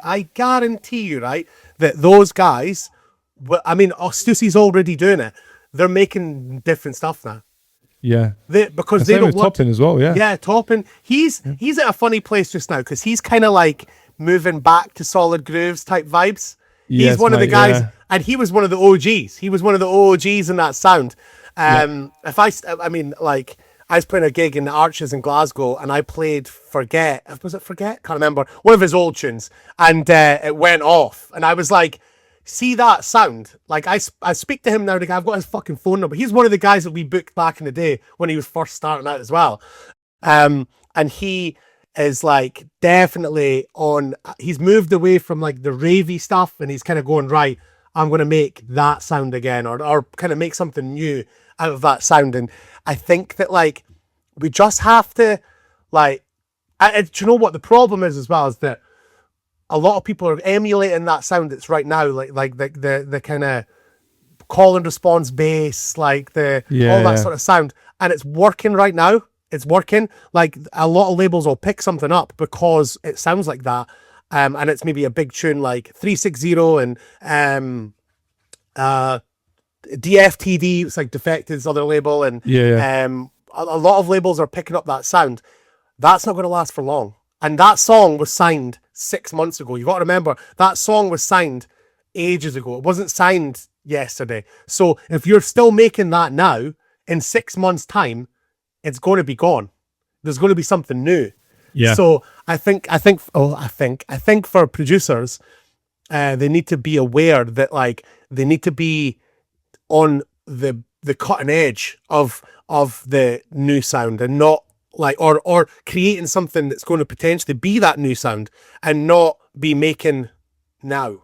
right, that those guys, I mean, Stussy's already doing it. They're making different stuff now. Yeah. Because they don't want Topping as well. Yeah. Yeah, Topping. He's at a funny place just now because he's kind of like moving back to solid grooves type vibes. He's one of the guys, and he was one of the OGs. He was one of the OGs in that sound. If I mean, like, I was playing a gig in the Arches in Glasgow, and I played Forget. Was it Forget? Can't remember. One of his old tunes, and it went off. And I was like, see that sound? Like, I speak to him now. I've got his fucking phone number. He's one of the guys that we booked back in the day when he was first starting out as well. And he is like definitely on. He's moved away from like the ravey stuff, and he's kind of going, right, I'm going to make that sound again, or kind of make something new out of that sound. And I think that, like, we just have to, like, do you know what the problem is as well? Is that a lot of people are emulating that sound that's right now, like the kind of call and response bass, like all that sort of sound, and it's working right now. It's working. Like, a lot of labels will pick something up because it sounds like that. And it's maybe a big tune like 360 and DFTD. It's like Defected's other label, and a lot of labels are picking up that sound. That's not going to last for long. And that song was signed 6 months ago. You got to remember, that song was signed ages ago. It wasn't signed yesterday. So if you're still making that now, in 6 months' time, it's going to be gone. There's going to be something new. Yeah. So I think for producers, they need to be aware that, like, they need to be on the cutting edge of the new sound, and not like or creating something that's going to potentially be that new sound, and not be making now.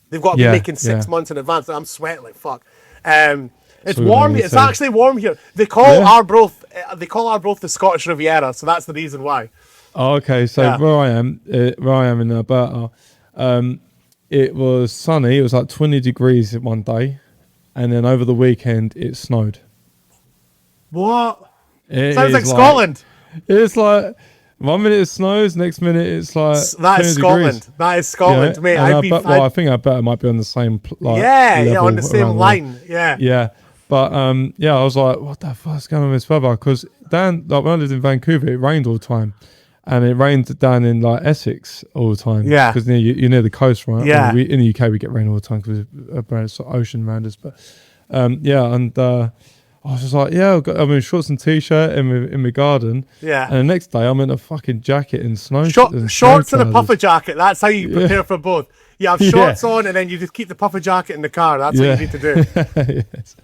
They've got to be making 6 months in advance. I'm sweating like fuck. It's warm. It's actually warm here. They call Arbroath the Scottish Riviera, so that's the reason why. Oh, okay. So where I am in Alberta, it was sunny. It was like 20 degrees one day, and then over the weekend it snowed. What? Sounds like Scotland. It's like 1 minute it snows, next minute it's like that is Scotland. Degrees. That is Scotland, mate. I think Alberta might be on the same on the same line. Yeah. But I was like, what the fuck's going on with this weather? Because when I lived in Vancouver, it rained all the time. And it rained down in like Essex all the time. Yeah. Because you're near the coast, right? Yeah. In the UK, we get rain all the time because there's ocean around us. But I was just like, I'm in shorts and t-shirt in my garden. Yeah. And the next day, I'm in a fucking jacket and shorts and a puffer jacket. That's how you prepare for both. You have shorts on, and then you just keep the puffer jacket in the car. That's what you need to do. Yes.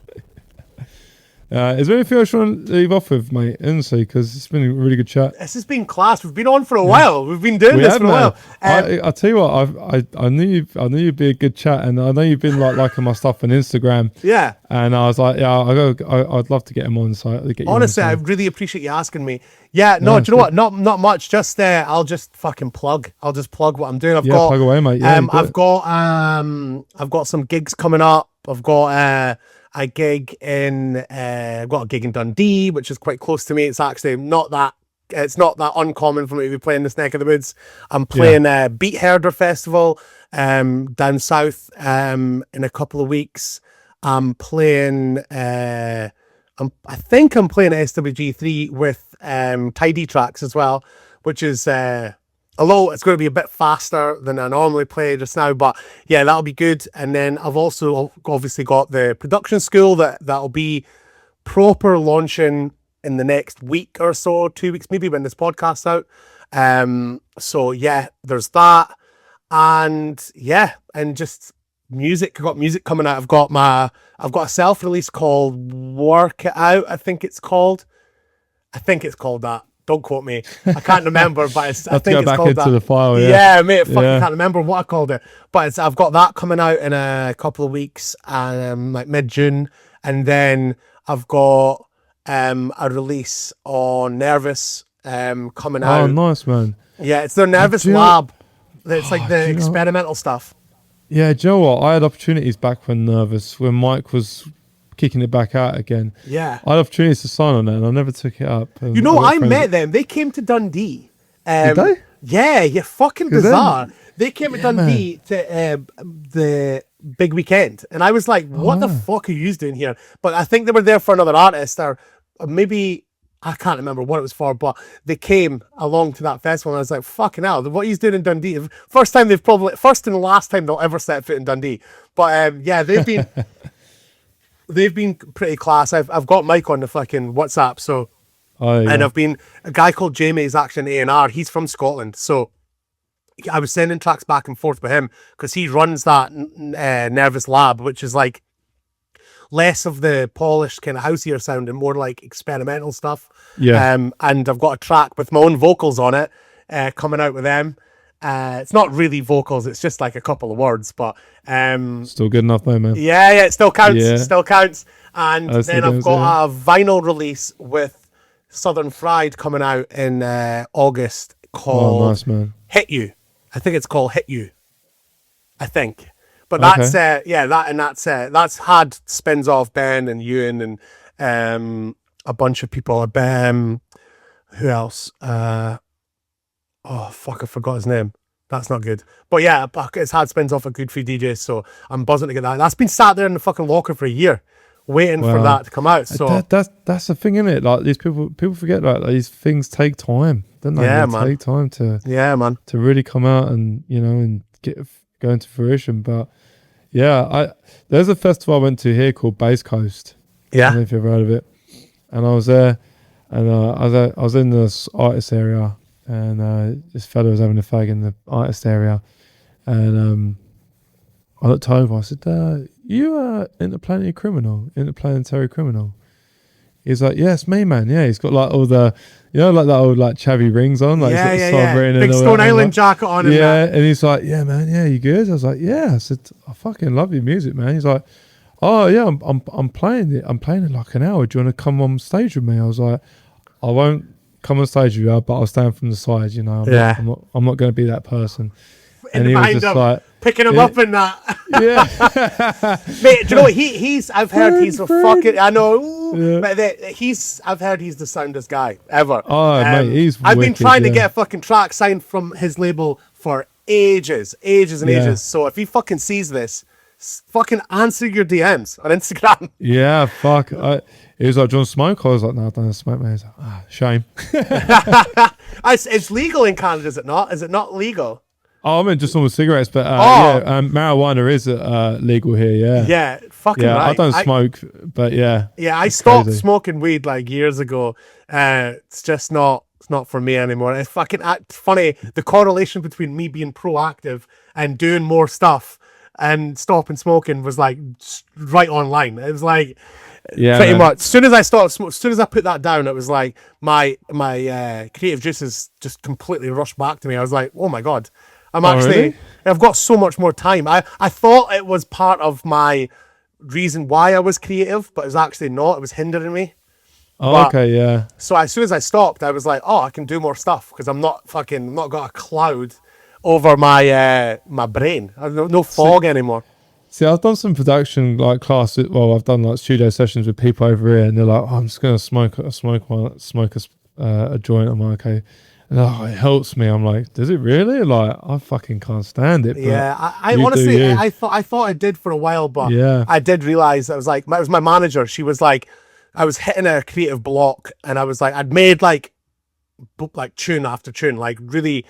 Is there anything else you want to leave off with, mate? Honestly, because it's been a really good chat. This has been class. We've been on for a while. We've been doing this for a while. I tell you what, I knew you'd be a good chat, and I know you've been like liking my stuff on Instagram. Yeah. And I was like, I'd love to get him on. So honestly, I really appreciate you asking me. Yeah. No, do you know what? Not much. Just I'll just fucking plug. I'll just plug what I'm doing. Plug away, mate. Yeah, I've got some gigs coming up. I've got I've got a gig in Dundee, which is quite close to me. It's actually not that uncommon for me to be playing this neck of the woods. I'm playing Beat Herder Festival down south in a couple of weeks. I'm playing I think I'm playing SWG3 with Tidy Tracks as well, which is although it's going to be a bit faster than I normally play just now, but yeah, that'll be good. And then I've also obviously got the production school that'll be proper launching in the next week or so, 2 weeks maybe, when this podcast's out. So yeah, there's that. And just music. I've got music coming out. I've got a self-release called Work It Out, I think it's called that. Don't quote me. I can't remember, but I think it's called that. The file, yeah, mate. I can't remember what I called it, but I've got that coming out in a couple of weeks, like mid-June, and then I've got a release on Nervous coming out. Oh, nice, man. Yeah, it's their Nervous Lab. It's like the experimental stuff. Yeah, do you know what? I had opportunities back when Nervous, when Mike was kicking it back out again. Yeah. I had opportunities to sign on that, and I never took it up. You know, I met them. They came to Dundee. Did they? Yeah, fucking bizarre. They came to Dundee to the big weekend, and I was like, "What the fuck are you doing here?" But I think they were there for another artist, or maybe I can't remember what it was for. But they came along to that festival, and I was like, "Fucking hell, what he's doing in Dundee?" First and last time they'll ever set foot in Dundee. But yeah, they've been they've been pretty class. I've got Mike on the fucking WhatsApp, so. And I've been a guy called Jamie is actually an A&R. He's from Scotland, so I was sending tracks back and forth with him because he runs that Nervous Lab, which is like less of the polished kind of houseier sound and more like experimental stuff. Yeah. And I've got a track with my own vocals on it coming out with them. It's not really vocals; it's just like a couple of words, but still good enough, though, man. Yeah, it still counts. Yeah. It still counts. And then I've got a vinyl release with Southern Fried coming out in August called nice, man. Hit You. I think it's called Hit You. I think. But that's that's had spins off Ben and Ewan and a bunch of people. Who else? I forgot his name. That's not good. But yeah, it's had spins off a good few DJs, so I'm buzzing to get that. That's been sat there in the fucking locker for a year. Waiting for that to come out. So that's the thing, isn't it? Like these people forget that these things take time, don't they? Yeah, they man. Take time to to really come out and and go into fruition. But yeah, there's a festival I went to here called Bass Coast. Yeah, I don't know if you've ever heard of it. And I was there, and I was in this artist area, and this fella was having a fag in the artist area, and I looked over. I said, "You are interplanetary criminal." He's like, "Yes, me, man. Yeah." He's got like all the, like that old like chavvy rings on, like sovereign big and Stone Island jacket on. And he's like, "Yeah, man. Yeah, you good?" I was like, "Yeah." I said, "I fucking love your music, man." He's like, "Oh yeah, I'm playing it. I'm playing it like an hour. Do you want to come on stage with me?" I was like, "I won't come on stage with you, but I'll stand from the side. I'm not going to be that person." And he was just like picking him up in that. Yeah. Mate, do you know what? He's I've heard he's a fucking, I know, but I've heard he's the soundest guy ever. Oh, mate, he's I've been wicked, trying to get a fucking track signed from his label for ages and ages. So if he fucking sees this, fucking answer your DMs on Instagram. Yeah, fuck. He was like, "Do you want to smoke?" I was like, "No, I don't want to smoke, man." He's like, shame. It's legal in Canada, is it not? Is it not legal? Oh, I meant just normal cigarettes, but marijuana is legal here. Yeah, yeah, fucking yeah. right. I don't smoke, but yeah, I stopped crazy. smoking weed like years ago. It's just not. It's not for me anymore. It's fucking funny the correlation between me being proactive and doing more stuff and stopping smoking was like right online. It was like pretty much. As soon as I stopped, as soon as I put that down, it was like my creative juices just completely rushed back to me. I was like, oh my god. Really? I've got so much more time. I thought it was part of my reason why I was creative, but it was actually not. It was hindering me. Oh, okay, yeah. So as soon as I stopped, I was like, oh, I can do more stuff because I'm not got a cloud over my my brain. I have no fog anymore. See, I've done some production like classes. Well, I've done like studio sessions with people over here, and they're like, "Oh, I'm just gonna smoke a joint." I'm like, okay. And it helps me. I'm like, does it really? Like, I fucking can't stand it. But yeah, I honestly, I thought I did for a while, but I did realize I was like, it was my manager. She was like, I was hitting a creative block, and I was like, I'd made like tune after tune, like really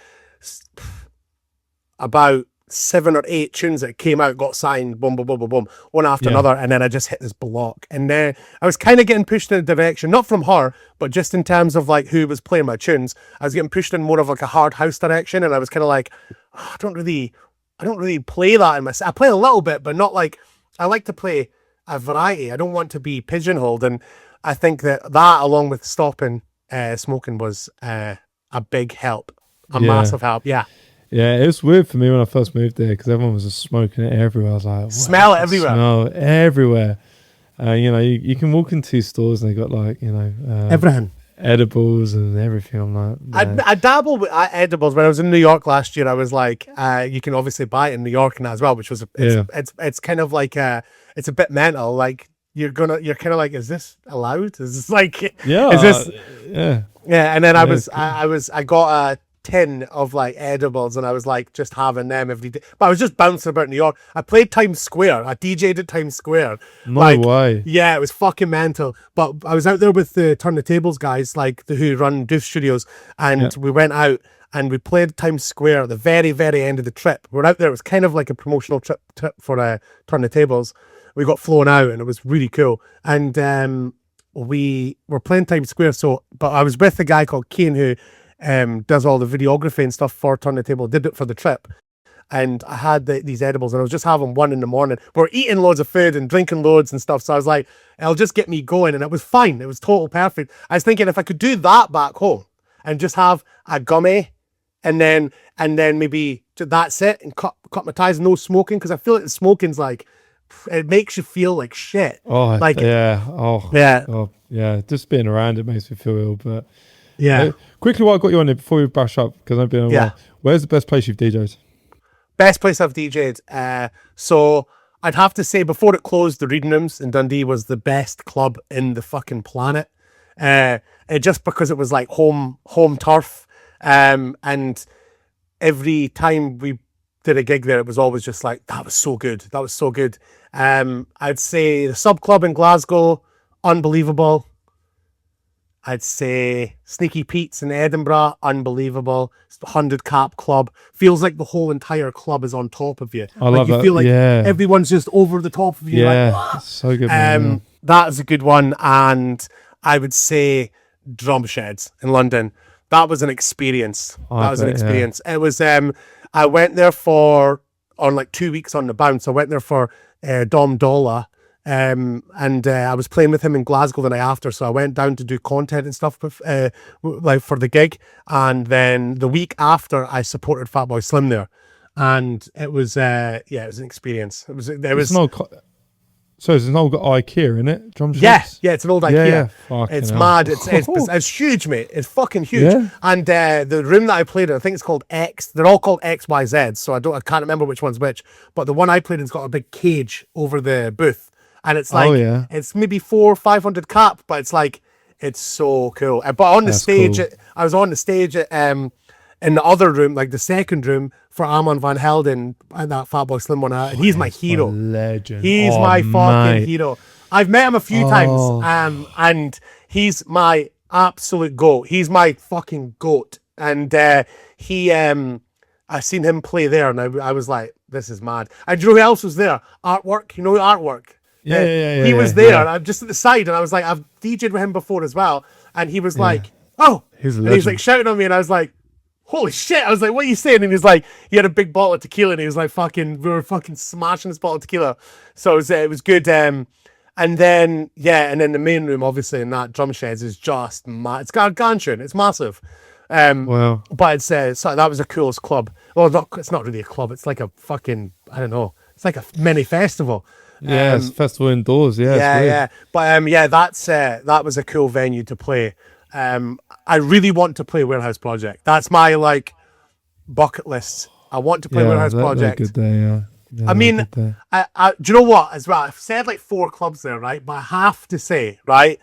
about 7 or 8 tunes that came out, got signed, boom, boom, boom, boom, boom, one after another, and then I just hit this block. And then I was kind of getting pushed in a direction, not from her, but just in terms of like who was playing my tunes. I was getting pushed in more of like a hard house direction, and I was kind of like, oh, I don't really play that in my set. I play a little bit, but not like, I like to play a variety. I don't want to be pigeonholed, and I think that along with stopping smoking was a big help, massive help. Yeah, it was weird for me when I first moved there because everyone was just smoking it everywhere. I was like, smell it everywhere. Smell everywhere. You can walk into stores and they got like, everything. Edibles and everything. I'm like, nah. I dabbled with edibles when I was in New York last year. I was like, you can obviously buy it in New York and as well, which was it's kind of like it's a bit mental. Like you're kind of like, is this allowed? Is this like, Yeah. is this, Yeah. yeah. And then Yeah, it's I got a tin of like edibles, and I was like just having them every day. But I was just bouncing about New York. I played Times Square. I DJ'd at Times Square. No way. Yeah, it was fucking mental. But I was out there with the Turn the Tables guys, like who run Doof Studios, and we went out and we played Times Square at the very, very end of the trip. We were out there. It was kind of like a promotional trip for Turn the Tables. We got flown out, and it was really cool. And we were playing Times Square. But I was with a guy called Kane who does all the videography and stuff for Turn the Table. Did it for the trip. And I had these edibles, and I was just having one in the morning. We're eating loads of food and drinking loads and stuff. So I was like, it'll just get me going. And it was fine. It was total perfect. I was thinking if I could do that back home and just have a gummy, and then maybe that's it, and cut my ties, no smoking, because I feel like the smoking's like, it makes you feel like shit. Oh, like, yeah. Oh, yeah. Oh, yeah. Just being around it makes me feel ill. But yeah. Quickly, while I got you on it before we bash up, because I've been a while. Where's the best place you've DJed? Best place I've DJed. So I'd have to say before it closed, the Reading Rooms in Dundee was the best club in the fucking planet. Just because it was like home turf. And every time we did a gig there, it was always just like, that was so good. That was so good. I'd say the Sub Club in Glasgow, unbelievable. I'd say Sneaky Pete's in Edinburgh, unbelievable. It's the 100 Cap Club. Feels like the whole entire club is on top of you. I love you that. feel like everyone's just over the top of you. Yeah, like, it's so good. Man. That is a good one. And I would say Drum Sheds in London. That was an experience. It was, I went there on like 2 weeks on the bounce. I went there for Dom Dolla. And I was playing with him in Glasgow the night after, so I went down to do content and stuff with, like for the gig, and then the week after I supported Fatboy Slim there, and it was it was an experience. So there's an old IKEA in it, drum sheds? Yeah, it's an old IKEA. It's hell. mad. It's huge, mate. It's fucking huge. Yeah. And the room that I played in, I think it's called X. They're all called XYZ, so I can't remember which one's which. But the one I played in's got a big cage over the booth. And it's like, it's maybe 400-500 cap, but it's like, it's so cool. But on the stage, cool. I was on the stage in the other room, like the second room for Armand van Helden and that Fatboy Slim one, and he's my hero. Legend. He's my fucking hero. I've met him a few times, and he's my absolute goat. He's my fucking goat. And I seen him play there, and I was like, this is mad. And do you know who else was there? Artwork. You know Artwork? Yeah. He was there, and I'm just at the side, and I was like, I've DJ'd with him before as well, and he was like, oh, and he's like shouting on me, and I was like, holy shit! I was like, what are you saying? And he was like, he had a big bottle of tequila, and he was like, we were fucking smashing this bottle of tequila, so it was good. And then the main room, obviously, in that Drum Sheds is just mad. It's gargantuan. It's massive. Wow. But it's so that was the coolest club. Well, it's not really a club. It's like a fucking, I don't know. It's like a mini festival. Yeah, it's festival indoors. Yeah, But that was a cool venue to play. I really want to play Warehouse Project. That's my like bucket list. I want to play Warehouse Project. Good day, I mean, do you know what? As well, I've said like 4 clubs there, right? But I have to say, right,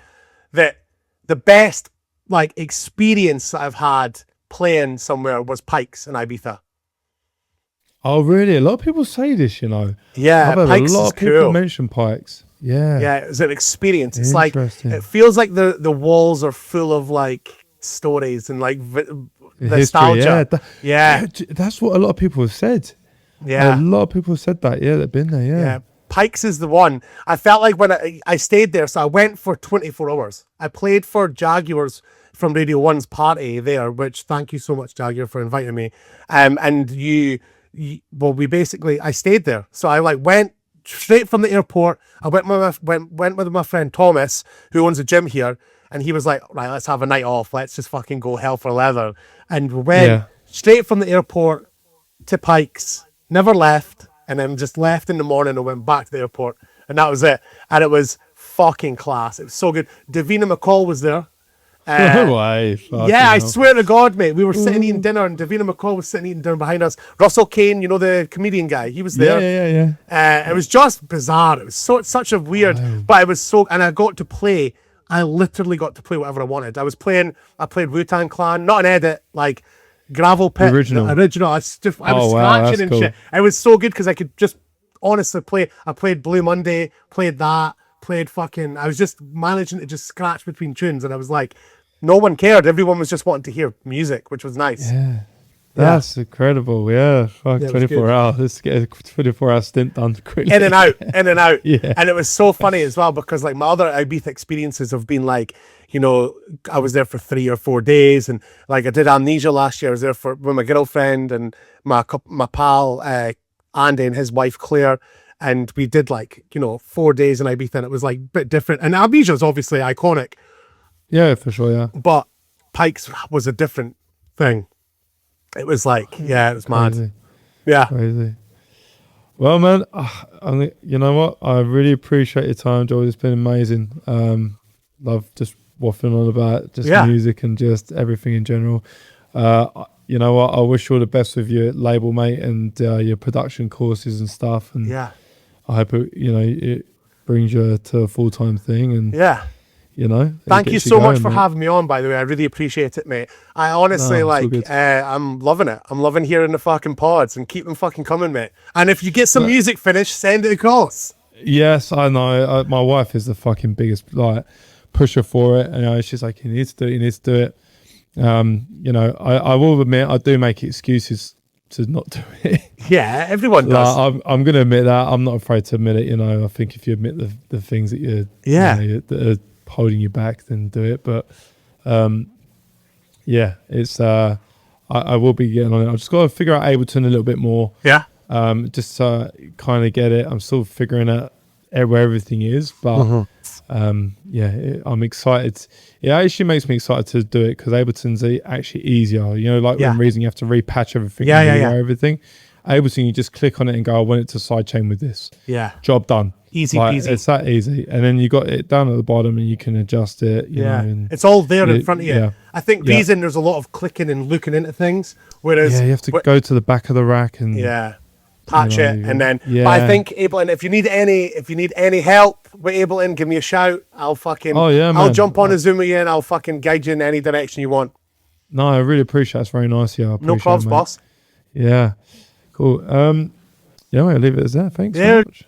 that the best like experience I've had playing somewhere was Pikes in Ibiza. Oh, really? A lot of people say this, you know. Yeah, I've had Pikes a lot is of people cool. mention Pikes. Yeah. Yeah, it was an experience. It's like, it feels like the walls are full of like stories and like nostalgia. Yeah. That's what a lot of people have said. Yeah. A lot of people have said that. Yeah, they've been there. Yeah. Pikes is the one. I felt like when I stayed there, so I went for 24 hours. I played for Jaguars from Radio 1's party there, which thank you so much, Jaguar, for inviting me. And I stayed there. So I like went straight from the airport. I went with my friend Thomas, who owns a gym here, and he was like, right, let's have a night off. Let's just fucking go hell for leather. And we went straight from the airport to Pikes, never left, and then just left in the morning and went back to the airport. And that was it. And it was fucking class. It was so good. Davina McCall was there. No way. Yeah, I swear to God, mate. We were sitting eating dinner, and Davina McCall was sitting eating dinner behind us. Russell Kane, you know, the comedian guy, he was there. Yeah. It was just bizarre. It was such a weird, but it was so, and I got to play. I literally got to play whatever I wanted. I played Wu-Tang Clan, not an edit, like Gravel Pit. Original. I was scratching and cool. shit. It was so good because I could just honestly play. I played Blue Monday, played that, I was just managing to just scratch between tunes, and I was like, no one cared. Everyone was just wanting to hear music, which was nice. Yeah. That's incredible. Yeah. Fuck, 24 hours. Let's get a 24-hour stint done quickly. In and out. Yeah. And it was so funny as well because like my other Ibiza experiences have been like, you know, I was there for 3 or 4 days, and like I did Amnesia last year. I was there with my girlfriend and my pal Andy and his wife Claire, and we did like, you know, 4 days in Ibiza, and it was like a bit different. And Amnesia is obviously iconic. Yeah, for sure. Yeah. But Pikes was a different thing. It was like, it was mad. Crazy. Yeah. Crazy. Well, man, you know what? I really appreciate your time, Joel. It's been amazing. Love just waffling on about just music and just everything in general. You know what? I wish you all the best with your label, mate, and your production courses and stuff. And I hope it brings you to a full-time thing. And you know, thank you so much for having me on, by the way. I really appreciate it, mate. I honestly I'm loving it. I'm loving hearing the fucking pods, and keep them fucking coming, mate. And if you get some music finished, send it across. Yes, I know. My wife is the fucking biggest like pusher for it, and she's like, you need to do it. You know, I will admit I do make excuses to not do it. Yeah, everyone does. I'm going to admit that. I'm not afraid to admit it. You know, I think if you admit the things that you know, that are holding you back, then do it. But it's I will be getting on it. I've just got to figure out Ableton a little bit more. Yeah. Just kind of get it. I'm still figuring out where everything is, but I'm excited. It actually makes me excited to do it because Ableton's actually easier. You know, like when Reason you have to repatch everything, everything. Ableton, you just click on it and go, I want it to sidechain with this. Yeah, job done. Easy peasy. It's that easy, and then you got it down at the bottom, and you can adjust it. You know, and it's all there in front of you. Yeah. I think Reason there's a lot of clicking and looking into things, whereas you have to go to the back of the rack and patch it, and then. But I think Ableton, if you need any help with Ableton, give me a shout. I'll fucking. I'll jump on a Zoom with you, and I'll fucking guide you in any direction you want. No, I really appreciate it. It's very nice. Yeah, no problems, boss. Yeah, cool. I'll leave it as that. Thanks so much.